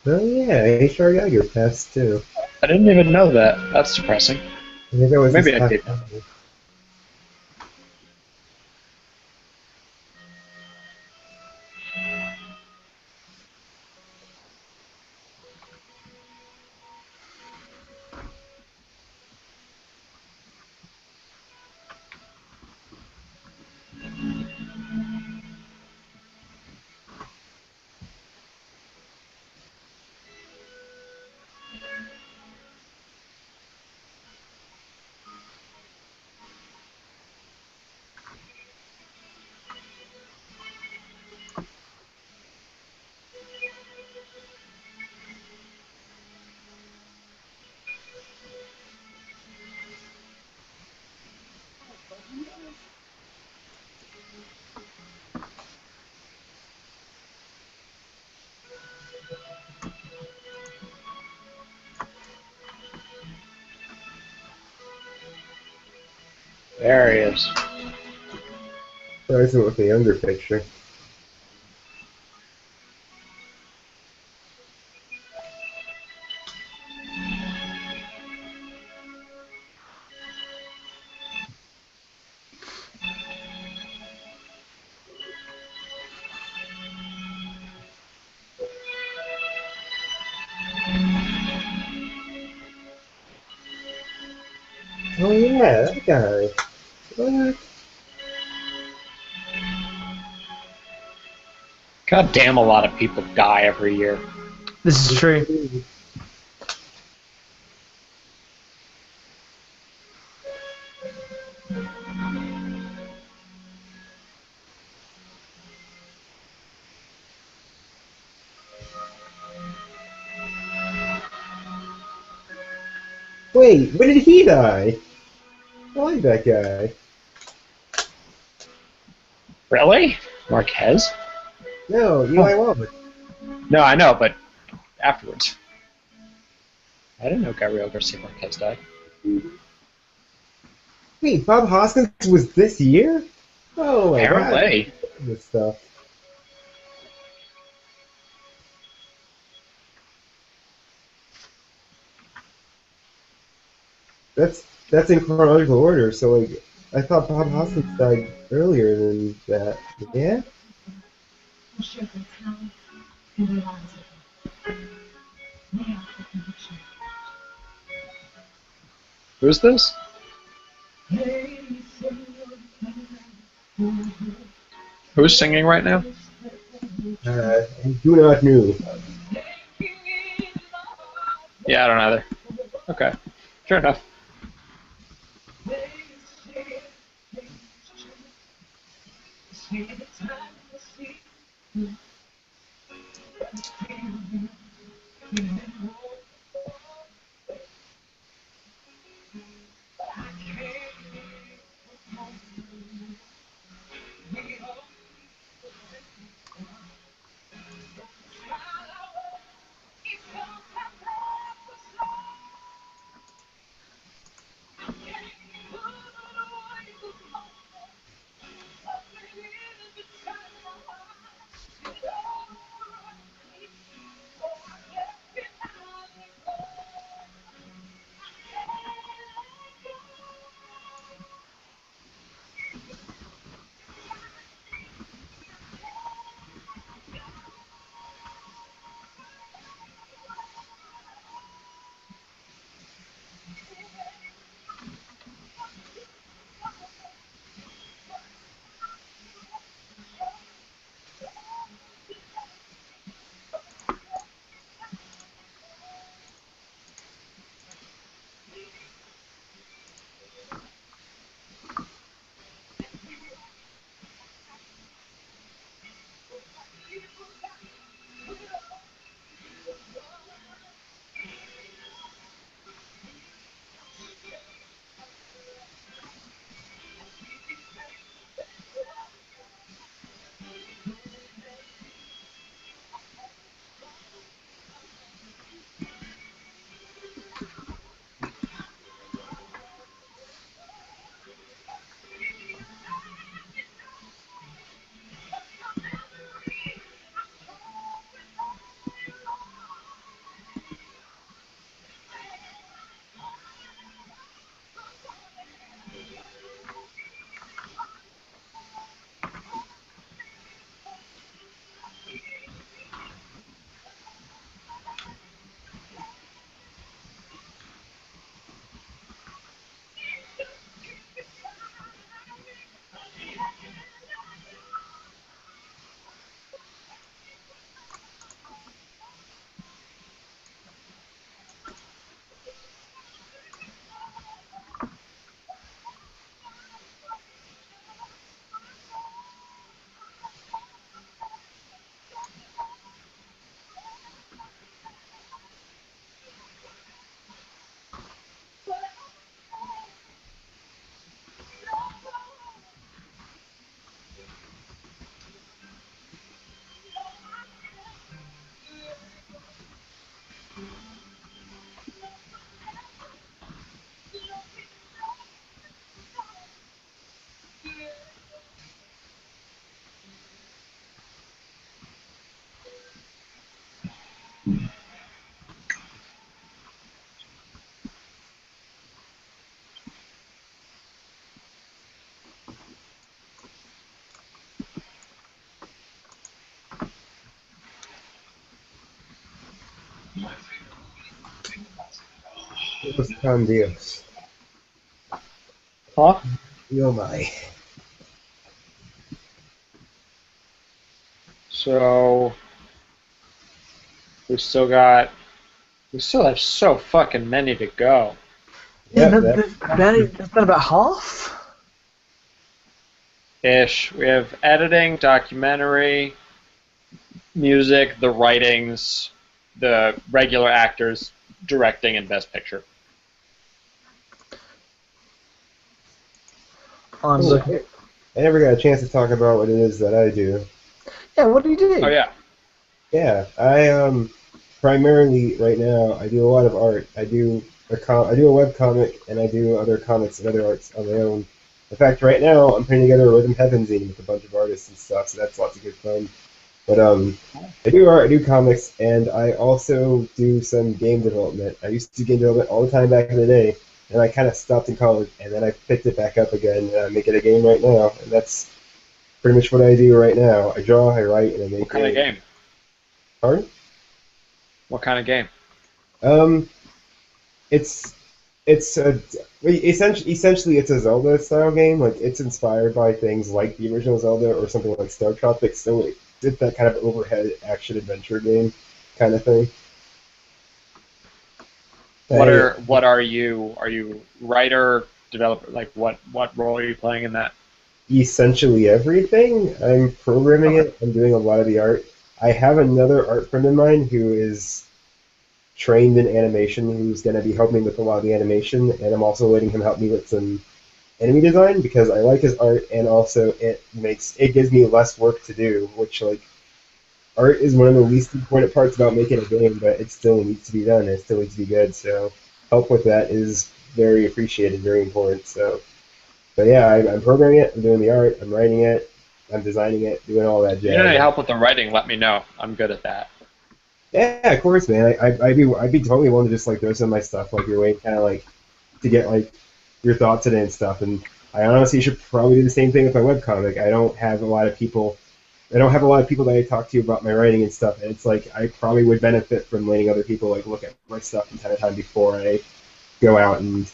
Oh yeah, H.R. Geiger passed too. I didn't even know that. That's depressing. I think that was Maybe his I did. last album. There he is. Surprising with the younger picture. Oh yeah, that guy. What? God damn, a lot of people die every year. This is true. Wait, when did he die? I like that guy. Really? Marquez? No, Eli Wallach. No, I know, but afterwards. I didn't know Gabriel Garcia Marquez died. Wait, Bob Hoskins was this year? Oh my god. Apparently. This stuff. That's in chronological order, so like I thought Bob Hoskins died earlier than that. Yeah? The shepherds held in their lives with him. They are for conviction. Who's this? Who's singing right now? I do not know. Yeah, I don't either. Okay. Sure enough. pues con Dios. Huh? Oh my. So we still have so fucking many to go. Yeah, Yep, no, that, that's been about half. Ish. We have editing, documentary, music, the writings, the regular actors, directing, and best picture. I'm oh, looking. I never got a chance to talk about what it is that I do. Yeah, what do you do? Oh yeah. Yeah, I primarily right now I do a lot of art. I do a web comic and I do other comics and other arts on my own. In fact, right now I'm putting together a Rhythm Heaven zine with a bunch of artists and stuff, so that's lots of good fun. But I do art, I do comics, and I also do some game development. I used to do game development all the time back in the day, and I kind of stopped in college, and then I picked it back up again, and I'm making a game right now, and that's pretty much what I do right now. I draw, I write, and I What make kind of games. game? Pardon? What kind of game? Um, it's it's a essentially it's a Zelda style game. Like it's inspired by things like the original Zelda or something like Star Tropics. So it's that kind of overhead action adventure game kind of thing. I What are you? Are you writer, developer? Like what role are you playing in that? essentially everything. I'm programming Okay. it. I'm doing a lot of the art. I have another art friend of mine who is trained in animation who's going to be helping with a lot of the animation, and I'm also letting him help me with some enemy design because I like his art, and also it gives me less work to do, which like art is one of the least important parts about making a game, but it still needs to be done. It still needs to be good. So help with that is very appreciated, very important. So, but yeah, I'm programming it. I'm doing the art. I'm writing it. I'm designing it. Doing all that If you need any jazz. help with the writing, let me know. I'm good at that. Yeah, of course, man. I'd be totally willing to just like throw some of my stuff like your way, kind of like to get like your thoughts in it and stuff. And I honestly should probably do the same thing with my webcomic. I don't have a lot of people. I don't have a lot of people that I talk to about my writing and stuff. And it's like I probably would benefit from letting other people like look at my stuff from time to time before I go out and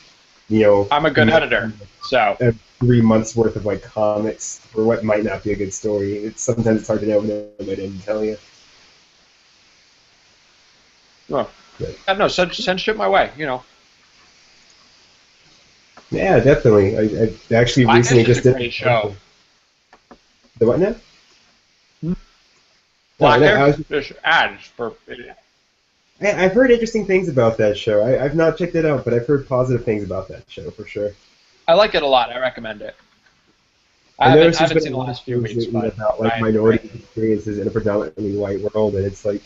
I'm a good commit editor, so 3 months worth of like comics for what might not be a good story. It's sometimes it's hard to know when nobody didn't tell you. well, But, I don't know. Send shit my way. yeah, definitely. I actually recently Blackish is just a did great show. the what now? No, no, Blackish, there's ads for. I've heard interesting things about that show. I've not checked it out, but I've heard positive things about that show for sure. I like it a lot. I recommend it. I noticed I there's haven't been seen a the lot of last few shows weeks, lately but about like I enjoy minority it. experiences in a predominantly white world, and it's like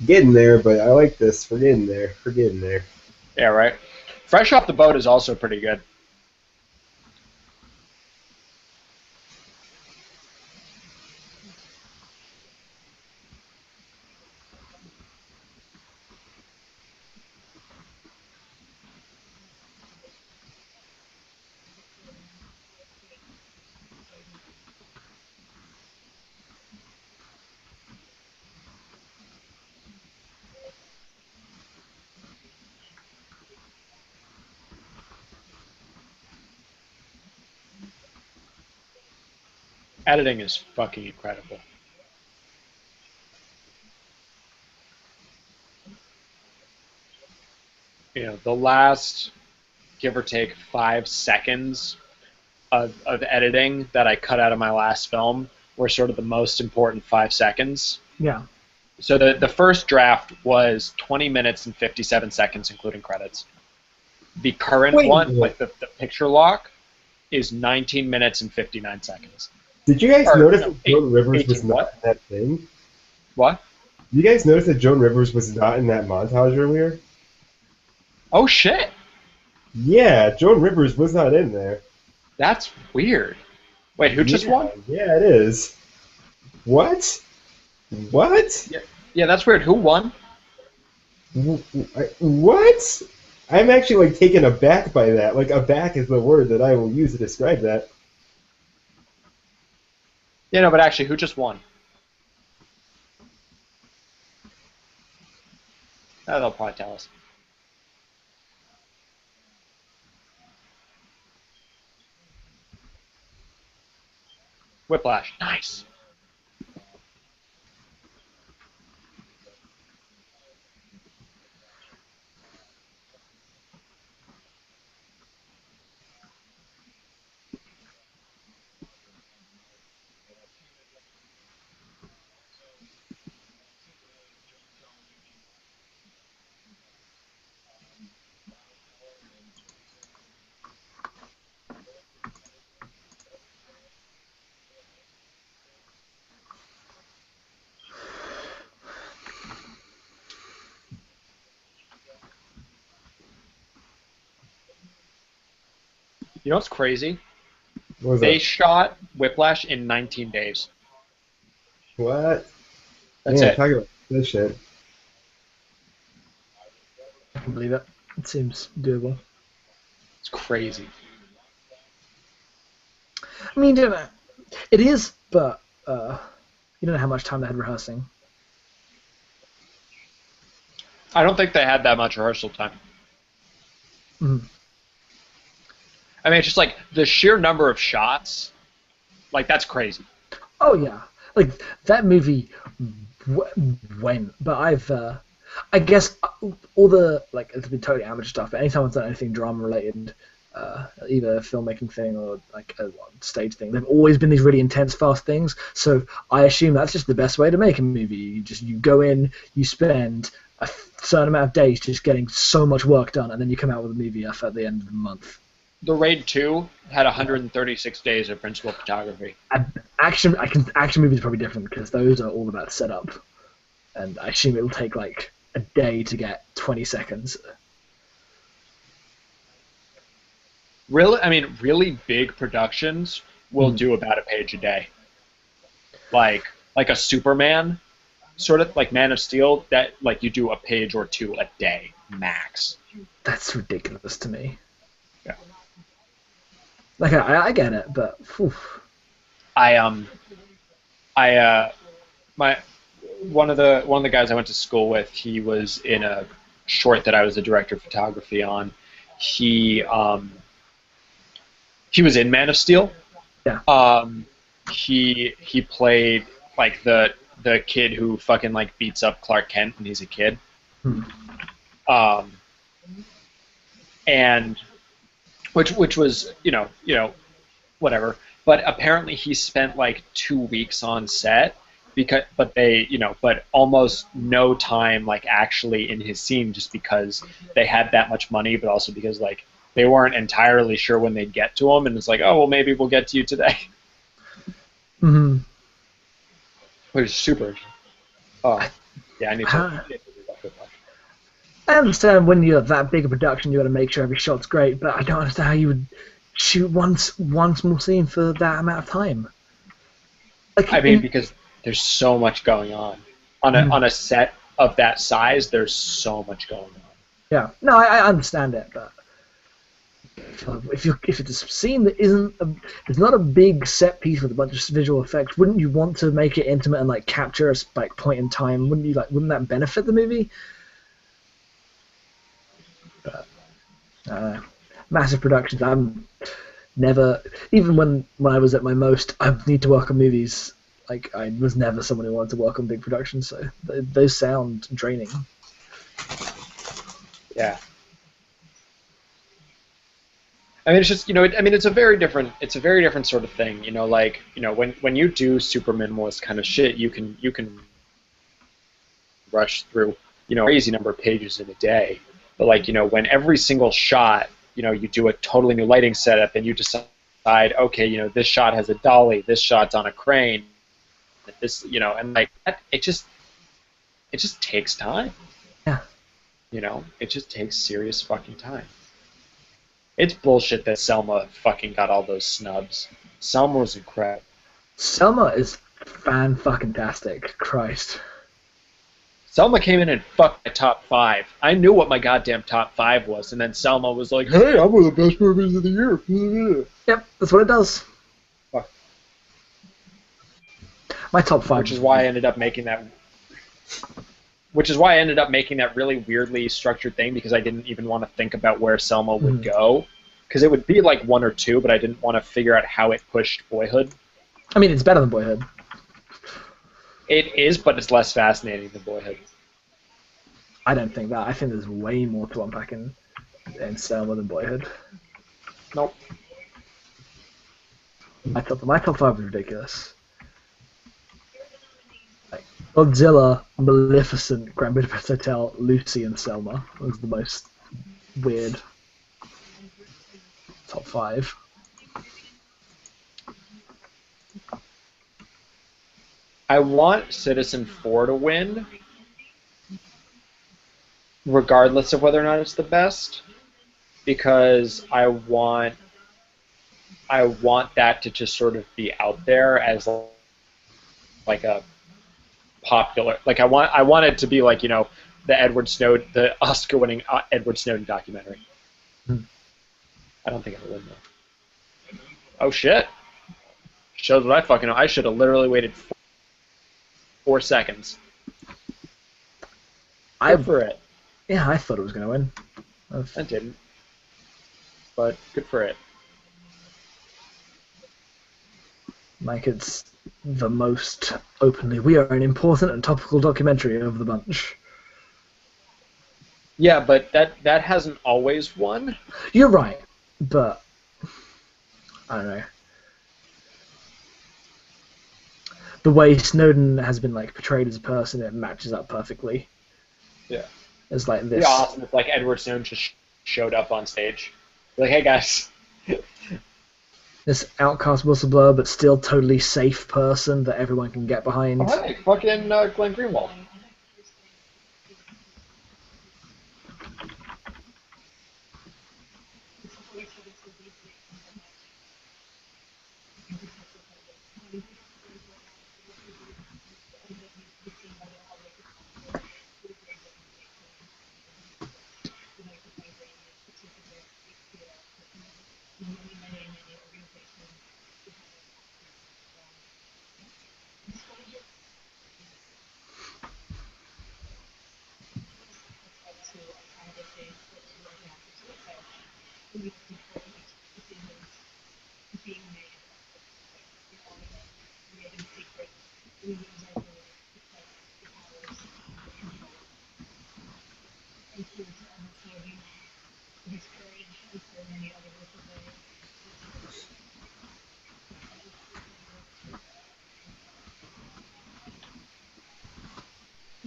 getting there. But I like this. We're getting there. We're getting there. Yeah, right. Fresh Off the Boat is also pretty good. Editing is fucking incredible. The last give or take 5 seconds of editing that I cut out of my last film were sort of the most important 5 seconds. Yeah. So the first draft was 20 minutes and 57 seconds, including credits. The current Wait a one, minute. like the picture lock, is 19 minutes and 59 seconds. Did you guys Or notice no, that Joan Rivers was 18 not what? in that thing? What? You guys notice that Joan Rivers was not in that montage earlier? Oh shit! Yeah, Joan Rivers was not in there. That's weird. Wait, who just Yeah, won? yeah, it is. What? What? Yeah, yeah, that's weird. Who won? What? I'm actually like taken aback by that. Like aback is the word that I will use to describe that. Yeah, no, but actually, who just won? They'll probably tell us. Whiplash. Nice. You know what's crazy? What was They that? shot Whiplash in 19 days. What? That's Man, it. talk about this shit. I can believe it. It seems doable. It's crazy. I mean, you know, it is, but you don't know how much time they had rehearsing. I don't think they had that much rehearsal time. Mhm. I mean, it's just like the sheer number of shots, like that's crazy. Oh yeah, like that movie went, but I guess all the like it's been totally amateur stuff. But anytime I've done anything drama related, either a filmmaking thing or like a stage thing, they've always been these really intense, fast things. So I assume that's just the best way to make a movie. You go in, you spend a certain amount of days just getting so much work done, and then you come out with a movie at the end of the month. The Raid 2 had 136 days of principal photography. Action movies are probably different because those are all about setup, and I assume it'll take like a day to get 20 seconds. Really, I mean, really big productions will do about a page a day. Like a Superman, sort of like Man of Steel, that like you do a page or two a day max. That's ridiculous to me. Yeah. Like I get it, but whew. My one of the guys I went to school with, he was in a short that I was the director of photography on. He was in Man of Steel. Yeah. He played like the kid who fucking like beats up Clark Kent when he's a kid. And which was whatever. But apparently he spent like 2 weeks on set but almost no time like actually in his scene, just because they had that much money, but also because like they weren't entirely sure when they'd get to him, and it's like, oh well, maybe we'll get to you today. Mm-hmm. Which is super. Oh, yeah, I need to. I understand when you're that big a production, you got to make sure every shot's great, but I don't understand how you would shoot one small scene for that amount of time. Like, I mean, because there's so much going on on a set of that size. There's so much going on. Yeah, no, I understand it, but if it's a scene that it's not a big set piece with a bunch of visual effects, wouldn't you want to make it intimate and like capture a like point in time? Wouldn't that benefit the movie? But, massive productions. I'm never, even when I was at my most, I need to work on movies. Like I was never someone who wanted to work on big productions, so those sound draining. Yeah. I mean, it's just it's a very different sort of thing. When you do super minimalist kind of shit, you can rush through a crazy number of pages in a day. But when every single shot, you do a totally new lighting setup, and you decide, okay, this shot has a dolly, this shot's on a crane, this, and like that, it just takes time. Yeah. It just takes serious fucking time. It's bullshit that Selma fucking got all those snubs. Selma was incredible. Selma is fan-fucking-tastic. Christ. Selma came in and fucked my top 5. I knew what my goddamn top 5 was, and then Selma was like, hey, I'm one of the best movies of the year. Yep, that's what it does. Fuck. My top 5. Which is why I ended up making that really weirdly structured thing, because I didn't even want to think about where Selma would go. Because it would be like 1 or 2, but I didn't want to figure out how it pushed Boyhood. I mean, it's better than Boyhood. It is, but it's less fascinating than Boyhood. I don't think that. I think there's way more to unpack in Selma than Boyhood. Nope. My top 5 was ridiculous. Like, Godzilla, Maleficent, Grand Budapest Hotel, Lucy, and Selma was the most weird top 5. I want Citizen 4 to win, regardless of whether or not it's the best, because I want that to just sort of be out there as like a popular, like I want it to be like, you know, the Oscar-winning Edward Snowden documentary. I don't think it'll win though. Oh shit! Shows what I fucking know. I should have literally waited 4 seconds. Good for it. Yeah, I thought it was going to win. I didn't. But good for it. Like, it's the most openly, we are an important and topical documentary of the bunch. Yeah, but that hasn't always won. You're right, but I don't know. The way Snowden has been like portrayed as a person, it matches up perfectly. Yeah. It's like this. It'd be awesome if like Edward Snowden just showed up on stage. Like, hey guys. This outcast whistleblower, but still totally safe person that everyone can get behind. Oh, hey, fucking Glenn Greenwald.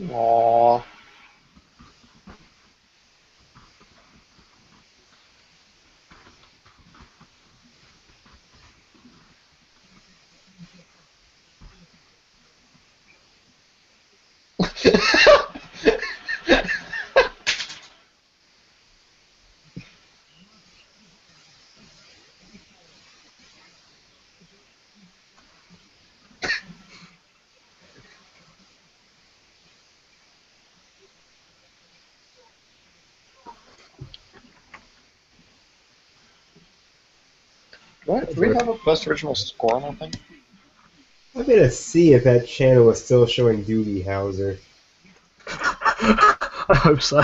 Aww. What? Do we have a best original score on that thing? I'm gonna see if that channel is still showing Doogie Howser. I hope so.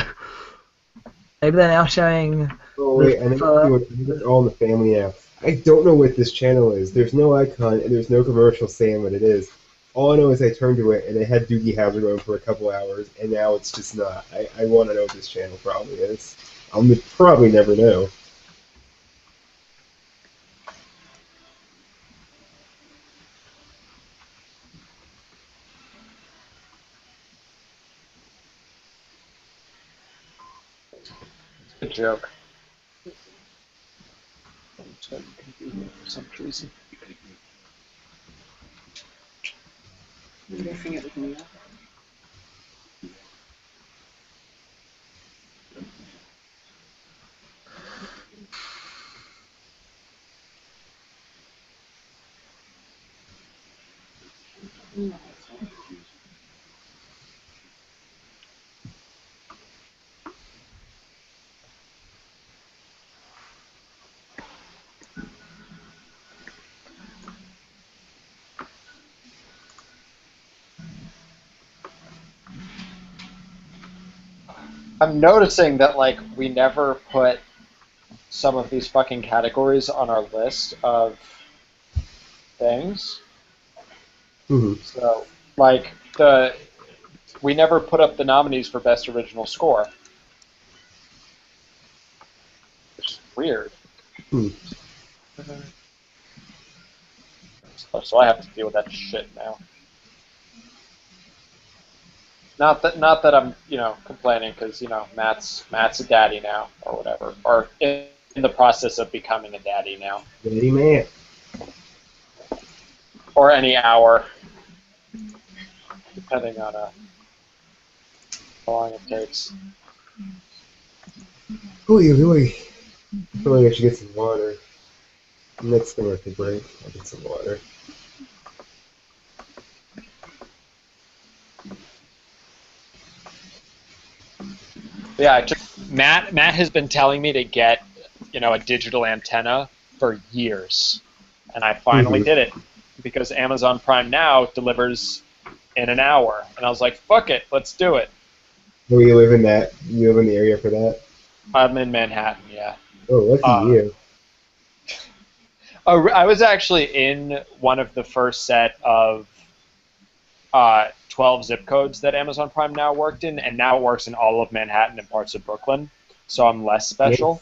Maybe they're now showing. Oh wait, and it's all in the family now. I don't know what this channel is. There's no icon and there's no commercial saying what it is. All I know is I turned to it and it had Doogie Howser going for a couple hours, and now it's just not. I want to know what this channel probably is. I'll probably never know. Good joke. For some reason. I'm guessing it was Mia. I'm noticing that like we never put some of these fucking categories on our list of things. Hmm. So, like, we never put up the nominees for Best Original Score, which is weird. Hmm. So I have to deal with that shit now. Not that I'm complaining because Matt's a daddy now or whatever, or in the process of becoming a daddy now, Daddy man. or any hour, depending on how long it takes. Ooey, ooey. I feel like I should get some water. Next commercial break, I'll get some water. Yeah, Matt has been telling me to get a digital antenna for years, and I finally Hmm. did it because Amazon Prime Now delivers in an hour, and I was like, fuck it, let's do it. Where you live in that? You live in the area for that? I'm in Manhattan, yeah. Oh, lucky Uh, you. I was actually in one of the first set of 12 zip codes that Amazon Prime Now worked in, and now it works in all of Manhattan and parts of Brooklyn. So I'm less special.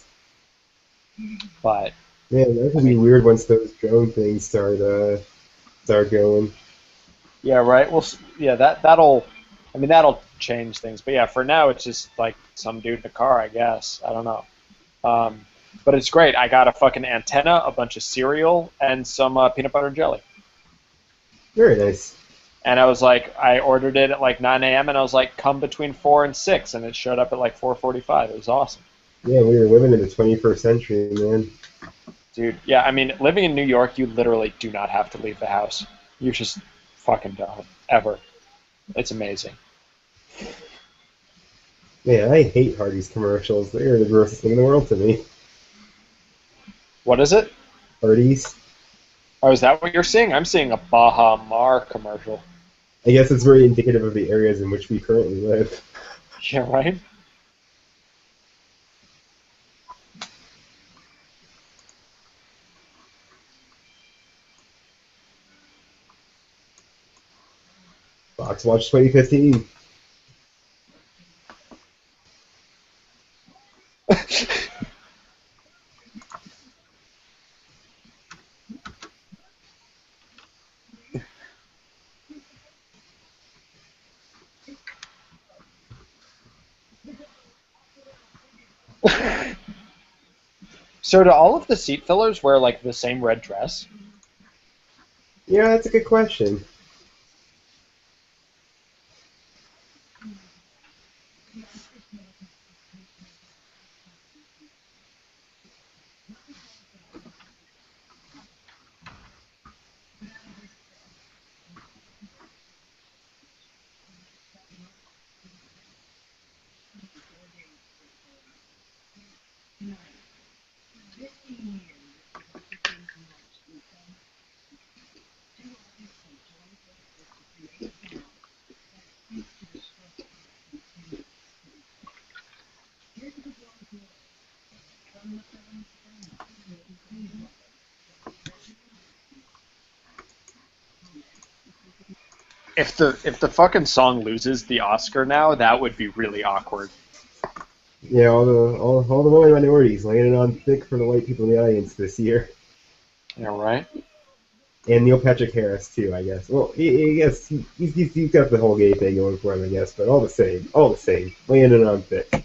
Nice. But Man, that I could be mean, weird once those drone things start going. yeah, right. Well, yeah, that'll change things. But yeah, for now it's just like some dude in a car, I guess. I don't know. Um, but it's great. I got a fucking antenna, a bunch of cereal, and some peanut butter and jelly. Very nice. And I was like, I ordered it at like 9 a.m. and I was like, come between 4 and 6, and it showed up at like 4:45. It was awesome. Yeah, we were living in the 21st century, man. Dude, yeah, I mean, living in New York, you literally do not have to leave the house. You just fucking don't, ever. It's amazing. Man, I hate Hardee's commercials. They are the grossest thing in the world to me. What is it? Hardee's. Oh, is that what you're seeing? I'm seeing a Baha Mar commercial. I guess it's very indicative of the areas in which we currently live. Yeah, right? Fox Watch 2015. So do all of the seat fillers wear like the same red dress? Yeah, that's a good question. If the fucking song loses the Oscar now, that would be really awkward. Yeah, all the women minorities laying it on thick for the white people in the audience this year. Yeah, right? And Neil Patrick Harris too, I guess. Well, I guess he's got the whole gay thing going for him, I guess. But all the same, laying it on thick.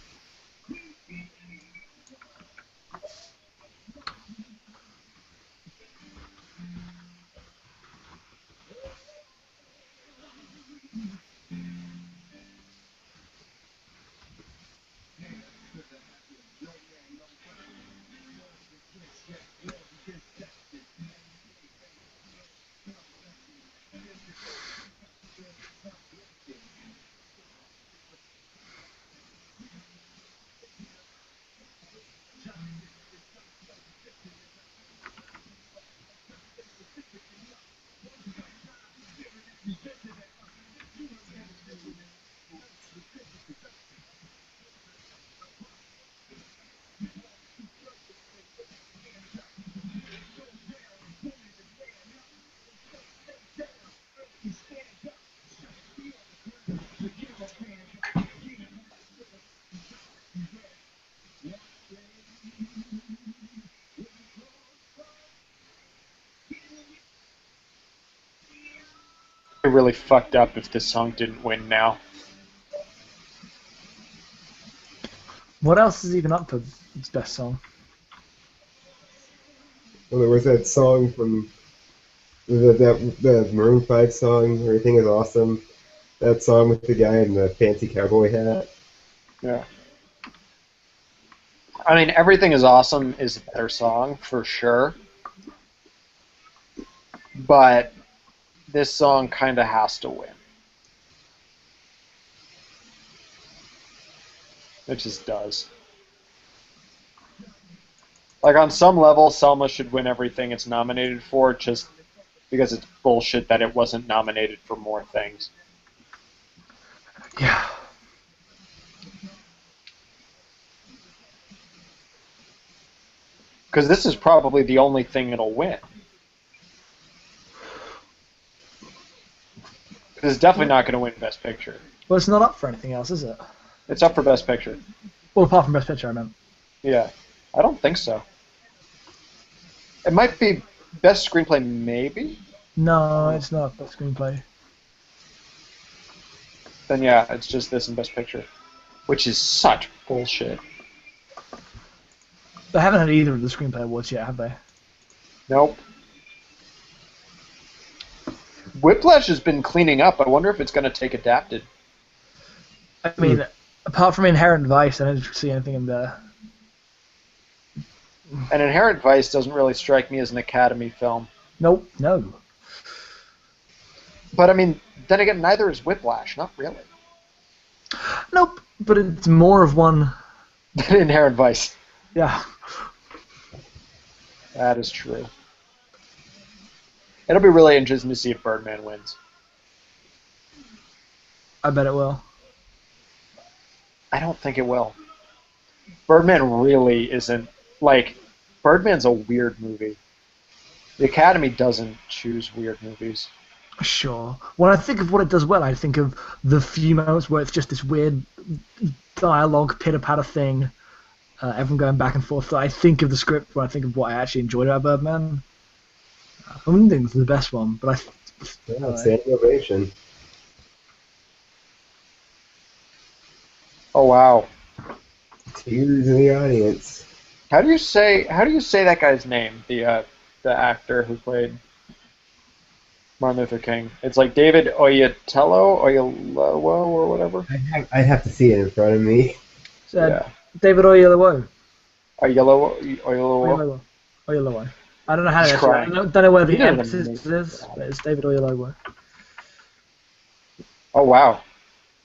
be really fucked up if this song didn't win now. What else is even up for its best song? Well, there was that song from the Maroon 5 song, Everything is Awesome. That song with the guy in the fancy cowboy hat. Yeah. I mean, Everything is Awesome is a better song, for sure. But this song kind of has to win. It just does. Like, on some level, Selma should win everything it's nominated for, just because it's bullshit that it wasn't nominated for more things. Yeah. Because this is probably the only thing it'll win. It's definitely not going to win Best Picture. Well, it's not up for anything else, is it? It's up for Best Picture. Well, apart from Best Picture, I meant. Yeah. I don't think so. It might be Best Screenplay, maybe? No, it's not Best Screenplay. Then yeah, it's just this and Best Picture. Which is such bullshit. They haven't had either of the Screenplay Awards yet, have they? Nope. Whiplash has been cleaning up. I wonder if it's going to take Adapted. I mean, apart from Inherent Vice, I didn't see anything in there. And Inherent Vice doesn't really strike me as an Academy film. Nope, no. But I mean, then again, neither is Whiplash. Not really. Nope, but it's more of one. Than Inherent Vice. Yeah. That is true. It'll be really interesting to see if Birdman wins. I bet it will. I don't think it will. Birdman really isn't... Like, Birdman's a weird movie. The Academy doesn't choose weird movies. Sure. When I think of what it does well, I think of the few moments where it's just this weird dialogue, pitter-patter thing, everyone going back and forth. So I think of the script when I think of what I actually enjoyed about Birdman. I wouldn't think it's the best one, but Yeah, standing ovation. Oh, wow. Tears in the audience. How do you say that guy's name? The actor who played Martin Luther King. It's like David Oyelowo or whatever. I'd have to see it in front of me. David Oyelowo. Oyelowo. Oyelowo. I don't know how He's to crying. I don't know where the He didn't emphasis even is, but it's David Oyelowo. Oh wow.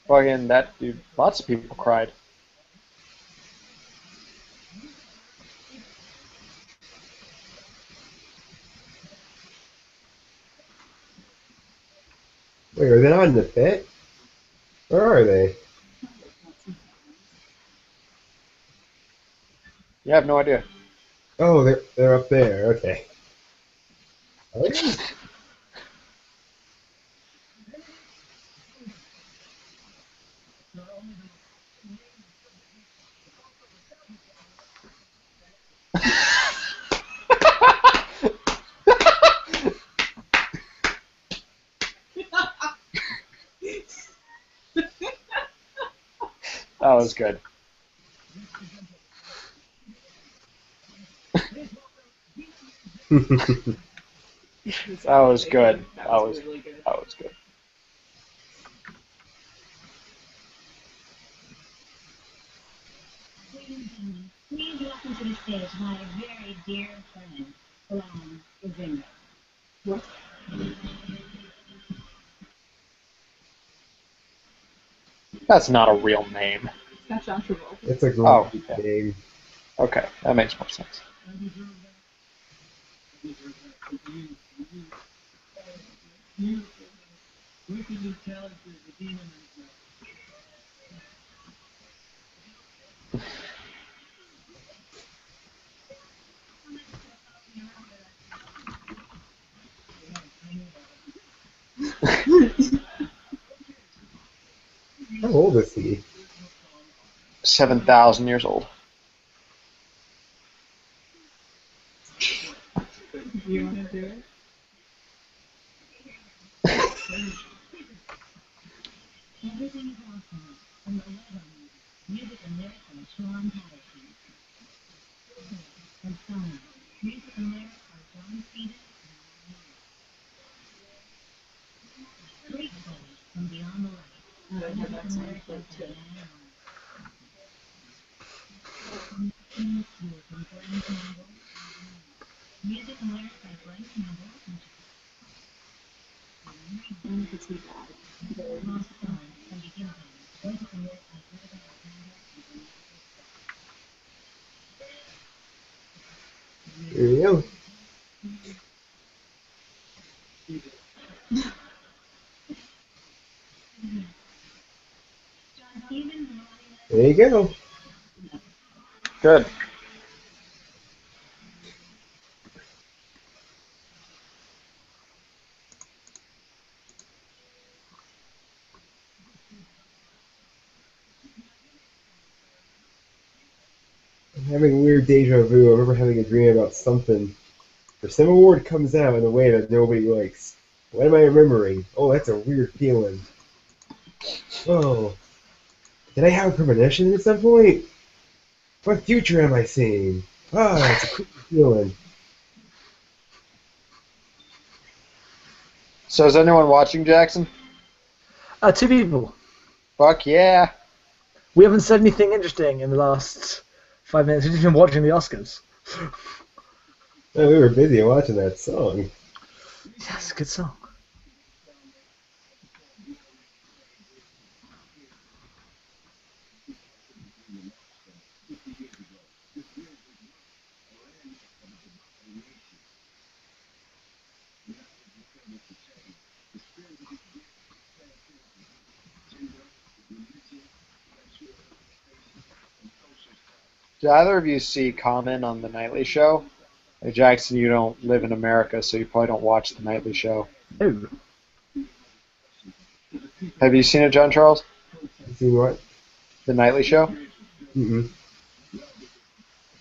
Well, again, that dude. Lots of people cried. Wait, are they not in the pit? Where are they? Yeah, I have no idea. Oh, they're up there. Okay. That was good. That was good. That was really good. that was good. Please welcome to the stage my very dear friend, Lon Zingo. What? That's not a real name. That's John Travolta. It's a Oh, great yeah. game. Okay, that makes more sense. How old is he? 7,000 years old. You want to do it? Everything is awesome. From the Lego movie, music and lyrics by Sean Patterson. And Sony, music and lyrics by John Cena and Street Stories from Beyond the Light. I have that song played too. From Glenn Campbell. Music and lyrics by Glenn Campbell. And if it's too bad. Lost Song from Begin Again. Music and lyrics by Glenn Campbell. There you go. John Stevens and There you go. Good. I'm having a weird deja vu. I remember having a dream about something. If some award comes out in a way that nobody likes, what am I remembering? Oh, that's a weird feeling. Oh, did I have a premonition at some point? What future am I seeing? Ah, it's a creepy feeling. So is anyone watching, Jackson? 2 people. Fuck yeah. We haven't said anything interesting in the last 5 minutes. We've just been watching the Oscars. Oh, we were busy watching that song. Yes, good song. Did either of you see Common on The Nightly Show? Hey, Jackson, you don't live in America, so you probably don't watch The Nightly Show. Oh, Have you seen it, John Charles? You see what? The Nightly Show? Mm-mm. It's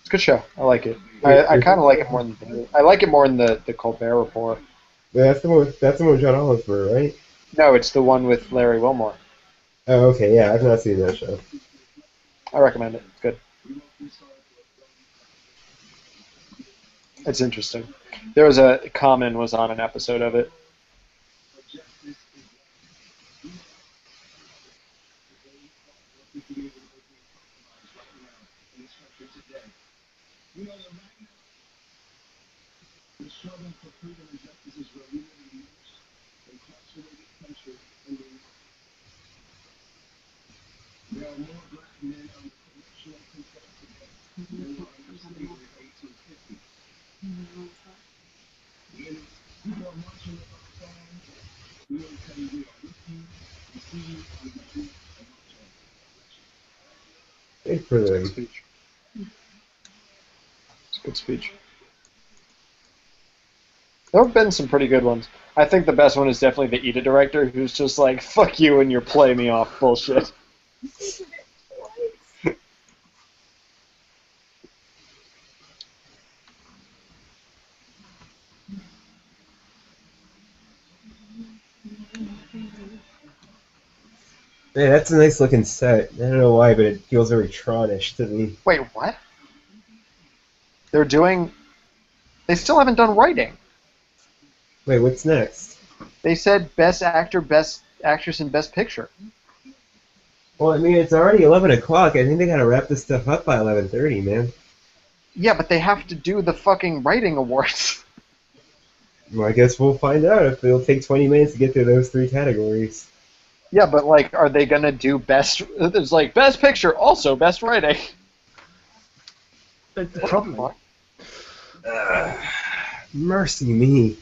a good show. I like it. I kind of like it more than I like it more than the Colbert Report. Yeah, that's the one. That's the one with John Oliver, right? No, it's the one with Larry Wilmore. Oh, okay. Yeah, I've not seen that show. I recommend it. It's good. It's interesting. There was Common was on an episode of it. The struggle for freedom and justice is where we live in the most incarcerated country in the world. There are more black men under correctional control today than were under slavery in 1850. Many people are marching with our songs. We will tell you we are with you. We see you. We love you. And march on. God bless you. Good for Good them. speech. It's a good speech. There have been some pretty good ones. I think the best one is definitely the ETA director, who's just like, fuck you and your play me off bullshit. Man, that's a nice looking set. I don't know why, but it feels very Tronish to me. Wait, what? They're doing... They still haven't done writing. Wait, what's next? They said best actor, best actress, and best picture. Well, I mean, it's already 11 o'clock. I think they gotta wrap this stuff up by 11:30, man. Yeah, but they have to do the fucking writing awards. Well, I guess we'll find out if it'll take 20 minutes to get through those 3 categories. Yeah, but like, are they gonna do best? There's like best picture, also best writing. probably. Mercy me.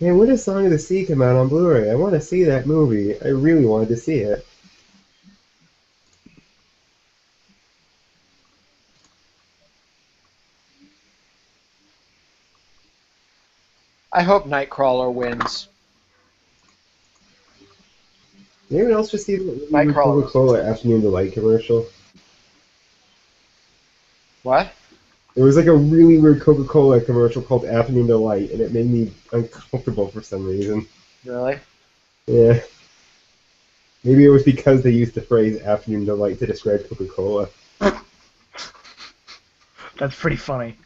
Man, when does Song of the Sea come out on Blu-ray? I want to see that movie. I really wanted to see it. I hope Nightcrawler wins. Did anyone else just see the Nightcrawler. Coca-Cola Afternoon Delight commercial? What? There was like a really weird Coca-Cola commercial called Afternoon Delight, and it made me uncomfortable for some reason. Really? Yeah. Maybe it was because they used the phrase Afternoon Delight to describe Coca-Cola. That's pretty funny.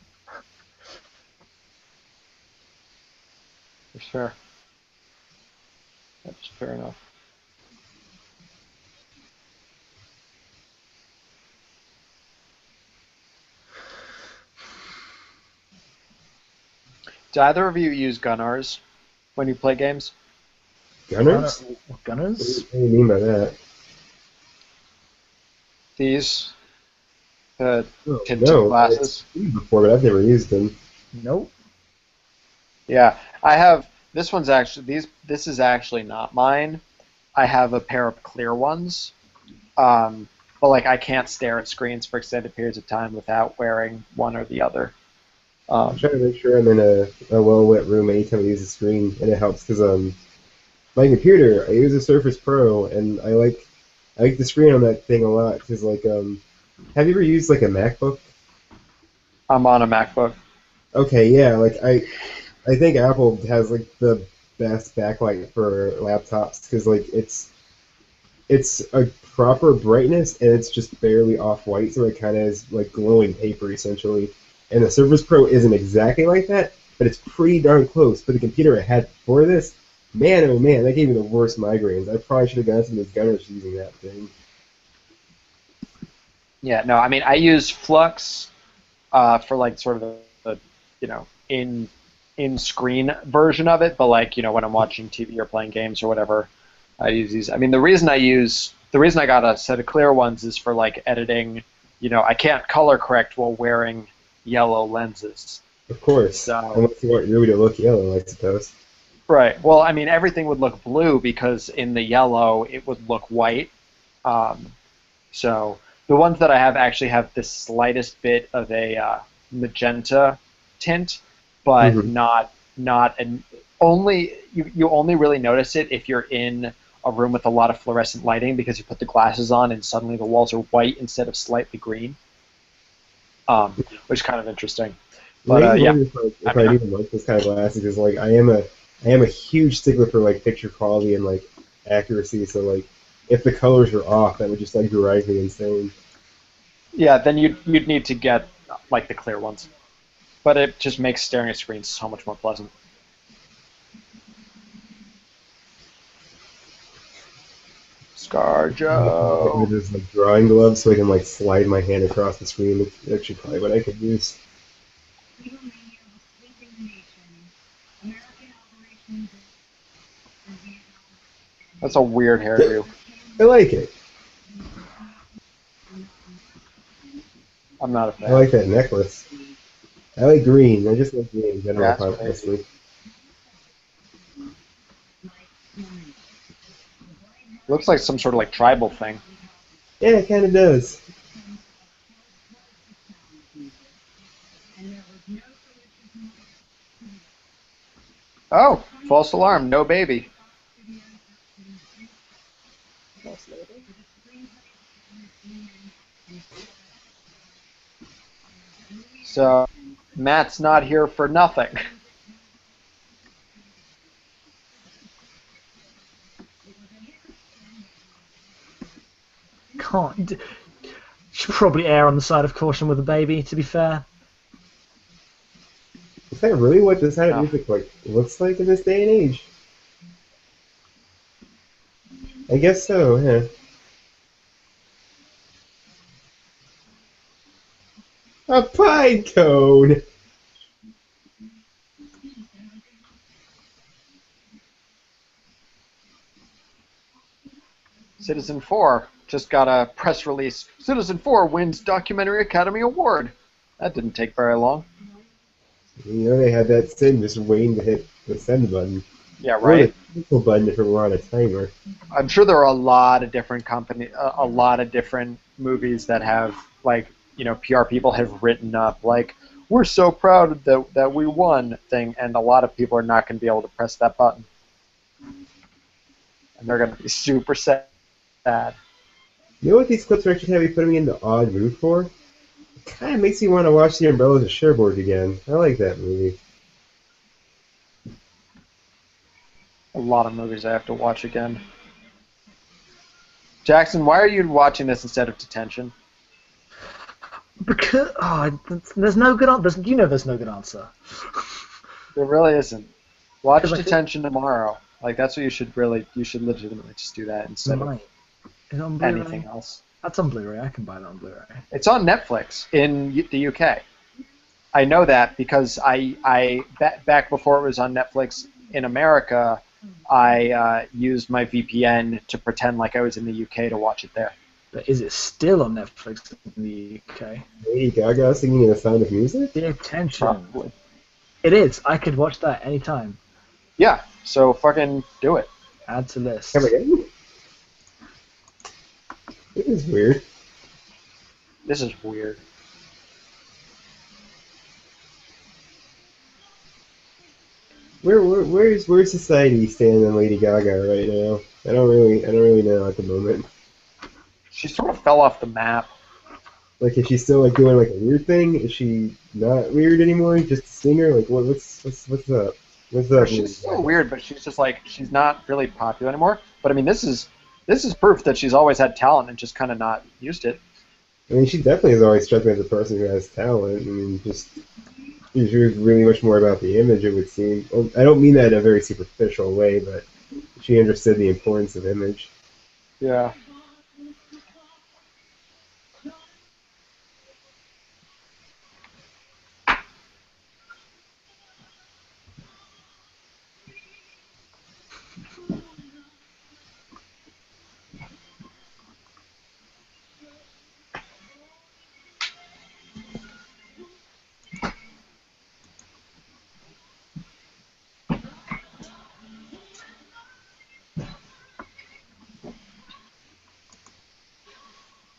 That's fair. That's fair enough. Do either of you use Gunnars when you play games? Gunners? Gunners? What do you mean by that? These tinted No, glasses. I've seen before, but I've never used them. Nope. Yeah, I have. This one's actually these. This is actually not mine. I have a pair of clear ones, but like I can't stare at screens for extended periods of time without wearing one or the other. I'm trying to make sure I'm in a well-lit room anytime I use the screen, and it helps because my computer, I use a Surface Pro, and I like the screen on that thing a lot because have you ever used like a MacBook? I'm on a MacBook. Okay, yeah, like I think Apple has like the best backlight for laptops because like it's a proper brightness and it's just barely off white, so it kind of is like glowing paper essentially. And the Surface Pro isn't exactly like that, but it's pretty darn close. For the computer I had before this, man, oh man, that gave me the worst migraines. I probably should have gotten some of those gunners using that thing. Yeah, no, I mean I use Flux for like sort of the in screen version of it, but like when I'm watching TV or playing games or whatever, I use these. I mean the reason I got a set of clear ones is for like editing. I can't color correct while wearing yellow lenses. Of course, So unless you want your movie to look yellow, I suppose. right. Well, I mean everything would look blue because in the yellow it would look white. Um, So the ones that I have actually have the slightest bit of a magenta tint, but Hmm. not an only you only really notice it if you're in a room with a lot of fluorescent lighting because you put the glasses on and suddenly the walls are white instead of slightly green, which is kind of interesting. It But makes me yeah, wonder I if I mean, even like this kind of glasses because like I am a huge stickler for like picture quality and like accuracy. So like if the colors are off, that would just like drive me insane. yeah, then you'd need to get like the clear ones, but it just makes staring at screens so much more pleasant. With ScarJo. this like drawing gloves so I can like slide my hand across the screen. That's actually probably what I could use. Egomania was sweeping the nation. American operations in Vietnam That's a weird hairdo. I like it. I'm not a I fan. like that necklace. I like green. I just like green in Yeah, general, that's crazy. honestly. Looks like some sort of like tribal thing. Yeah, it kind of does. Oh, false alarm, no baby. Boss lady. So Matt's not here for nothing. Can't. Should probably err on the side of caution with a baby. To be fair. Is that really what this kind of No. music like looks like in this day and age? I guess so. Yeah. A pine cone. Citizen 4 just got a press release. Citizen 4 wins Documentary Academy Award. That didn't take very long. You know they had that sin just waiting to hit the send button. Yeah, Or the right. cancel button if it were on a timer. I'm sure there are a lot of different a lot of different movies that have like PR people have written up like we're so proud that we won thing, and a lot of people are not going to be able to press that button, and they're going to be super sad. You know what these clips are actually going to be putting me into odd mood for? kind of makes me want to watch The Umbrellas of Cherbourg again. I like that movie. A lot of movies I have to watch again. Jackson, why are you watching this instead of Detention? Because there's no good answer. You know, there's no good answer. There really isn't. Watch 'Cause I think- Detention tomorrow. Like that's what you should legitimately just do that instead of Right. Is it on Blu-ray? anything else. That's on Blu-ray. I can buy that on Blu-ray. It's on Netflix in the UK. I know that because back before it was on Netflix in America, I used my VPN to pretend like I was in the UK to watch it there. But is it still on Netflix in the UK? Lady Gaga singing The Sound of Music? The attention. Probably. It is. I could watch that anytime. Yeah, so fucking do it. Add to list. Come again? It is weird. This is weird. Where's society stand on Lady Gaga right now? I don't really know at the moment. She sort of fell off the map. Like, is she still like doing like a weird thing? Is she not weird anymore? Just a singer? Like, what's up? What's up? She's still weird, but she's just like she's not really popular anymore. But I mean, this is proof that she's always had talent and just kind of not used it. I mean, she definitely has always struck me as a person who has talent. I mean, just she's really much more about the image, it would seem. Well, I don't mean that in a very superficial way, but she understood the importance of image. Yeah.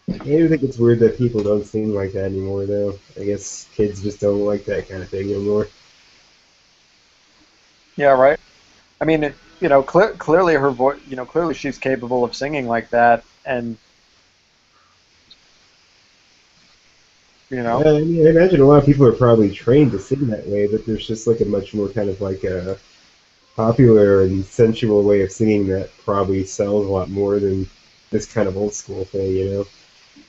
I do think it's weird that people don't sing like that anymore, though. I guess kids just don't like that kind of thing anymore. Yeah, right. I mean, clearly her voice, clearly she's capable of singing like that, and I mean, I imagine a lot of people are probably trained to sing that way, but there's just like a much more kind of like a popular and sensual way of singing that probably sells a lot more than this kind of old school thing, you know?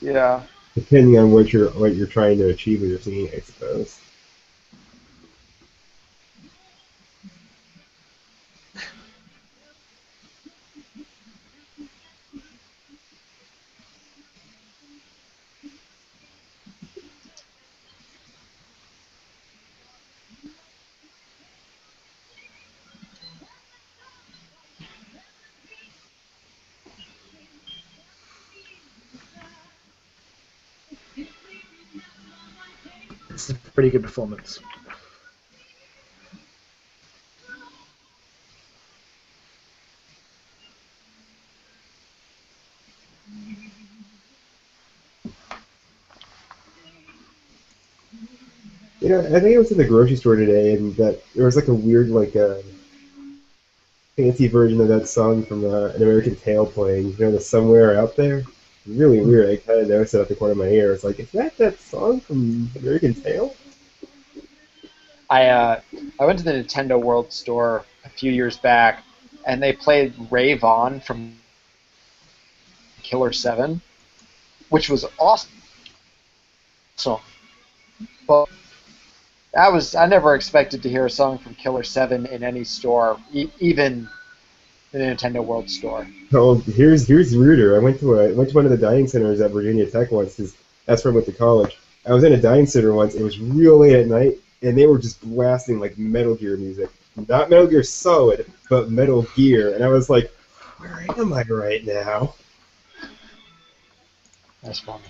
yeah. Depending on what you're trying to achieve with your singing, I suppose. It's a pretty good performance. You know, I think I was at the grocery store today, and that there was like a weird, like, fancy version of that song from An American Tail playing. You know, the Somewhere Out There. Really weird. I kind of noticed it at the corner of my ear. It's like, is that song from American Tail? I went to the Nintendo World Store a few years back, and they played Rave On from Killer 7, which was awesome. So, but I never expected to hear a song from Killer 7 in any store, even the Nintendo World Store. Oh, here's weirder. I went to one of the dining centers at Virginia Tech once, because that's where I went to college. I was in a dining center once. It was real late at night, and they were just blasting like Metal Gear music, not Metal Gear Solid, but Metal Gear, and I was like, where am I right now? That's funny.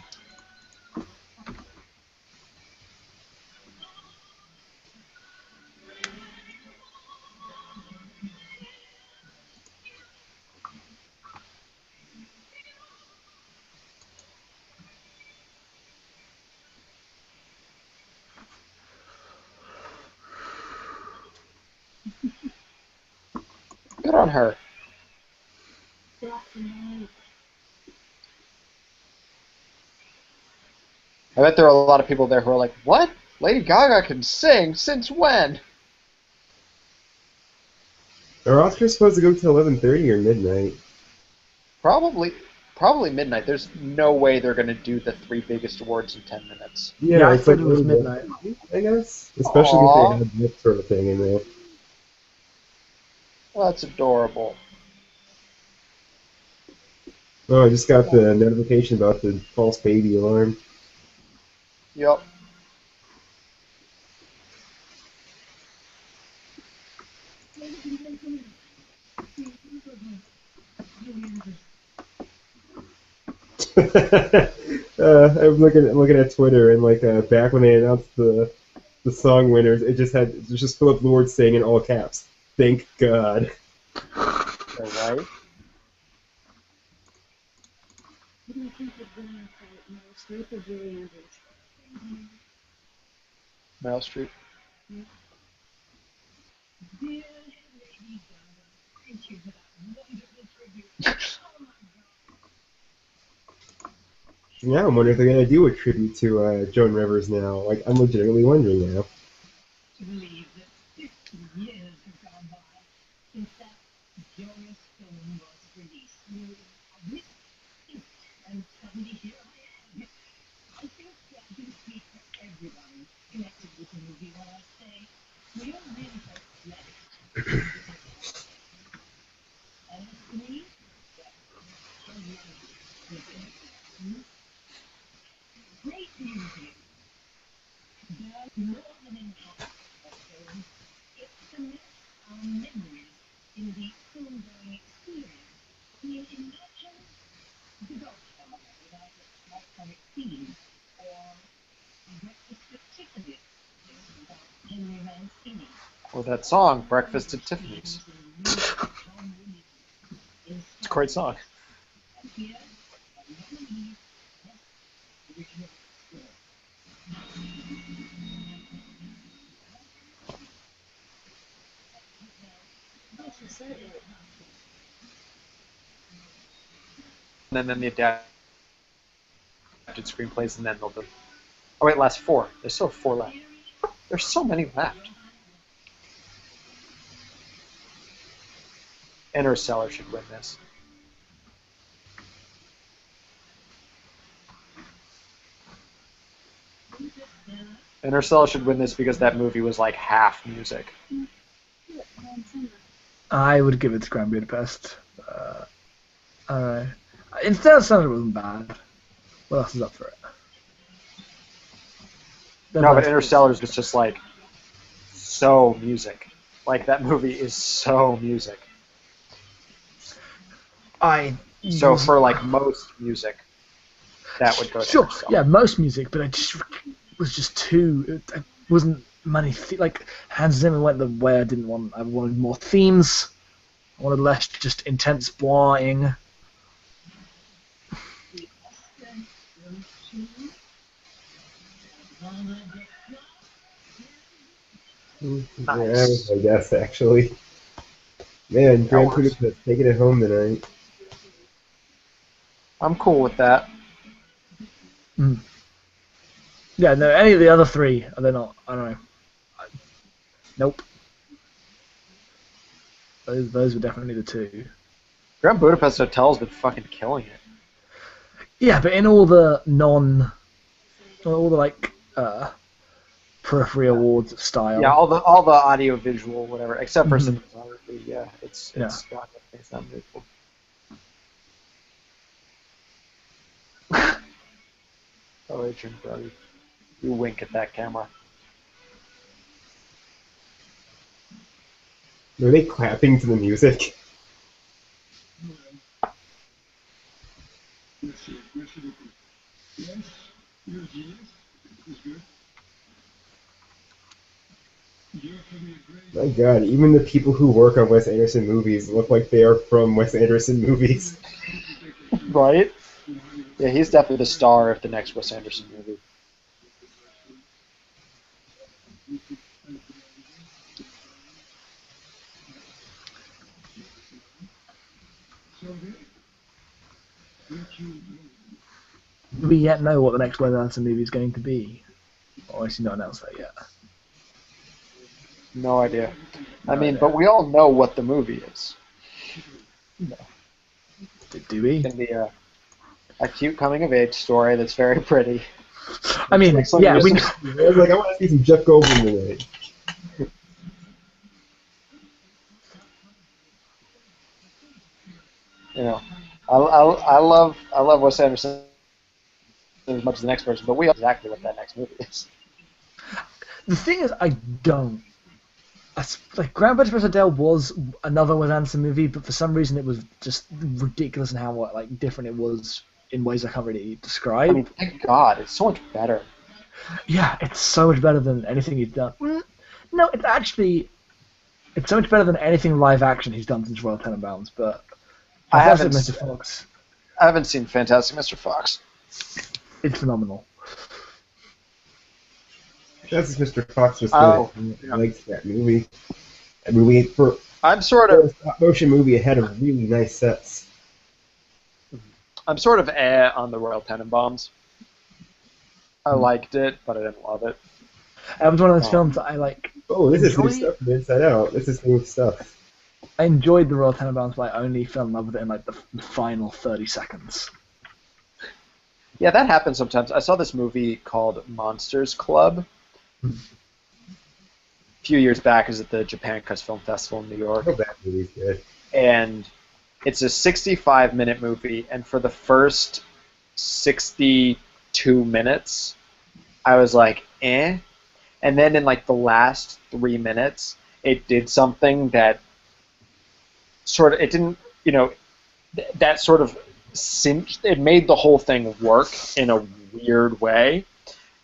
Good on her. I bet there are a lot of people there who are like, "What? Lady Gaga can sing? Since when?" Are Oscars supposed to go till 11:30 or midnight? Probably midnight. There's no way they're going to do the three biggest awards in 10 minutes. Yeah, Yeah, I it's like thought it was early midnight. I guess. Especially if they Aww, have that sort of thing in there. well, that's adorable. Oh, I just got the notification about the false baby alarm. Yep. I'm looking at Twitter and like back when they announced the song winners, it was just Philip Lord saying in all caps, "Thank God." All right. What do you think of the Meryl Streep or Julie Andrews? Meryl Streep. Dear Lady Gaga, thank you for that wonderful tribute. Oh my God. Now I'm wondering if they're gonna do a tribute to Joan Rivers now. Like I'm legitimately wondering now. To believe that 50 years have gone by since that joyous film was released. I missed it, and suddenly here I am. I think I can speak for everyone connected with the movie when I say we all really felt blessed to visit that. And as for me, well, I love living. Great music does more than enhance a film. It cements our memories in the film-going experience. I mean, imagine The Godfather without its iconic theme, or Breakfast at Tiffany's without Henry Mancini. Or that song, Breakfast at Tiffany's. It's a great song. And here, a nominee for Best Original Score. What you said right. And then the adapted screenplays, and then they'll do. Oh wait, last four. There's still four left. There's so many left. Interstellar should win this. Interstellar should win this because that movie was like half music. I would give it to Grand Budapest. Alright. Interstellar wasn't bad. What else is up for it? No, but Interstellar's was just like so music. Like that movie is so music. So for like most music, that would go to Sure, Interstellar. yeah, most music, but it was just too. It wasn't many. Like Hans Zimmer went the way I didn't want. I wanted more themes. I wanted less just intense blowing. Nice. Yeah, I guess actually. Man, That Grand works. Budapest taking it home tonight. I'm cool with that. Mm. Yeah, no, any of the other three, they're not. I don't know. Nope. Those were definitely the two. Grand Budapest Hotel's been fucking killing it. Yeah, but in all the all the like periphery awards style. Yeah, all the audio visual whatever, except for Mhm. cinematography. Yeah, it's Yeah. got it's unbelievable. Oh, Adrian Brody, you wink at that camera. Are they clapping to the music? Yes, you're a genius. It's good. You're for me a great. My God, even the people who work on Wes Anderson movies look like they are from Wes Anderson movies. Right? Yeah, he's definitely the star of the next Wes Anderson movie. Do we yet know what the next Wes Anderson movie is going to be? Or is he not announced that yet? No idea. No I mean, idea. but we all know what the movie is. Do we? It's going to be a cute coming-of-age story that's very pretty. I mean, Like some yeah, we. music- I was like, I want to see some Jeff Goldblum today. You know, I love Wes Anderson as much as the next person, but we know exactly what that next movie is. The thing is, I don't. Like Grand Budapest Hotel was another Wes Anderson movie, but for some reason it was just ridiculous in how like different it was in ways I can't really describe. I mean, thank God, it's so much better. Yeah, it's so much better than anything he's done. No, it's so much better than anything live action he's done since Royal Tenenbaums. But I Fantastic haven't- Mr. Fox, I haven't seen Fantastic Mr. Fox. it's phenomenal. That's Mr. Fox was good. Oh, I liked that movie. That movie for I'm sort a of stop motion movie. It had a really nice sets. on the Royal Tenenbaums. I liked it, but I didn't love it. It was one of those films that I like. Oh, this is new Enjoy- stuff from Inside Out. This is new stuff. I enjoyed the Royal Tenenbaums, but I only fell in love with it in like the final 30 seconds. Yeah, that happens sometimes. I saw this movie called Monsters Club a few years back. It was at the Japan Coast Film Festival in New York. Oh, that movie's good. And it's a 65-minute movie, and for the first 62 minutes, I was like, eh. And then in like the last 3 minutes, it did something that it didn't, that sort of cinched, it made the whole thing work in a weird way.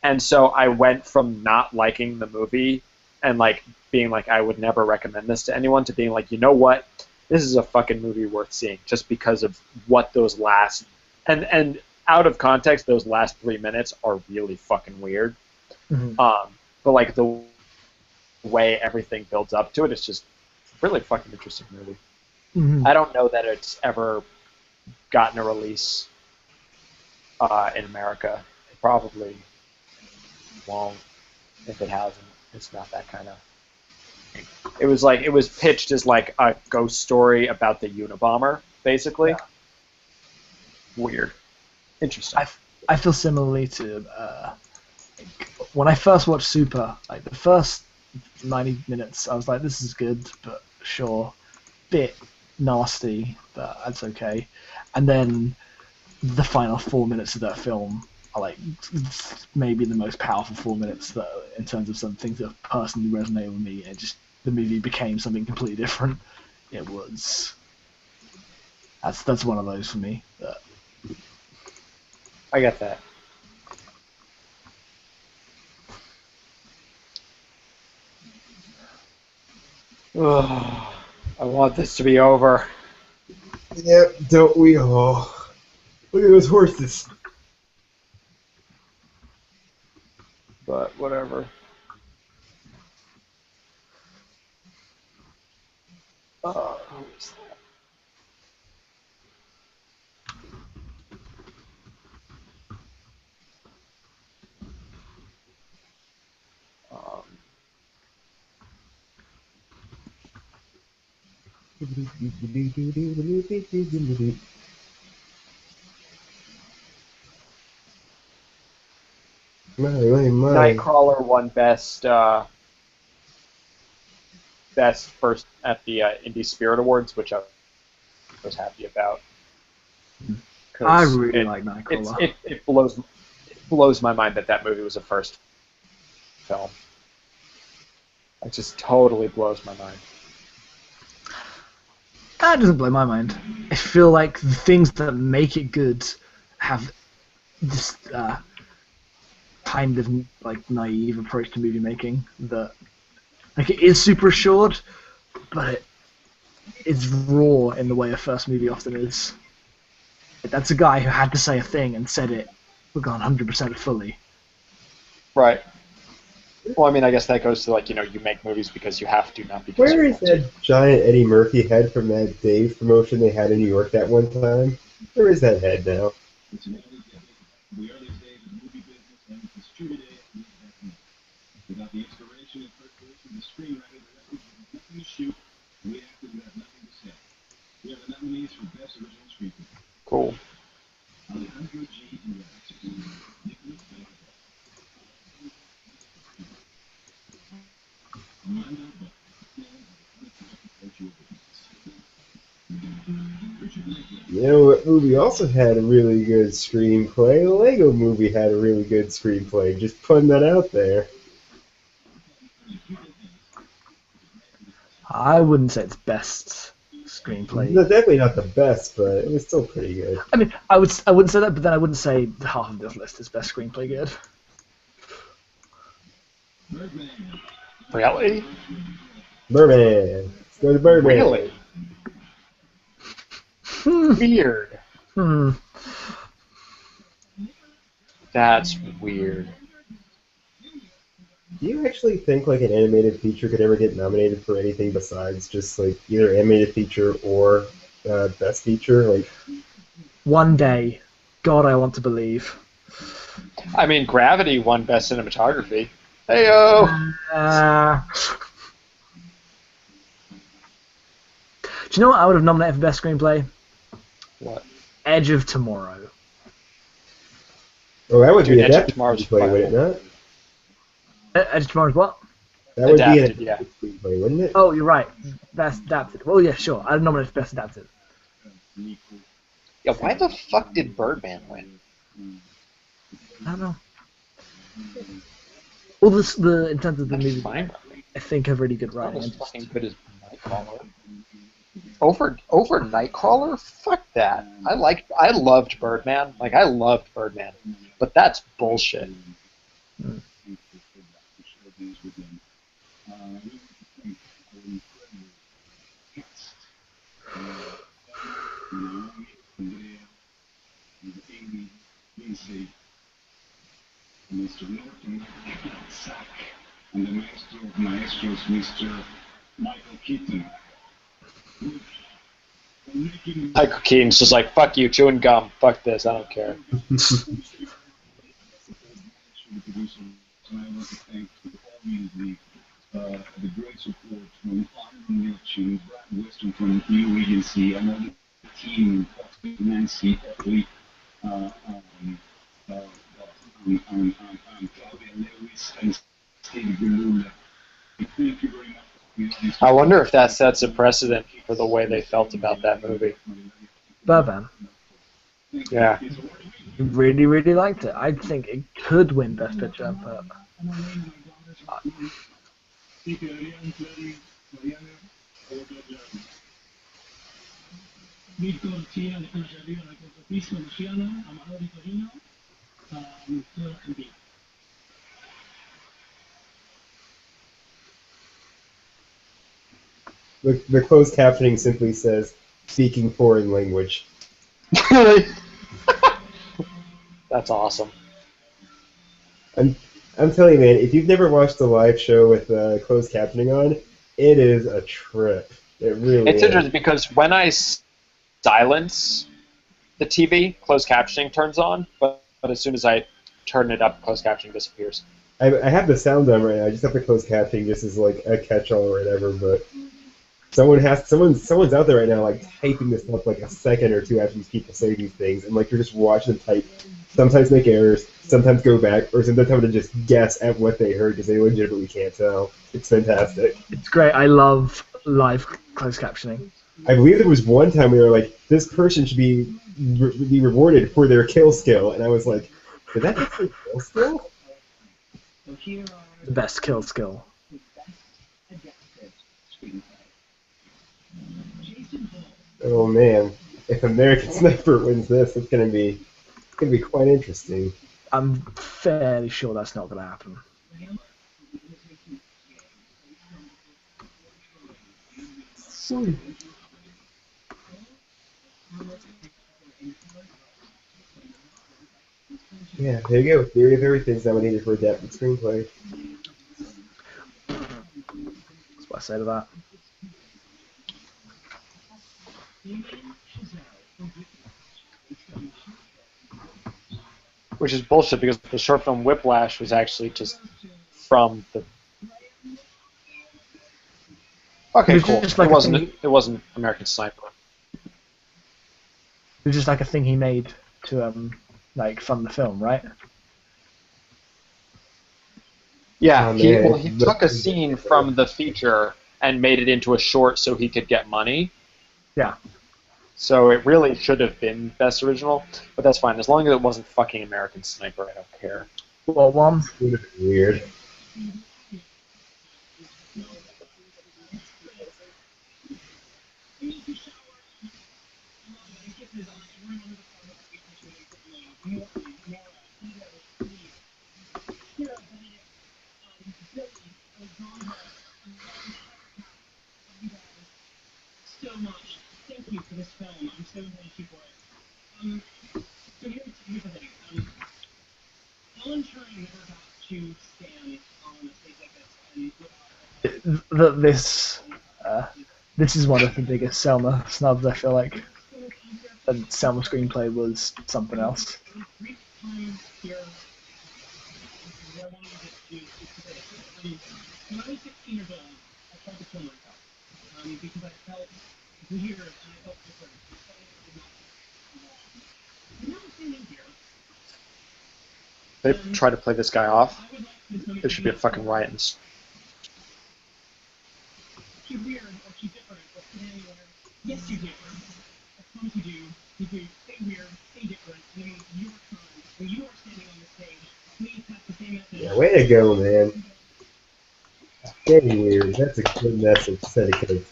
And so I went from not liking the movie and like being like, I would never recommend this to anyone, to being like, you know what? This is a fucking movie worth seeing just because of what those last, and out of context, those last 3 minutes are really fucking weird. Mm-hmm. But like the way everything builds up to it, it's just really fucking interesting movie. Mm-hmm. I don't know that it's ever gotten a release in America. It probably won't. If it hasn't, it's not that kind of. It was pitched as like a ghost story about the Unabomber, basically. Yeah. Weird. Interesting. I feel similarly to when I first watched Super. Like the first 90 minutes, I was like, "This is good, but sure, bit nasty, but that's okay." And then the final 4 minutes of that film are like maybe the most powerful 4 minutes that, in terms of some things that personally resonate with me, and just the movie became something completely different. It was that's one of those for me. I get that. Ugh, I want this to be over. Yep, don't we all? Look at those horses. But whatever. Who is that? My. Nightcrawler won best first at the Indie Spirit Awards, which I was happy about. 'Cause I really like Nightcrawler. It blows my mind that movie was a first film. It just totally blows my mind. That doesn't blow my mind. I feel like the things that make it good have this kind of like naive approach to movie making. That like it is super assured, but it's raw in the way a first movie often is. That's a guy who had to say a thing and said it, gone 100% fully. Right. Well, I mean, I guess that goes to like, you make movies because you have to, not because Where you is want to. that giant Eddie Murphy head from that Dave promotion they had in New York that one time? Where is that head now? the earliest days of the movie business and distributed it with that note. Without the inspiration and perspiration of the screenwriter, the record would have nothing to shoot, and we actors would have nothing to say. We are the nominees for Best Original Screenplay. Cool. Alejandro G. Inarritu, Nicholas Benedict, Amanda You know what movie also had a really good screenplay? The Lego Movie had a really good screenplay. Just putting that out there. I wouldn't say it's best screenplay. No, definitely not the best, but it was still pretty good. I mean, I wouldn't say that, but then I wouldn't say half of this list is best screenplay good. Really? Birdman. Let's go to Birdman. Really? Weird. Hmm. That's weird. Do you actually think like an animated feature could ever get nominated for anything besides just like either animated feature or best feature? Like, One day, God, I want to believe. I mean, Gravity won Best Cinematography. Heyo! Do you know what I would have nominated for best screenplay? What? Edge of Tomorrow. oh, that would Dude, be Edge of adapted Tomorrow's screenplay, would it not? Edge of Tomorrow's what? That would Adapted, be an yeah. adapted screenplay, wouldn't it? Oh, you're right. Best adapted. Well, yeah, sure. I'd nominate for best adapted. Yeah, why the fuck did Birdman win? I don't know. Well, in terms of the That's movie, fine. I think have really good Not writing. as And fucking good as Nightcrawler. Over Nightcrawler? Fuck that. I loved Birdman. Like, I loved Birdman. But that's bullshit. Mr. Norton, Sack, and the maestro of maestros, Mr. Michael Keaton. Michael Keaton's just like, fuck you, chewing gum. Fuck this, I don't care. The producer, and I want to thank the great support from Arden Milch and Brad Weston from New Regency, and all the team, Nancy, Emily, and Claudia Lewis, and Steve Galula. Thank you very much. I wonder if that sets a precedent for the way they felt about that movie. Birdman. Yeah. Really, really liked it. I think it could win Best Picture, but Víctor Chía, de allá arriba en el cuarto piso, Luciano, Amador y Torino, toda Argentina. The closed captioning simply says "speaking foreign language." Really? That's awesome. I'm telling you, man, if you've never watched a live show with closed captioning on, it is a trip. It really It's is. interesting because when I silence the TV, closed captioning turns on, but as soon as I turn it up, closed captioning disappears. I have the sound on right now. I just have the closed captioning just as like a catch-all or whatever. But someone's out there right now like typing this up like a second or two after these people say these things, and like you're just watching them type. Sometimes make errors, sometimes go back, or sometimes having to just guess at what they heard because they legitimately can't tell. It's fantastic. it's great. I love live closed captioning. I believe there was one time we were like, this person should be rewarded for their kill skill, and I was like, did that just say kill skill? So here are The best kill skill. the best adapted screenplay. Jason Bull. Oh man, if American Sniper wins this, it's gonna be quite interesting. I'm fairly sure that's not going to happen. Yeah, there you go. Theory of Everything's nominated for adapted screenplay. That's what I say to that. which is bullshit because the short film Whiplash was actually just from the. Okay, was cool. just like it a wasn't. thing- It wasn't American Sniper. It was just like a thing he made to like from the film, right? Yeah, Oh, he man. took a scene from the feature and made it into a short so he could get money. Yeah. So it really should have been Best Original, but that's fine. As long as it wasn't fucking American Sniper, I don't care. Well, one. It would have been weird. So much. Thank you for this film. I'm so thankful for it. So here's the thing. Alan Turing never got to stand on a stage like this and This is one of the biggest Selma snubs. I feel like the Selma screenplay was something else. brief time here where I wanted to when I was 16 years old, I tried to kill myself because I felt weird and I felt different. And now I'm standing here. They try to play this guy off. There should be a fucking riot. Too weird or too different or fit anywhere. Yes, you do. I promise you do. You do. Stay weird, stay different, and then when your turn, when you are standing on the stage, please pass the same message. Yeah, way to go, man. Stay weird. That's a good message. Said it could.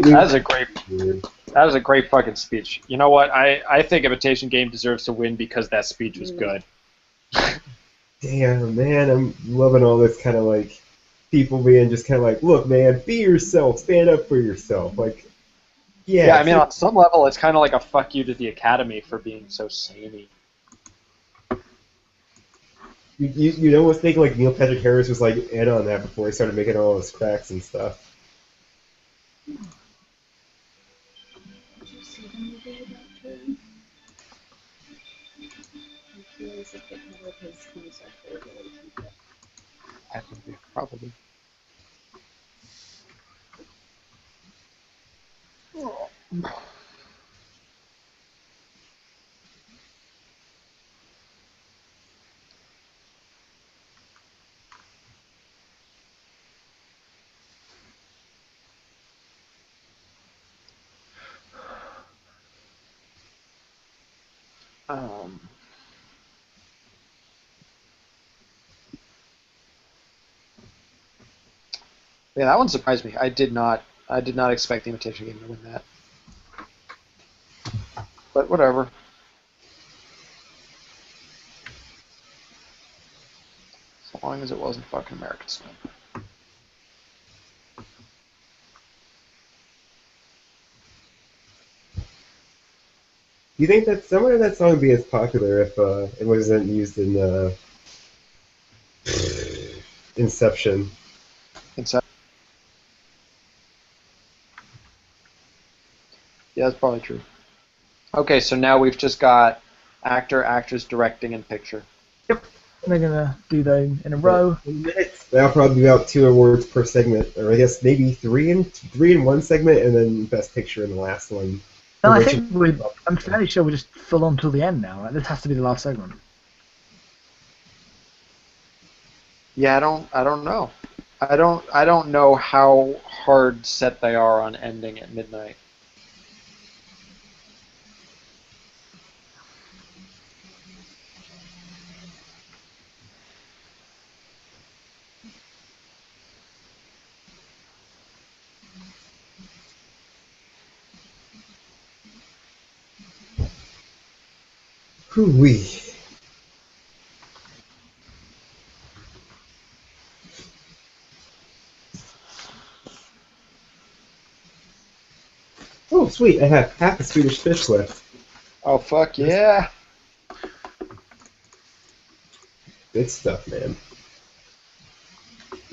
That was a great. Weird. That was a great fucking speech. You know what? I think Imitation Game deserves to win because that speech was good. Damn, man, I'm loving all this kind of like people being just kind of like, look, man, be yourself, stand up for yourself. Like, Yeah, I mean, on some level, it's kind of like a fuck you to the Academy for being so samey. you almost think like Neil Patrick Harris was like in on that before he started making all those cracks and stuff. Did you see the movie about Turing? I feel as if the cover of his concept they really keep it. Probably. Yeah, that one surprised me. I did not expect the Imitation Game to win that. But whatever. As long as it wasn't fucking American Sniper. Do you think that some of that song would be as popular if it wasn't used in Inception? Yeah, that's probably true. Okay, so now we've just got actor, actress, directing, and picture. Yep. They're gonna do them in a row. That'll probably be about 2 awards per segment, or I guess maybe three in one segment, and then Best Picture in the last one. No, I think I'm fairly sure we're just full on till the end now. Right? This has to be the last segment. Yeah, I don't know. I don't know how hard set they are on ending at midnight. Hoo-wee. Oh, sweet! I have half the Swedish Fish left. Oh fuck yeah! Good stuff, man.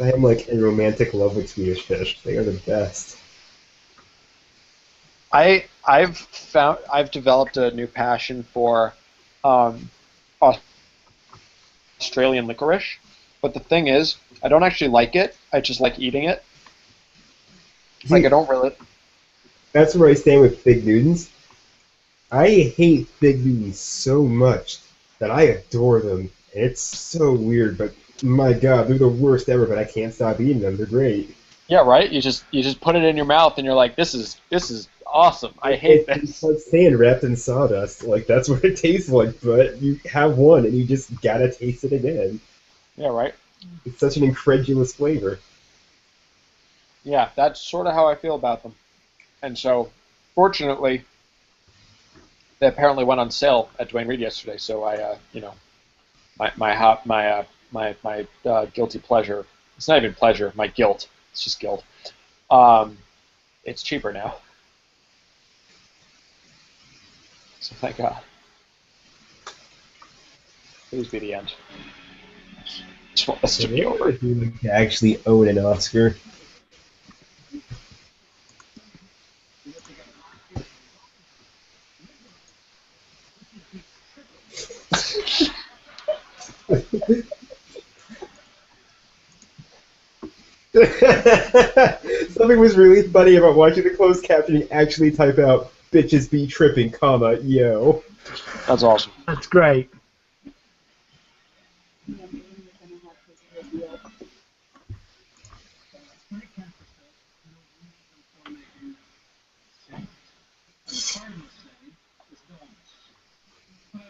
I am like in romantic love with Swedish Fish. They are the best. I've developed a new passion for Australian licorice. But the thing is, I don't actually like it. I just like eating it. Like, I don't really. That's where I stand with Fig Newtons. I hate Fig Newtons so much that I adore them. And it's so weird, but my god, they're the worst ever, but I can't stop eating them. They're great. Yeah, right. You just put it in your mouth, and you're like, this is awesome. I hate It's this. like sand wrapped in sawdust. Like, that's what it tastes like, but you have one and you just gotta taste it again. Yeah, right. It's such an incredulous flavor. Yeah, that's sort of how I feel about them. And so, fortunately, they apparently went on sale at Dwayne Reed yesterday. So my guilty pleasure. It's not even pleasure. My guilt. It's just guilt. Um, it's cheaper now. So thank God. Please be the end. Just want this to be What would over. it be like to actually own an Oscar? Something was really funny about watching the closed captioning actually type out "bitches be tripping, comma yo." That's awesome. That's great. Yeah, but when you're gonna have his reveal.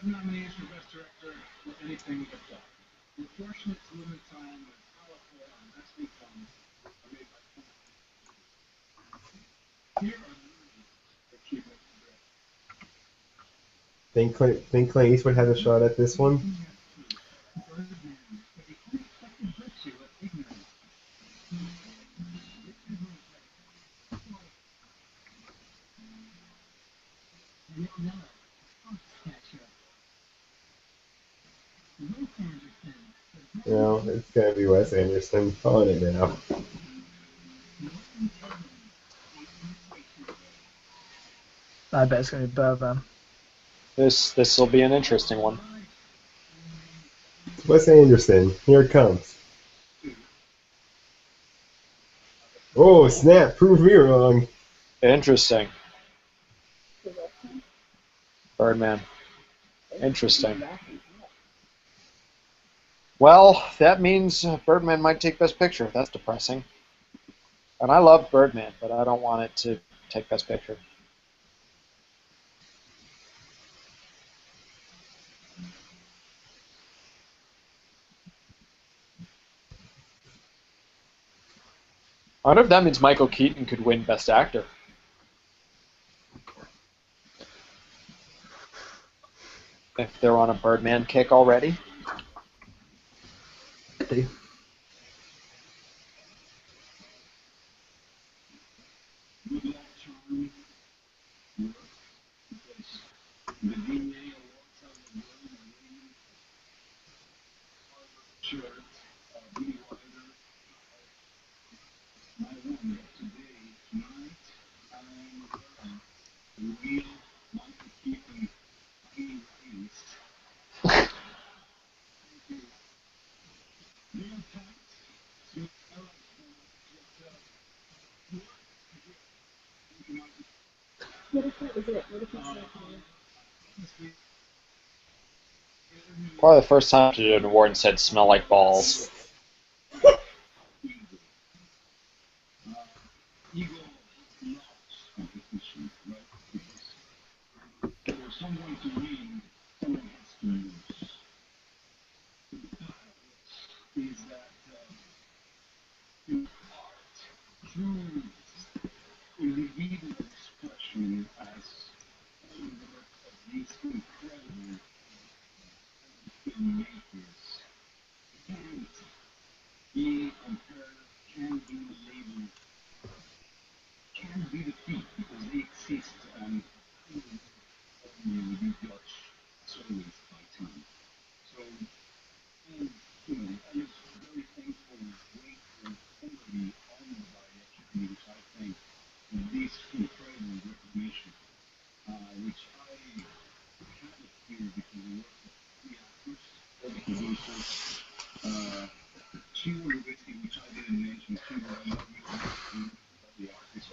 Nominees for Best Director for anything but dark. Unfortunate to limited time and powerful and vastly films are made by Here are the nominees for achievement and Think Clint Eastwood has a shot at this one? Birdman for the unexpected virtue of ignorance. Leonardo, Foxcatcher. Wes Anderson for No, it's gonna be Wes Anderson. Calling it now. I bet it's going to be Birdman. This will be an interesting one. Wes Anderson. Here it comes. Oh snap! Prove me wrong. Interesting. The Western. Birdman. Interesting. Well, that means Birdman might take Best Picture. That's depressing. And I love Birdman, but I don't want it to take Best Picture. I wonder if that means Michael Keaton could win Best Actor. If they're on a Birdman kick already. What if that was it? What if it's like Probably the first time to do an award and said smell like balls. Eagle loves competition, right? Because for someone to win, someone has to lose. The paradox is that in art, true individual expression as the work of these incredible filmmakers can't be compared, can be labeled, can be the feat because they exist and only will be judged solely by time. So, and, I was very thankful and grateful, totally honored by the Academy, which I think with this incredible recognition, which I have it here because I work with three actors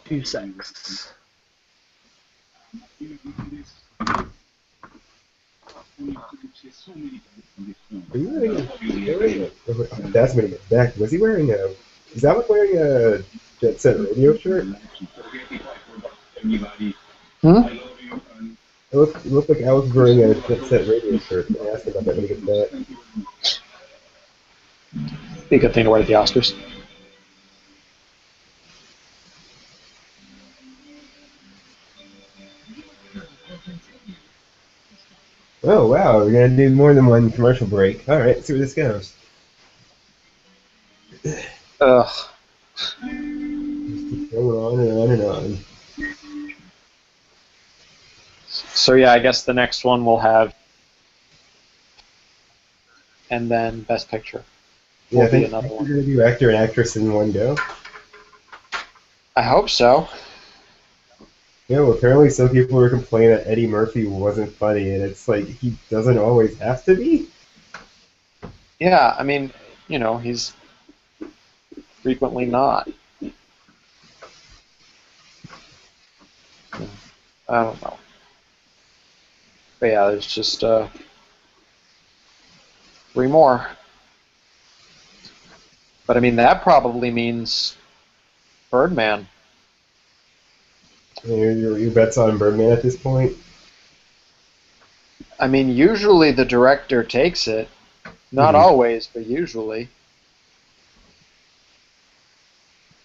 Two secs. Are you wearing that's when he gets back. Was he wearing a? Is that one wearing a Jet Set Radio shirt? Hmm? It looked like Alex was wearing a Jet Set Radio shirt. I asked him about that when he gets back. Be a good thing to wear at the Oscars. Oh wow, we're gonna do more than one commercial break. All right, let's see where this goes. Ugh. Just keep going on and on and on. So yeah, I guess the next one we'll have, and then Best Picture Yeah, I will be think another we're one. gonna do actor and actress in one go. I hope so. Yeah, well, apparently some people were complaining that Eddie Murphy wasn't funny, and it's like he doesn't always have to be. Yeah, I mean, you know, he's frequently not. I don't know. But yeah, there's just 3 more. But I mean, that probably means Birdman. Your bet's on Birdman at this point. I mean, usually the director takes it. Not always, but usually.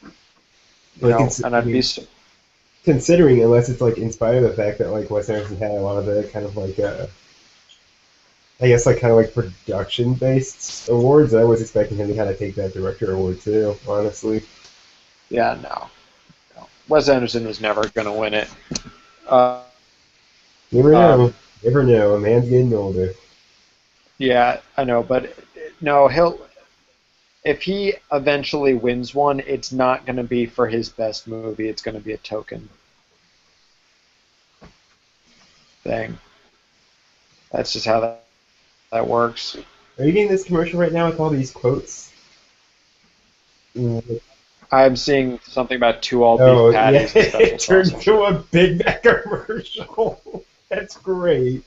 You Like, know, and I'd be considering, unless it's like in spite of the fact that like Wes Anderson had a lot of the kind of like I guess like kind of like production based awards. I was expecting him to kind of take that director award too. Honestly, yeah, no. Wes Anderson was never going to win it. never know. Never know. A man's getting older. Yeah, I know, but no, if he eventually wins one, it's not going to be for his best movie. It's going to be a token thing. That's just how that works. Are you getting this commercial right now with all these quotes? I'm seeing something about 2 all Oh beef patties yeah, and special it turned sauce. into a Big Mac commercial. That's great.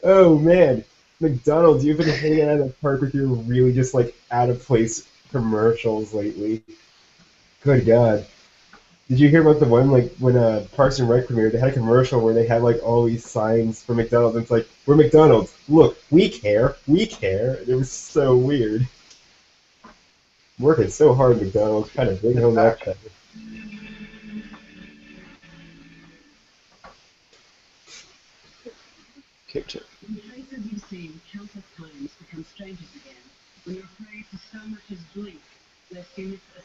Oh man, McDonald's, you've been hitting it out of the park with your really just like out of place commercials lately. Good God. Did you hear about the one like when Parks and Rec premiered? They had a commercial where they had like all these signs for McDonald's. And it's like, we're McDonald's. Look, we care. We care. And it was so weird. Working so hard, McDonald's, trying to bring home that check. In places you've seen countless times become strangers again, when you're afraid to so much as blink, lest you miss a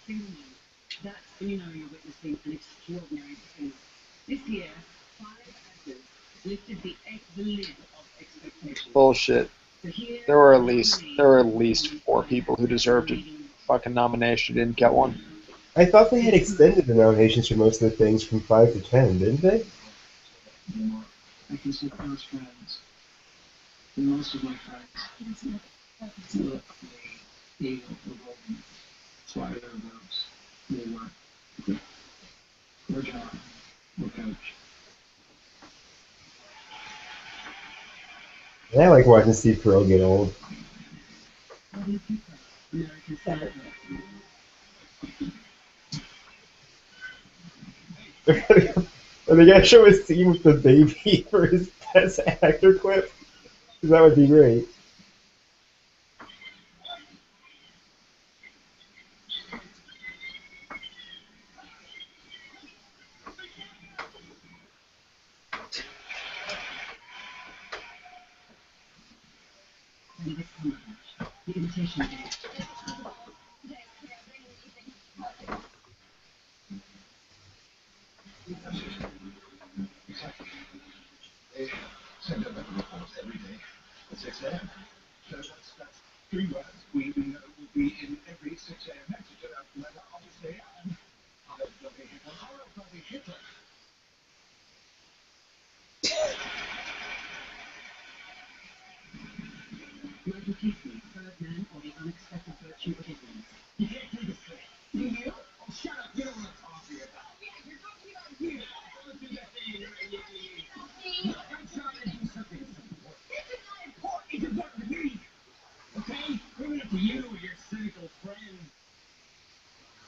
single moment. That's when you know you're witnessing an extraordinary performance. This year, 5 actors lifted the lid of expectations. Bullshit. So here There were are at least 4 people who deserved a fucking nomination who didn't get one. I thought they had extended the nominations for most of the things from 5 to 10, didn't they? I can see close friends. And most of my friends look, they feel the moment. That's why they're those. They work. Or John. Or Coach. And I like watching Steve Carell get old. What do you think of American Sandra? Are they gonna show a scene with the baby for his best actor clip? 'Cause that would be great. The invitation day. They send out reports every day at 6 a.m. So that's 3 words we know will be in every 6 a.m. message. Obviously, I'll bloody Hitler. I'll bloody Hitler. cute kittens. You can't take a straight. Do you? Oh, shut up. You know what I'm talking about. Yeah, you're talking about you. Don't do that thing right here. Look, I'm trying to do something important. This is not important. It's important to me. Okay? Maybe not to you or your cynical friend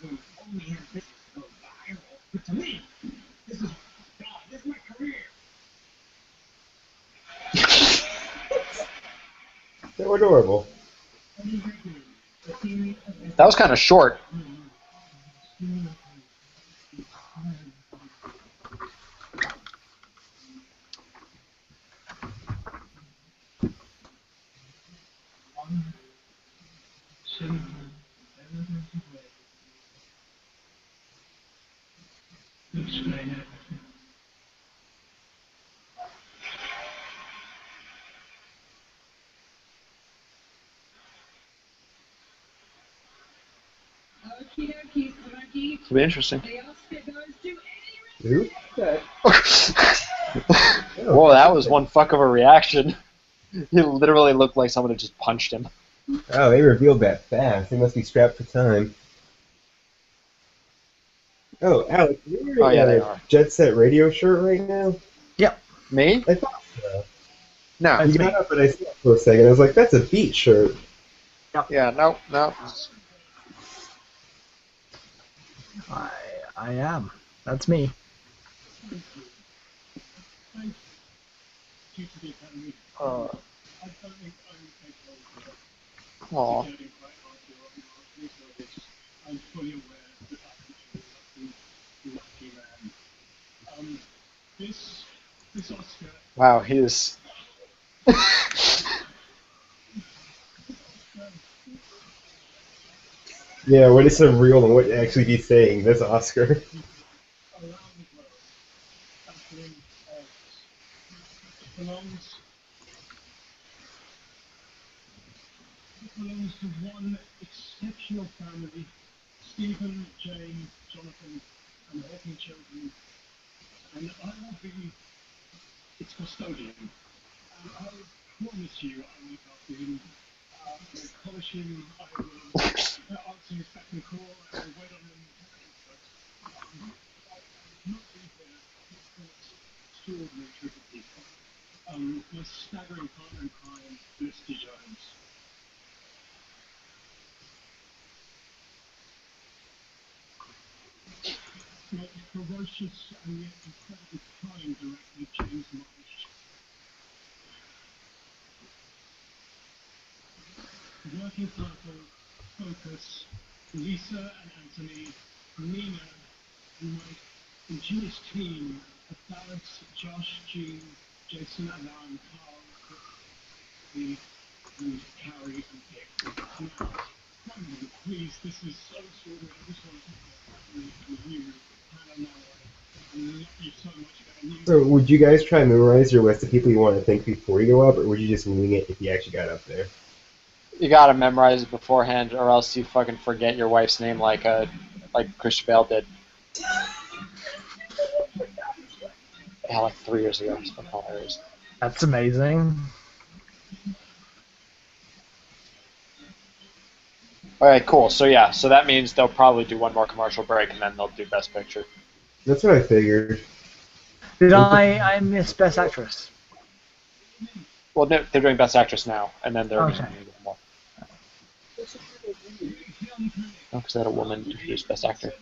who only has this to go viral. But to me, this is God. This is my career. They were adorable. That was kind of short. It'll be interesting. Who? Whoa, that was one fuck of a reaction. He literally looked like someone had just punched him. Oh, they revealed that fast. They must be strapped for time. Oh, Alex, you're Oh, wearing yeah, they a are. Jet Set Radio shirt right now? Yep. Me? I thought so. No. You got up and I saw it for a second. I was like, that's a Beat shirt. Yeah, no, no. I am. That's me. Aw. I'm fully aware that I'm a lucky man. This Oscar. Wow, he is. Yeah, what is so real and what actually he's saying, this Oscar? Around the globe, battling odds. It belongs to one exceptional family, Stephen, Jane, Jonathan, and 14 children, and I will be its custodian. And I promise you I will look after him. I will polish him, I will answer his beck and call, I will wait on him. But I will not be here for this extraordinary group of people. My staggering partner in crime, Felicity Jones. My ferocious and yet incredibly kind director, James Marsh. Working title, Focus, Lisa and Anthony, Nina, and my ingenious team of Dallas, Josh, Jean, Jason, Alan, Carl, Lee, and Carrie and Dick. Now, Brandon, please, this is so extraordinary. I just want to thank you, Hannah, my wife. I love you so much, man. So, would you guys try and memorize your list of people you want to thank before you go up, or would you just wing it if you actually got up there? You gotta memorize it beforehand, or else you fucking forget your wife's name like Christian Bale did. Yeah, like 3 years ago. It's fucking hilarious. That's amazing. Alright, cool. So yeah, so that means they'll probably do one more commercial break and then they'll do Best Picture. That's what I figured. Did I miss Best Actress? Well, no, they're doing Best Actress now, and then they're Okay. going to do one more. No, because they had a woman who's Best Actor.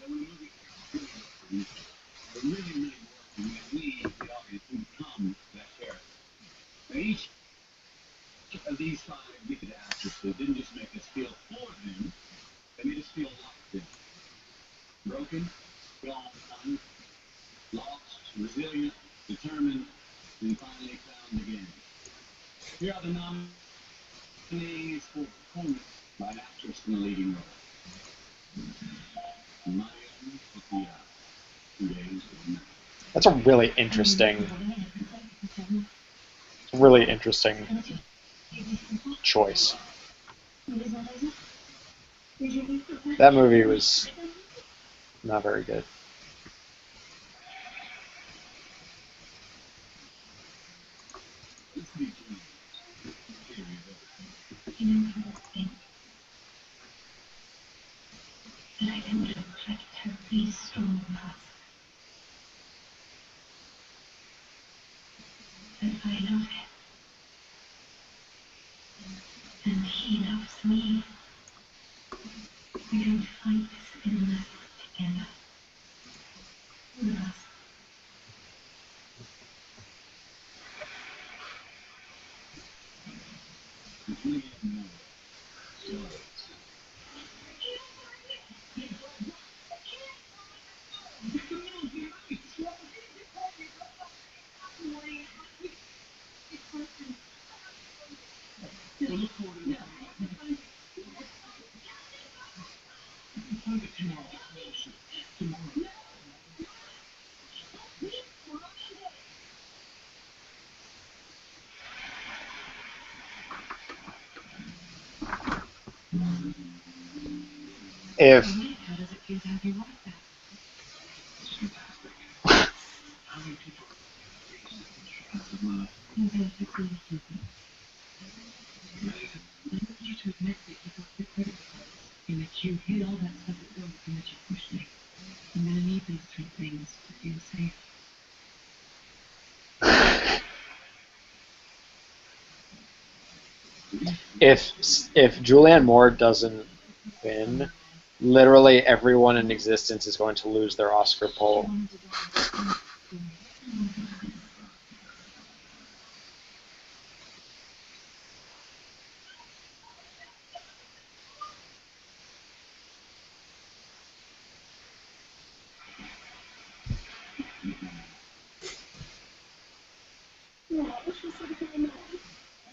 Each of these 5 wicked actresses didn't just make us feel for them, they made us feel like them. Broken, gone, lost, resilient, determined, and finally found again. Here are the nominees for performance by an actress in the leading role. Marion Cotillard, 2 days of night. That's a really interesting choice. That movie was not very good. And I know him. And he knows me. We're going to find this endless together. With us. If How does it feel to have you like that? And then it's really something. I need you to admit that you got the critical parts, and that you hid all that stuff at work, and that you pushed me. I'm gonna need these three things to feel safe. if Julianne Moore doesn't win, literally everyone in existence is going to lose their Oscar poll.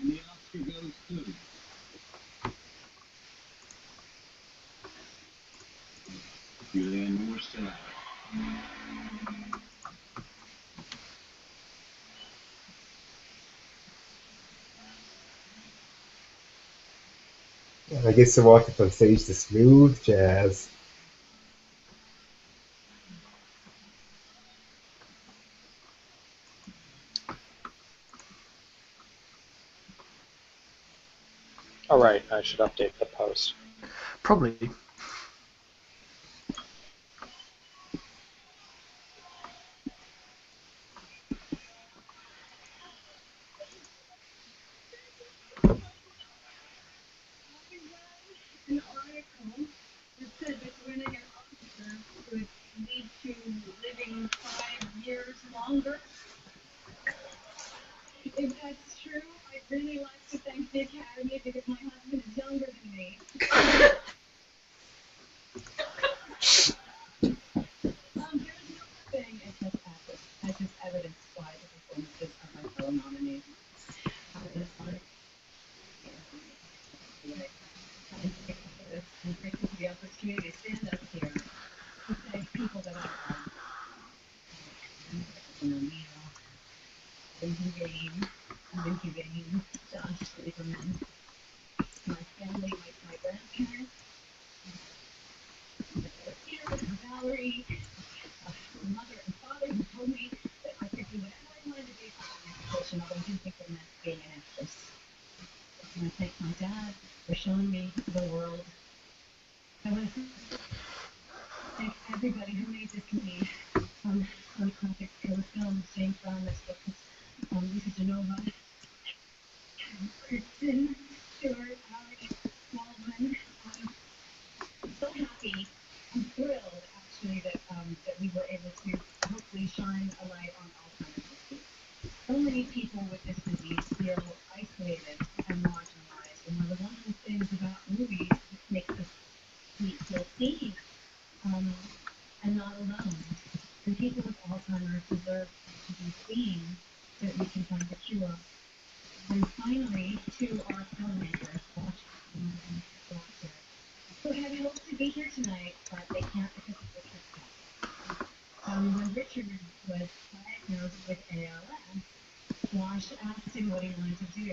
And the Oscar goes to Julianne Moore still out. I guess to walk up on stage to smooth jazz. All right, I should update the post. Probably. An article that said that winning an Oscar could lead to living 5 years longer. If that's true, I'd really like to thank the Academy because my husband is younger than me. There's no thing as is evidenced by the performances of my fellow nominees. This article, I'm grateful for this. I'm grateful for the opportunity to stand up here to thank people that I love. Lindsay Vane, Josh Lieberman, my family, my grandparents, Peter and Valerie, my mother and father who told me that I could do whatever I wanted to do for my profession, although I didn't think they meant being an actress. I want to thank my dad for showing me the world. I want to thank everybody who made this movie. From Classic Taylor Films, James Brown, Miss Wilkins, Lisa Genova, Kristen, Stewart, Alex, Baldwin. I'm so happy. I'm thrilled, actually, that we were able to hopefully shine a light on Alzheimer's disease. So many people with this disease feel isolated and marginalized. And one of the wonderful things about movies that makes us feel seen and not alone. And people with Alzheimer's deserve to be seen so that we can find a cure. And finally, to our filmmakers, watching and Doctor, who had hoped to be here tonight, but they can't because of Richard's health. When Richard was diagnosed with ALS, Wash asked him what he wanted to do.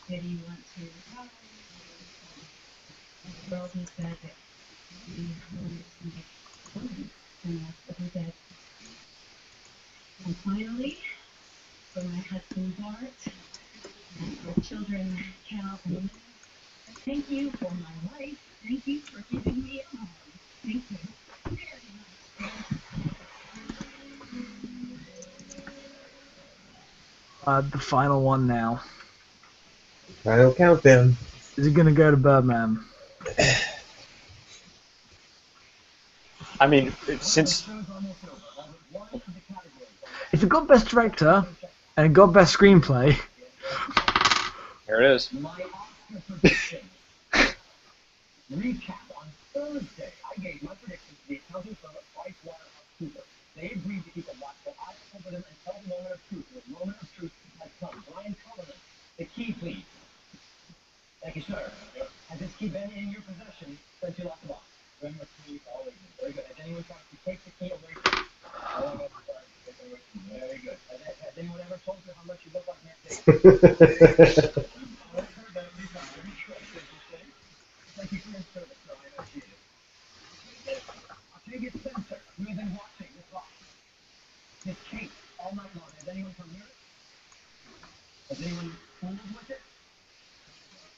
Did he want to travel? Well, he said that he wanted to make films, and that's what he did. And finally, for my husband Bart, and for children Cal and Liz, thank you for my life. Thank you for giving me a home. Thank you very much. The final one now. Final countdown. Is it gonna go to Birdman? I mean, since If it got Best Director and it got Best Screenplay, here it is. My Oscar prediction. Recap on Thursday. I gave my predictions to the accounting firm at PricewaterhouseCoopers. They agreed to keep a watchful eye over them until the moment of truth. The moment of truth has come. Brian Cullinan, the key, please. Thank you, sir. Has this key been in your possession since you locked the box? Remember, key always. Very good. Has anyone tried to take the key away from you? Very good. Has anyone ever told you how much you look like Matt Damon? Thank you for your service, sir. I appreciate it. Octavia Spencer, you have been watching this box, this case, all night long. Has anyone come near it? Has anyone fooled with it?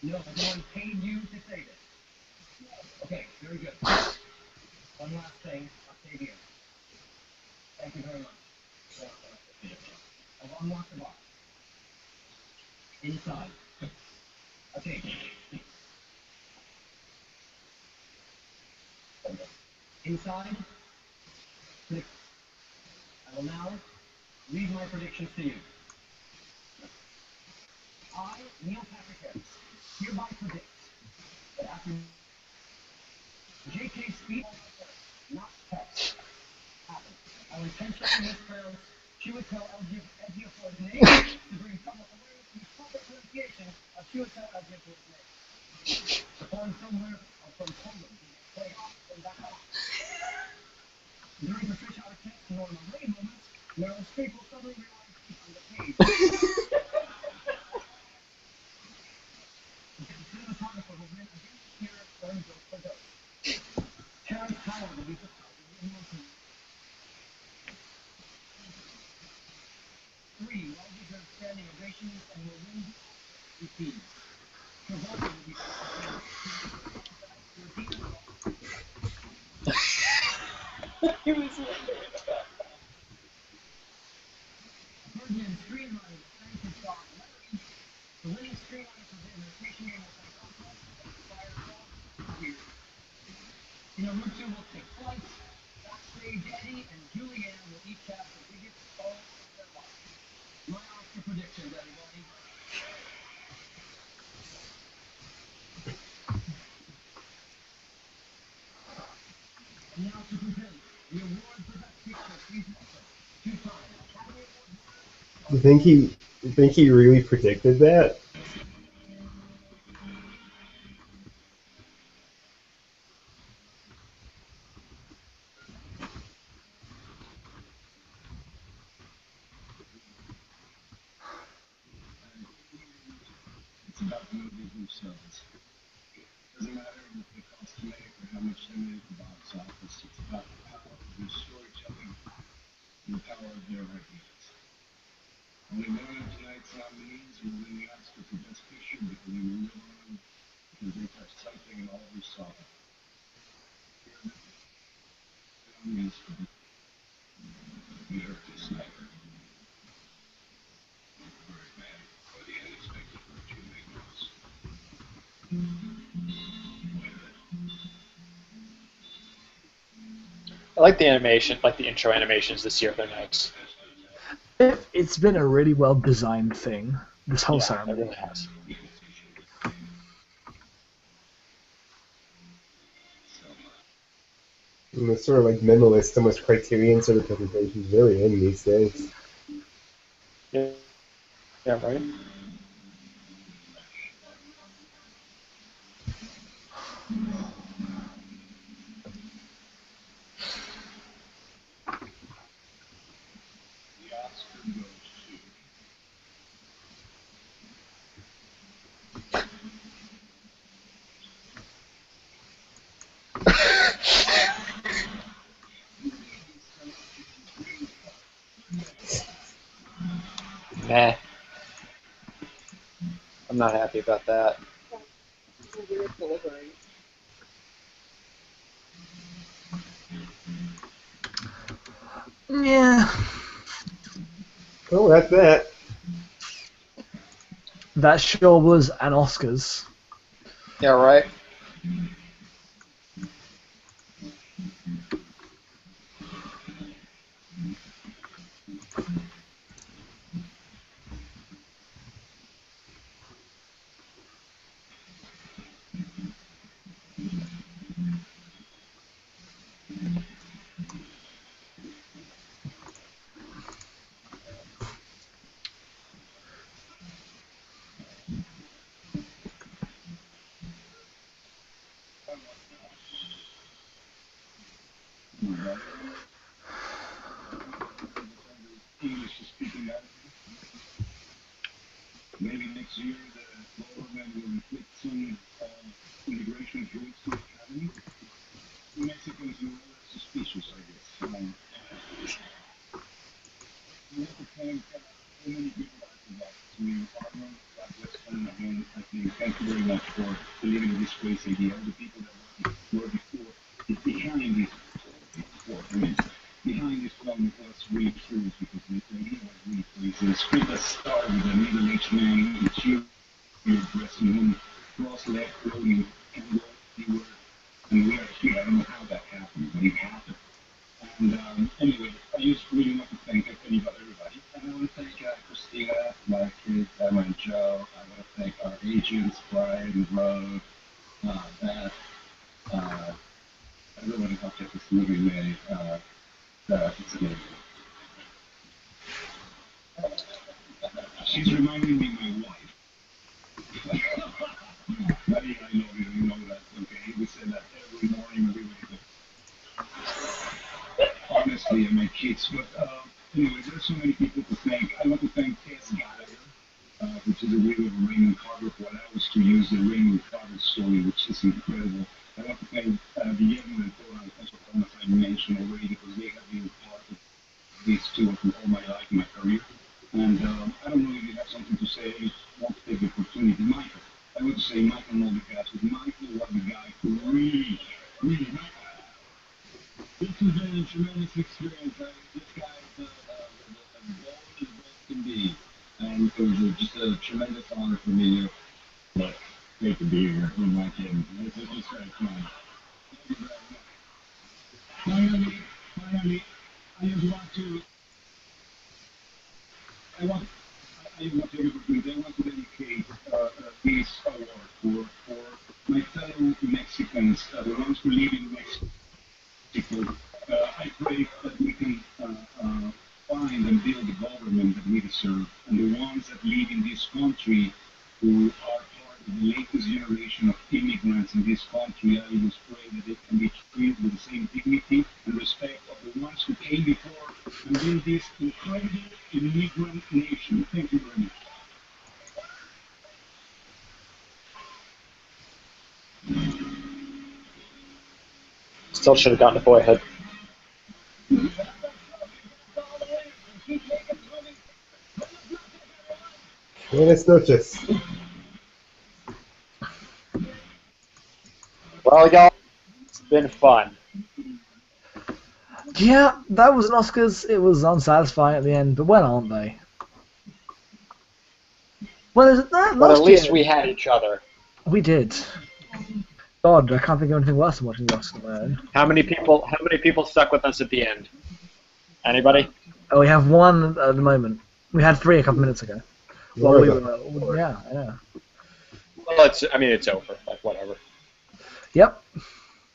No. Has anyone paid you to say this? Okay, very good. One last thing, Octavia. Thank you very much. I've unlocked the box. Inside. Okay. Inside. Click. I will now read my predictions to you. I, Neil Patrick Harris, hereby predict that after J.K. Speed, not text, happened, I will intentionally mispronounce Chiwetel Ejiofor's name to bring public awareness to the proper pronunciation of Chiwetel Ejiofor's name. The foreign somewhere from Poland, play off and back off. During Patricia Arquette's Norma Ray moments, Meryl Streep will suddenly realize she's on the page. The cinematographer will win against Pierre Earn Joke for Dope. Terrence Howard will be three well-deserved standing ovations and will win the team. Travolta will be He was Birdman screenwriter will thank his dog Larry. The winning screenwriter for the imitation game will thank Uncle and inspire dog Weird. Naruto will take flight. Backstage Eddie and Julianne will each have the biggest fall of their life. My Oscar predictions, everybody. And now to present the award for Best Picture, please welcome two-time Academy Award winner. You think he really predicted that? It's about the movies themselves. It doesn't matter what they cost to make or how much they made at the box office. It's about the power of their storytelling and the power of their ideas. Only one of tonight's nominees will win the Oscar for Best Picture, but they will live on because they touched something in all who saw them. Here are the nominees for American Sniper, Birdman, or The Unexpected Virtue Magnus. I like the animation, like the intro animations this year. They're nice. it's been a really well designed thing. This whole Yeah, it ceremony. really has. And it's sort of like minimalist, so much criterion sort of presentation is really in these days. Yeah, yeah, right. The Oscar goes to Nah, I'm not happy about that. weird delivery. Yeah. Oh, that's that. That sure was an Oscars. Yeah, right. English speaking attitude. Maybe next year the government will inflict some immigration rules to the academy. Mexicans are rather suspicious, I guess. I want to thank so many people that have to Arnold, Weston, again, I think thank you very much for believing in this crazy idea. All the people that were before, behind this sport, I mean, behind this film, it was really curious because the idea was really crazy. The script that started with a middle-aged man with you dressing room, cross-legged, floating, and go anywhere. And we are here. I don't know how that happened, but it happened. And anyway, I just really want to thank everybody. And I want to thank Christina, my kids, Emma and Joe. I want to thank our agents, Brian, Rob, Beth, everyone who helped get this movie made. It's amazing. She's reminding me of my wife. Buddy, I know you know that, okay? We say that every morning when we wake up. Honestly, and my kids. But anyway, there's so many people to thank. I want to thank Tess Gallagher, which is a widow of Raymond Carver, who allowed us to use the Raymond Carver story, which is incredible. I want to thank Guillermo and Tora Alfonso, as I mentioned already, because they have been part of these two all my life, my career. And I don't know if you have something to say. I just want to take the opportunity. Michael, I want to say Michael not the cast, but Michael was the guy who really, this has been a tremendous experience. This guy is as bold as bold can be. And it was just a tremendous honor for me to take the be here with my kid. It's just very fun. Thank you very much. Finally, I just want to I want I want to I want to dedicate this award for my fellow Mexicans, the ones who live in Mexico. I pray that we can find and build the government that we deserve, and the ones that live in this country who are part of the latest generation of immigrants in this country. I just pray that they can be treated with the same dignity and respect of the ones who came before and build this incredible immigrant nation. Thank you very much. Still should have gotten a boyhood. Buenas noches. Well, y'all, it's been fun. Yeah, that was an Oscars. It was unsatisfying at the end, but when aren't they? Well, is it that But last at least year? we had each other. We did. God, I can't think of anything worse than watching the Oscars on my own. How many people stuck with us at the end? Anybody? Oh, we have one at the moment. We had three a couple minutes ago. Well, we were, yeah, I know. Well, it's over. Like, whatever. Yep.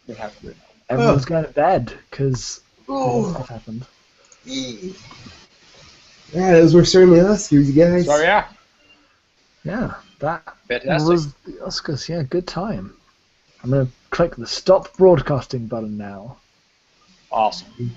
We have to. Everyone's going to bed because stuff happened. Yeah, those were certainly Oscars, you guys. So, yeah. Yeah, that Fantastic. was the Oscars. Yeah, good time. I'm going to click the stop broadcasting button now. Awesome.